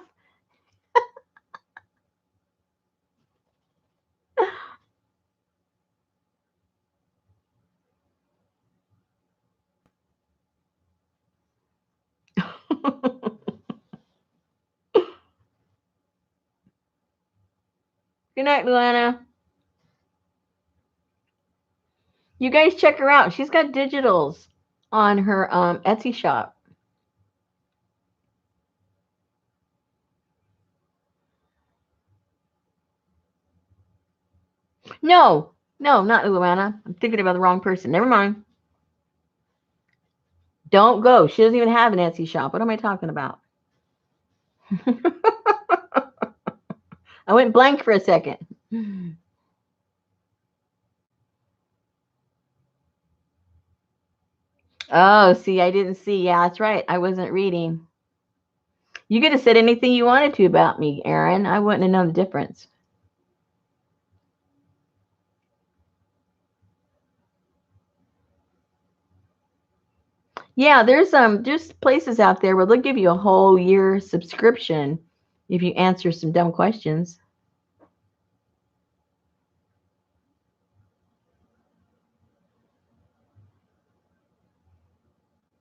Good night, Luana. You guys check her out. She's got digitals on her Etsy shop. No, no, not Luana. I'm thinking about the wrong person. Never mind. Don't go. She doesn't even have an Etsy shop. What am I talking about? I went blank for a second. Oh, see, I didn't see. Yeah, that's right. I wasn't reading. You could have said anything you wanted to about me, Aaron. I wouldn't have known the difference. Yeah, there's places out there where they'll give you a whole year subscription if you answer some dumb questions.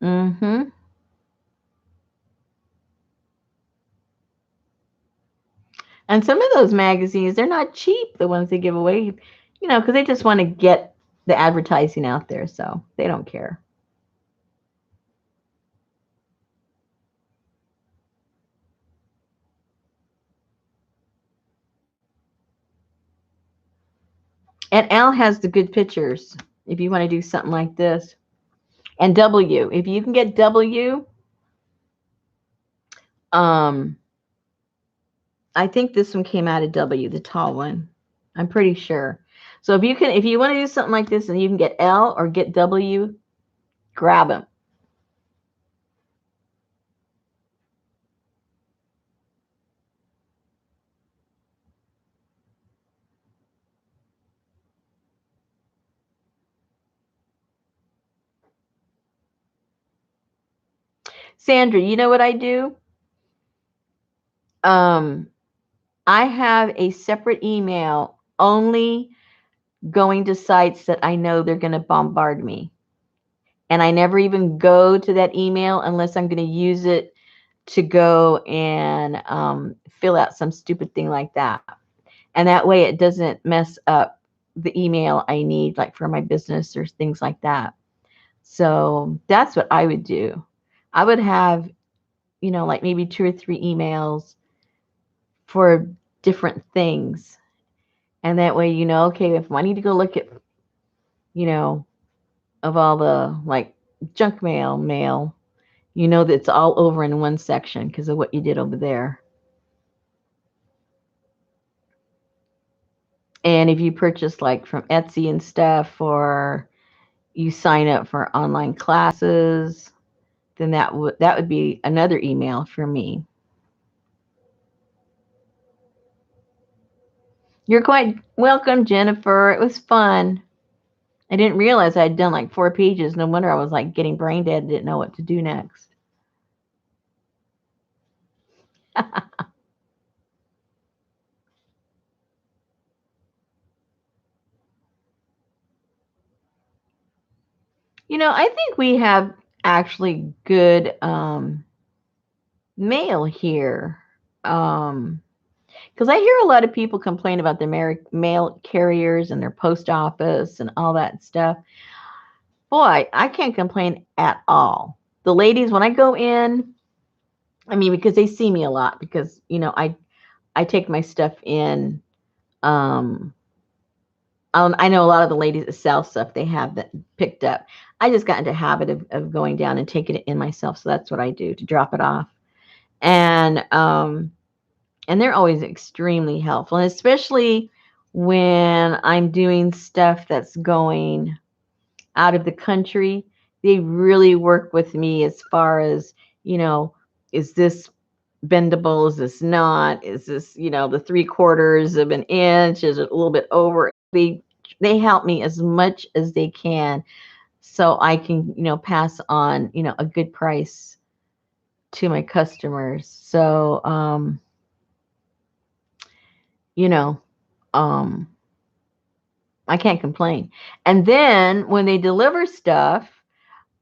Mm-hmm. And some of those magazines, they're not cheap, the ones they give away, because they just want to get the advertising out there, so they don't care. And Al has the good pictures if you want to do something like this. And W, if you can get W, um, I think this one came out of W, the tall one. I'm pretty sure. So if you want to do something like this and you can get L or get W, grab them. Sandra, you know what I do? Um, I have a separate email only going to sites that I know they're going to bombard me. And I never even go to that email unless I'm going to use it to go and fill out some stupid thing like that. And that way it doesn't mess up the email I need, like for my business or things like that. So that's what I would do. I would have, like maybe 2 or 3 emails for different things. And that way, okay, if I need to go look at, you know, of all the like junk mail, that it's all over in one section because of what you did over there. And if you purchase like from Etsy and stuff, or you sign up for online classes, then that would be another email for me. You're quite welcome, Jennifer. It was fun. I didn't realize I'd done like 4 pages. No wonder I was like getting brain dead. Didn't know what to do next. I think we have actually good mail here. Um, Because I hear a lot of people complain about their mail carriers and their post office and all that stuff. Boy, I can't complain at all. The ladies, when I go in, I mean, because they see me a lot, because I take my stuff in. Um, I know a lot of the ladies that sell stuff, they have that picked up. I just got into the habit of going down and taking it in myself, so that's what I do to drop it off. And they're always extremely helpful, and especially when I'm doing stuff that's going out of the country, they really work with me as far as, is this bendable? Is this not? Is this, the 3/4 of an inch? Is it a little bit over? They help me as much as they can, so I can, pass on, a good price to my customers. So, you know, um, I can't complain. And then when they deliver stuff,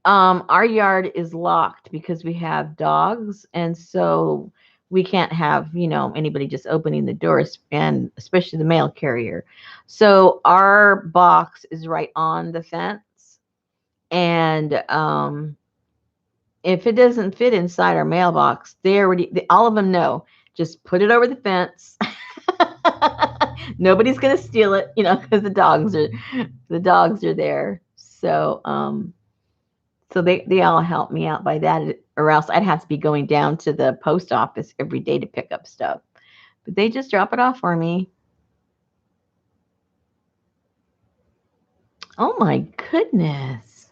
our yard is locked because we have dogs, and so we can't have, anybody just opening the doors, and especially the mail carrier. So our box is right on the fence, and if it doesn't fit inside our mailbox, all of them know. Just put it over the fence. Nobody's gonna steal it, because the dogs are there. So they all help me out by that, or else I'd have to be going down to the post office every day to pick up stuff. But they just drop it off for me. Oh my goodness.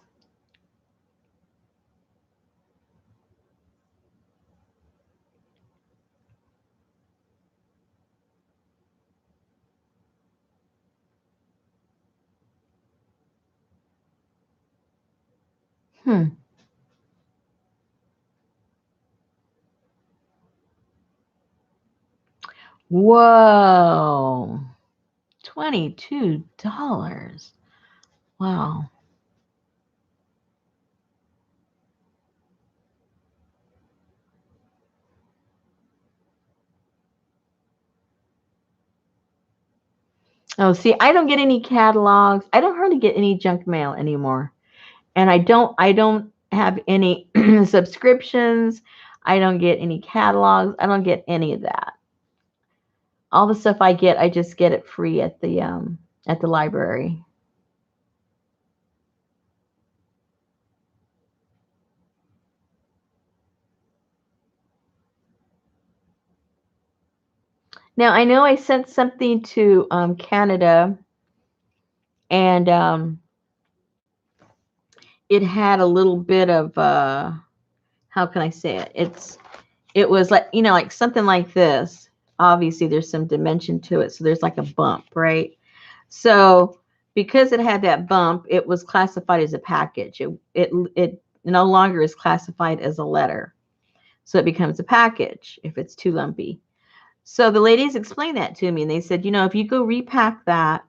Hmm. Whoa. $22. Wow. Oh, see, I don't get any catalogs. I don't hardly get any junk mail anymore. And I don't have any subscriptions. I don't get any catalogs. I don't get any of that. All the stuff I get, I just get it free at the library. Now I know I sent something to Canada, and it had a little bit of how can I say it? It was like, like something like this. Obviously, there's some dimension to it, so there's like a bump, right? So because it had that bump, it was classified as a package. It no longer is classified as a letter, so it becomes a package if it's too lumpy. So the ladies explained that to me, and they said, if you go repack that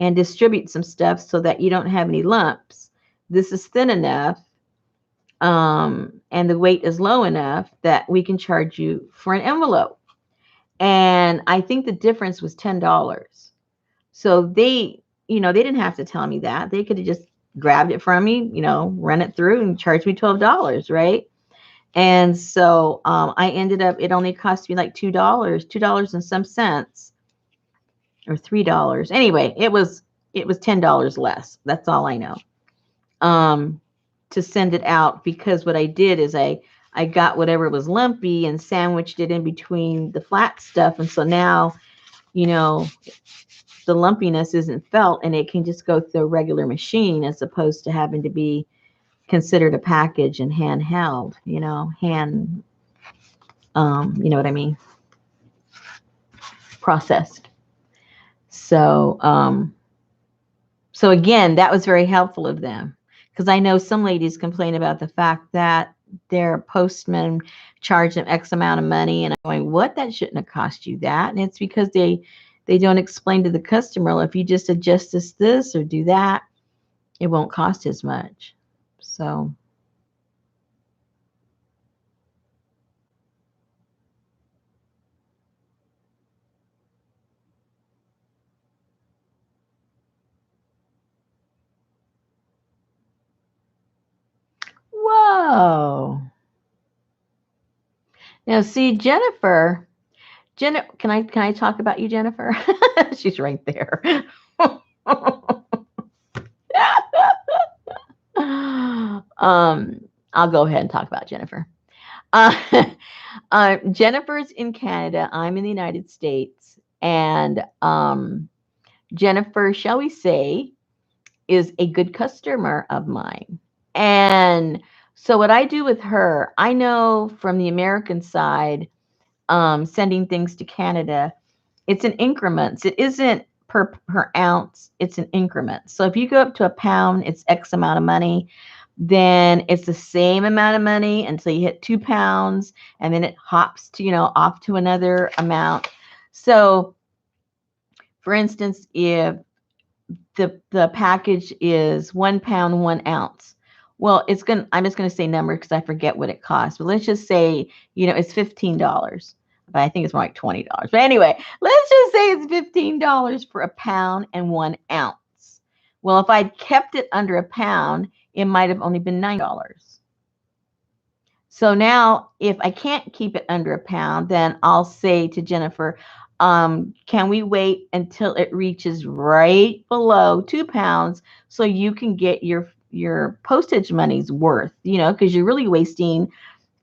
and distribute some stuff so that you don't have any lumps, this is thin enough, and the weight is low enough that we can charge you for an envelope. And I think the difference was $10. So they didn't have to tell me that. They could have just grabbed it from me, run it through and charged me $12, right? And so I ended up, it only cost me like $2 and some cents, or $3. Anyway, it was $10 less. That's all I know. Um, to send it out, because what I did is I got whatever was lumpy and sandwiched it in between the flat stuff, and so now, you know the lumpiness isn't felt, and it can just go through a regular machine, as opposed to having to be considered a package and handheld, hand, you know what I mean, processed. So again, that was very helpful of them, because I know some ladies complain about the fact that their postman charged them X amount of money, and I'm going, what? That shouldn't have cost you that. And it's because they don't explain to the customer, well, if you just adjust this or do that, it won't cost as much. So Whoa. Now see, Jennifer, can I talk about you, Jennifer? She's right there. I'll go ahead and talk about Jennifer. Uh, Jennifer's in Canada. I'm in the United States, and Jennifer, shall we say, is a good customer of mine. And so, what I do with her, I know from the American side, sending things to Canada, it's in increments. It isn't per ounce, it's an increment. So if you go up to a pound, it's X amount of money. Then it's the same amount of money until you hit 2 pounds, and then it hops to, off to another amount. So for instance, if the package is 1 pound, 1 ounce. Well, I'm just gonna say number because I forget what it costs. But let's just say, it's $15. But I think it's more like $20. But anyway, let's just say it's $15 for a pound and 1 ounce. Well, if I'd kept it under a pound, it might have only been $9. So now if I can't keep it under a pound, then I'll say to Jennifer, can we wait until it reaches right below 2 pounds so you can get your postage money's worth, because you're really wasting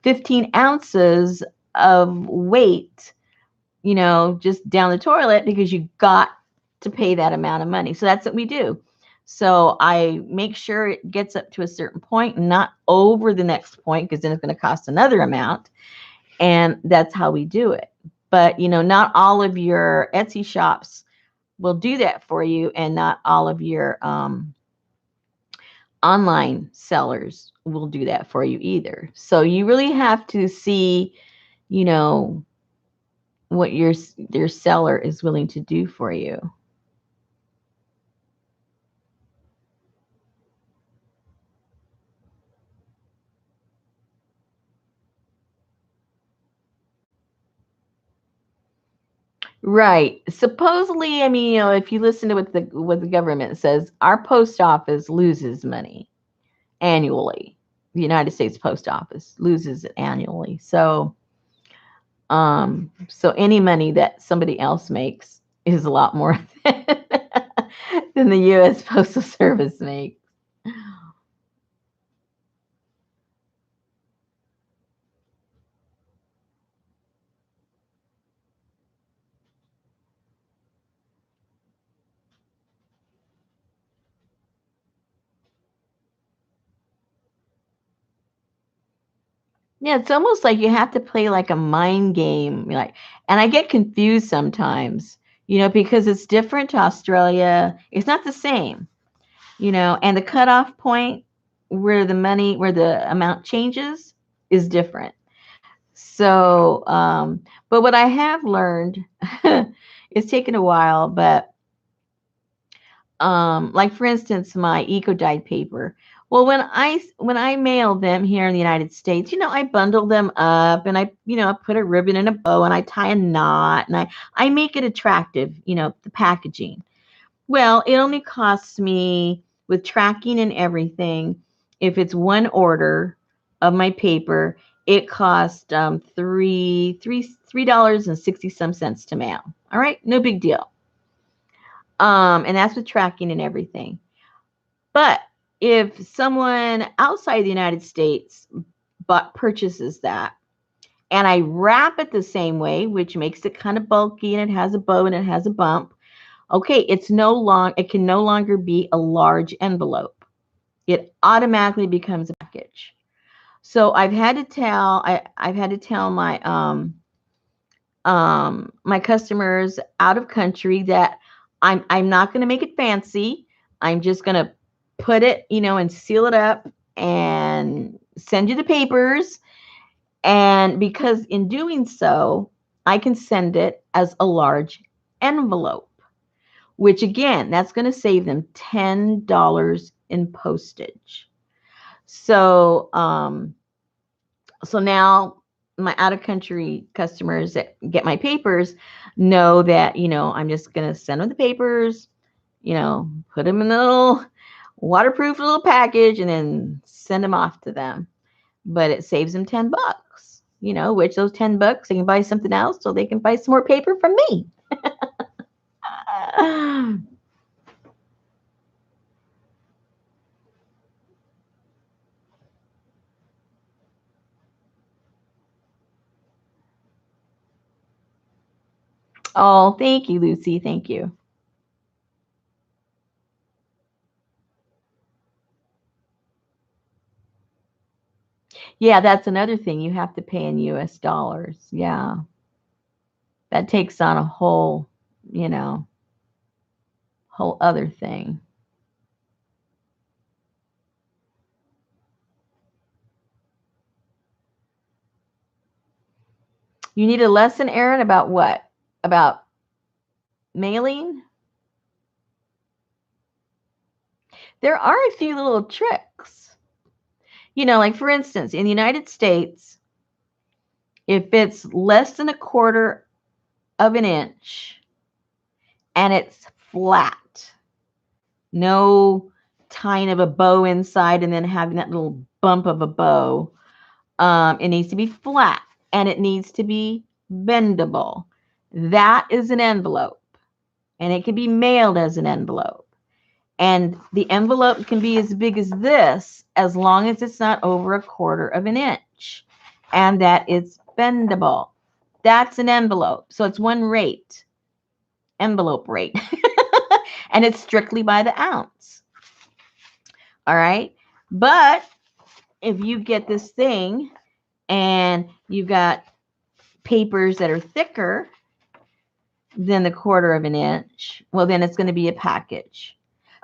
15 ounces of weight, just down the toilet because you got to pay that amount of money. So that's what we do. So I make sure it gets up to a certain point, not over the next point, because then it's going to cost another amount. And that's how we do it. But, not all of your Etsy shops will do that for you, and not all of your online sellers will do that for you either. So you really have to see, what your seller is willing to do for you. Right. Supposedly, I mean, if you listen to what the government says, our post office loses money annually. The United States Post Office loses it annually. So any money that somebody else makes is a lot more than the U.S. Postal Service makes. Yeah, it's almost like you have to play like a mind game, and I get confused sometimes, because it's different to Australia. It's not the same, and the cutoff point where the amount changes is different. So, but what I have learned, it's taken a while, but like for instance, my eco dyed paper. Well, when I mail them here in the United States, I bundle them up, and I put a ribbon in a bow, and I tie a knot, and I make it attractive, the packaging. Well, it only costs me, with tracking and everything, if it's one order of my paper, it costs $3 and 60 some cents to mail. All right, no big deal. And that's with tracking and everything. But if someone outside the United States purchases that, and I wrap it the same way, which makes it kind of bulky, and it has a bow and it has a bump, okay, it can no longer be a large envelope. It automatically becomes a package. So I've had to tell my customers out of country that I'm not going to make it fancy. I'm just going to put it, and seal it up and send you the papers. And because in doing so, I can send it as a large envelope, which again, that's going to save them $10 in postage. So now my out of country customers that get my papers know that, I'm just going to send them the papers, put them in a little waterproof little package, and then send them off to them. but it saves them $10, which those $10 they can buy something else so they can buy some more paper from me. Oh, thank you, Lucy. Thank you. Yeah, that's another thing. You have to pay in US dollars. Yeah. That takes on a you know, whole other thing. You need a lesson, Erin, about what? About mailing? There are a few little tricks. Like for instance, in the United States, if it's less than a quarter of an inch and it's flat, no tying of a bow inside and then having that little bump of a bow, it needs to be flat and it needs to be bendable. That is an envelope, and it can be mailed as an envelope. And the envelope can be as big as this as long as it's not over a quarter of an inch and that it's bendable. That's an envelope. So it's one rate, envelope rate. And it's strictly by the ounce. All right. But if you get this thing and you've got papers that are thicker than the quarter of an inch, well, then it's going to be a package.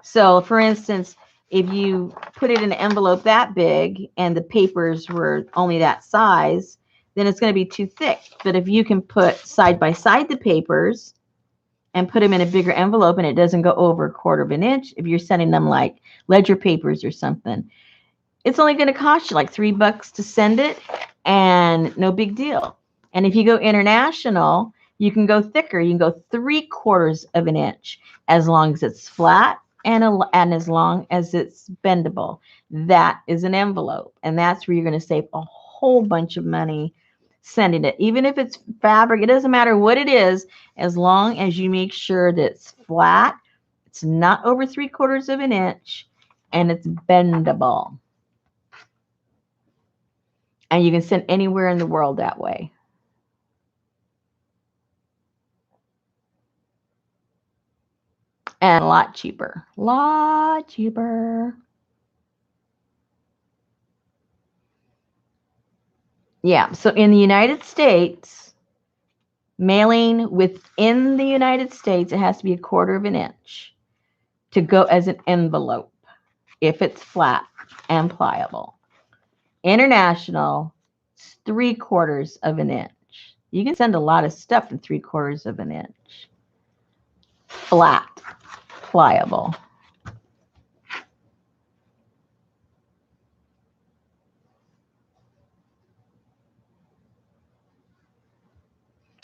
So, for instance, if you put it in an envelope that big and the papers were only that size, then it's going to be too thick. But if you can put side by side the papers and put them in a bigger envelope and it doesn't go over a quarter of an inch, if you're sending them like ledger papers or something, it's only going to cost you like $3 to send it, and no big deal. And if you go international, you can go thicker. You can go 3/4 of an inch as long as it's flat and as long as it's bendable. That is an envelope, and that's where you're going to save a whole bunch of money sending it. Even if it's fabric, it doesn't matter what it is, as long as you make sure that it's flat, it's not over 3/4 of an inch, and it's bendable. And you can send anywhere in the world that way. And a lot cheaper. Lot cheaper. Yeah. So in the United States, mailing within the United States, it has to be a quarter of an inch to go as an envelope if it's flat and pliable. International, it's 3/4 of an inch. You can send a lot of stuff in 3/4 of an inch. Flat, pliable.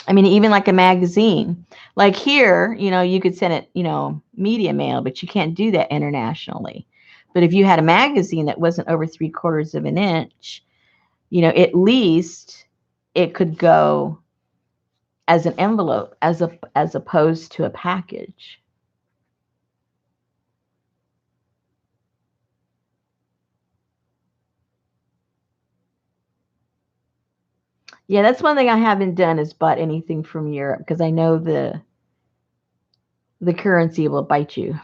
I mean, even like a magazine. Like here, you could send it, media mail, but you can't do that internationally. But if you had a magazine that wasn't over 3/4 of an inch, at least it could go as an envelope as opposed to a package. Yeah, that's one thing I haven't done is bought anything from Europe because I know the currency will bite you.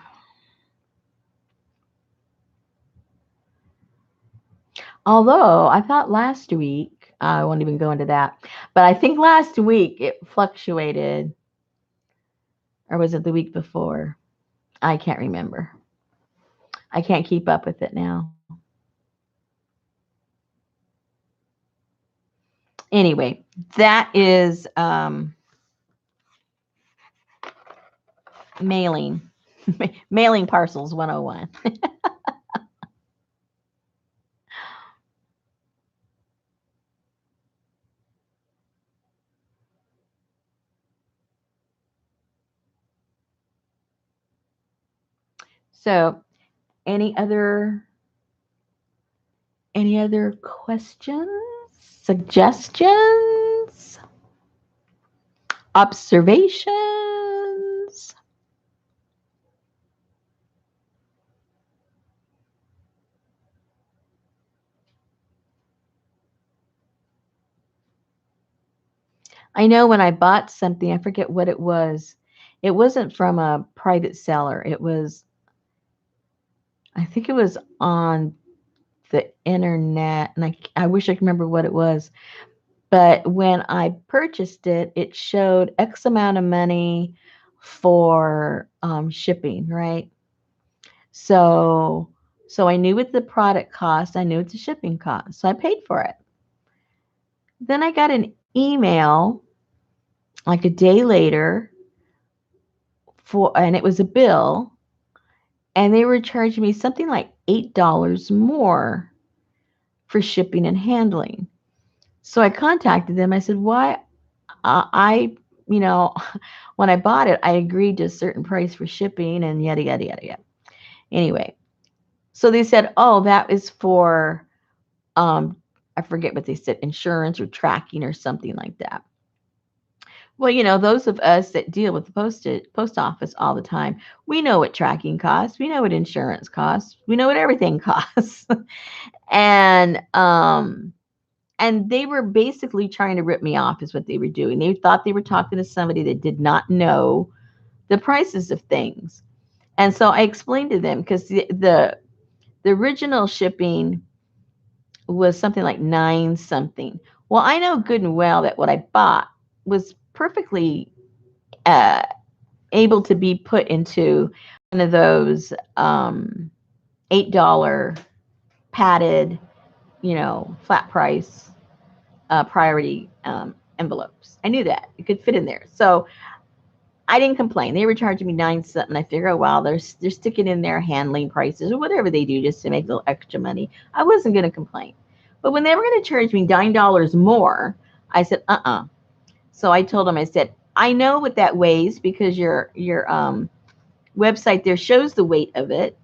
Although I thought last week, I won't even go into that, but I think last week it fluctuated, or was it the week before? I can't remember. I can't keep up with it now. Anyway, that is mailing, mailing parcels 101. So, any other Any other questions, suggestions, observations? I know when I bought something, I forget what it was. It wasn't from a private seller. I think it was on the internet, and I wish I could remember what it was. But when I purchased it, it showed X amount of money for shipping, right? So, so I knew what the product cost. I knew what the shipping cost. So I paid for it. Then I got an email like a day later and it was a bill, and they were charging me something like $8 more for shipping and handling. So I contacted them. I said, "Why? I, you know, when I bought it, I agreed to a certain price for shipping and yada yada yada yada." Anyway, so they said, "Oh, that is for I forget what they said, insurance or tracking or something like that." Well, those of us that deal with the post office all the time, we know what tracking costs, we know what insurance costs, we know what everything costs. and and they were basically trying to rip me off is what they were doing. They thought they were talking to somebody that did not know the prices of things. And so I explained to them because the original shipping was something like nine something. Well, I know good and well that what I bought was perfectly uh, able to be put into one of those $8 padded, flat price priority envelopes. I knew that it could fit in there. So I didn't complain. They were charging me nine something. I figure, oh, well, they're sticking in their handling prices or whatever they do just to make a little extra money. I wasn't going to complain. But when they were going to charge me $9 more, I said, So I told them, I said, I know what that weighs because your website there shows the weight of it.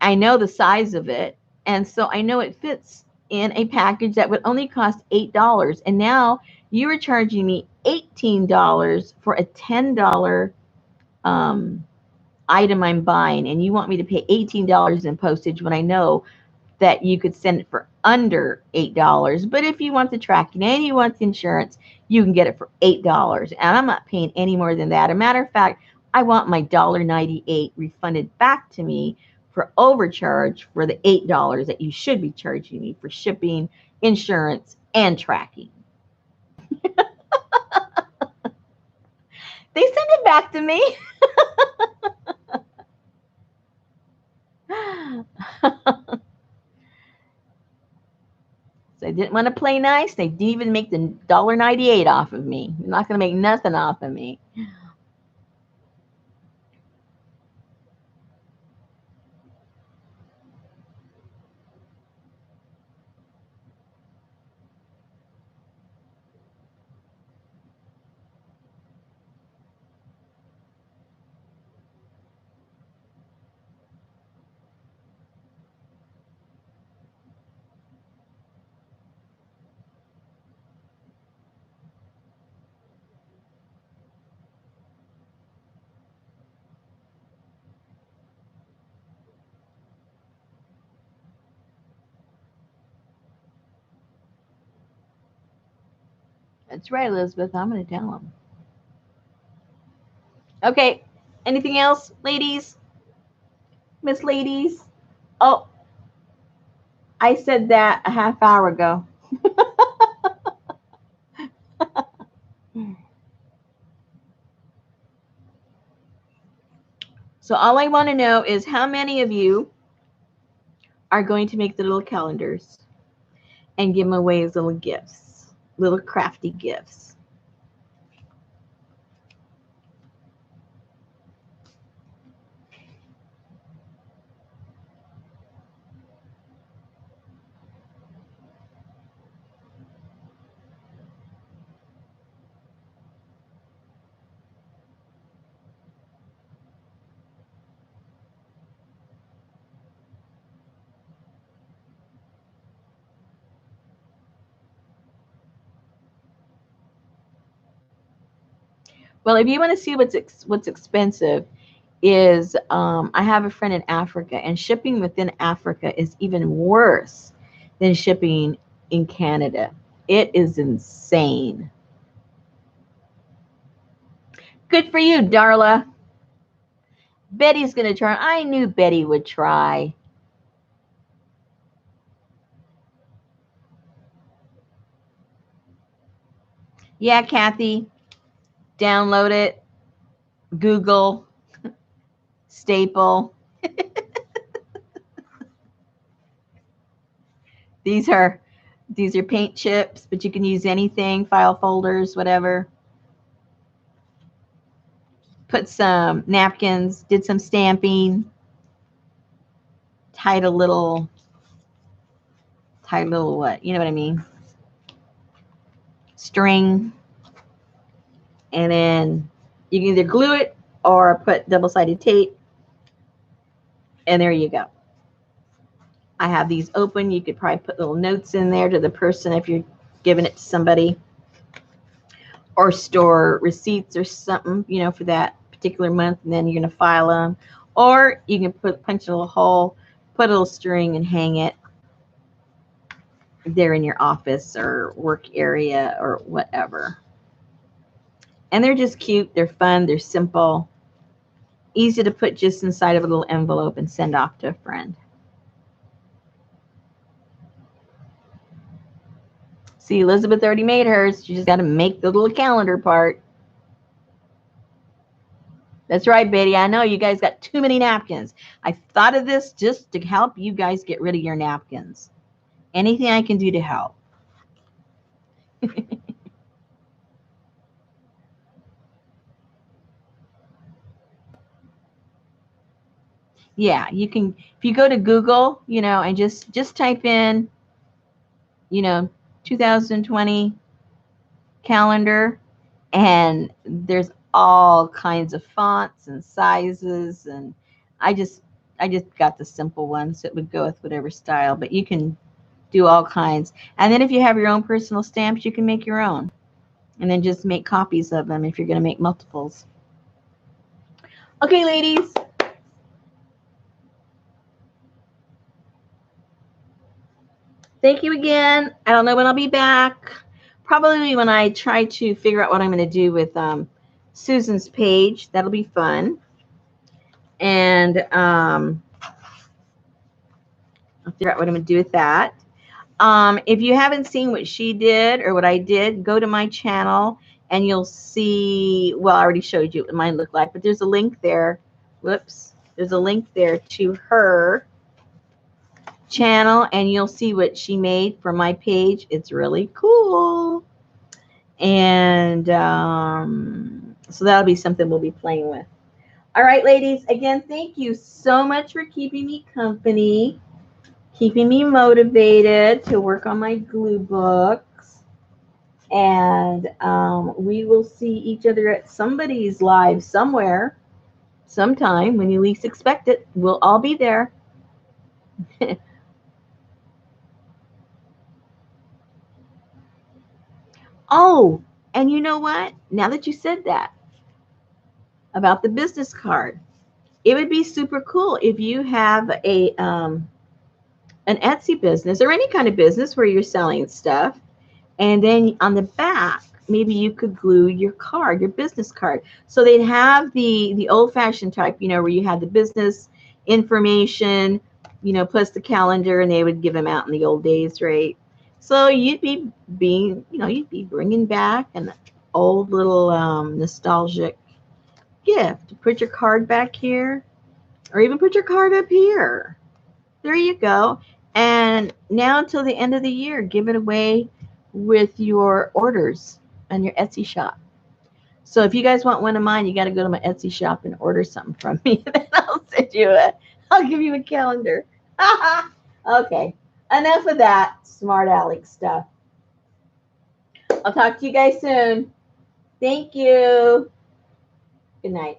I know the size of it, and so I know it fits in a package that would only cost $8. And now you are charging me $18 for a $10 um, item I'm buying, and you want me to pay $18 in postage when I know that you could send it for under $8. But if you want the tracking and you want the insurance, you can get it for $8. And I'm not paying any more than that. As a matter of fact, I want my $1.98 refunded back to me for overcharge for the $8 that you should be charging me for shipping, insurance, and tracking. They sent it back to me. So they didn't want to play nice. They didn't even make the $1.98 off of me. They're not going to make nothing off of me. That's right, Elizabeth. I'm going to tell them. Okay. Anything else, ladies? Miss Ladies? Oh, I said that a half hour ago. So all I want to know is how many of you are going to make the little calendars and give them away as little gifts, little crafty gifts. Well, if you want to see what's expensive, is I have a friend in Africa, and shipping within Africa is even worse than shipping in Canada. It is insane. Good for you, Darla. Betty's going to try. I knew Betty would try. Yeah, Kathy, download it. Google, staple. These are paint chips, but you can use anything, file folders, whatever. Put some napkins, did some stamping, tied a little what? You know what I mean? String. And then you can either glue it or put double-sided tape. And there you go. I have these open. You could probably put little notes in there to the person if you're giving it to somebody. Or store receipts or something, you know, for that particular month. And then you're going to file them. Or you can punch a little hole, put a little string, and hang it there in your office or work area or whatever. And they're just cute. They're fun. They're simple. Easy to put just inside of a little envelope and send off to a friend. See, Elizabeth already made hers. She just got to make the little calendar part. That's right, Betty. I know you guys got too many napkins. I thought of this just to help you guys get rid of your napkins. Anything I can do to help. Yeah, you can, if you go to Google, you know, and just type in, you know, 2020 calendar, and there's all kinds of fonts and sizes, and I just got the simple ones that would go with whatever style, but you can do all kinds. And then if you have your own personal stamps, you can make your own, and then just make copies of them if you're going to make multiples. Okay, ladies. Thank you again. I don't know when I'll be back. Probably when I try to figure out what I'm going to do with Susan's page. That'll be fun. And I'll figure out what I'm going to do with that. If you haven't seen what she did or what I did, go to my channel and you'll see, well, I already showed you what mine looked like, but there's a link there. Whoops. There's a link there to her channel, and you'll see what she made for my page. It's really cool. And so that'll be something we'll be playing with. All right, ladies, again, thank you so much for keeping me company, keeping me motivated to work on my glue books. And we will see each other at somebody's live somewhere, sometime when you least expect it. We'll all be there. Oh, and you know what? Now that you said that about the business card, it would be super cool if you have a an Etsy business or any kind of business where you're selling stuff, and then on the back, maybe you could glue your card, your business card. So they'd have the old-fashioned type, you know, where you had the business information, you know, plus the calendar, and they would give them out in the old days, right? So you'd be you'd be bringing back an old little nostalgic gift. Put your card back here, or even put your card up here. There you go. And now until the end of the year, give it away with your orders on your Etsy shop. So if you guys want one of mine, you got to go to my Etsy shop and order something from me. Then I'll give you a calendar. Okay. Enough of that smart Alex stuff. I'll talk to you guys soon. Thank you. Good night.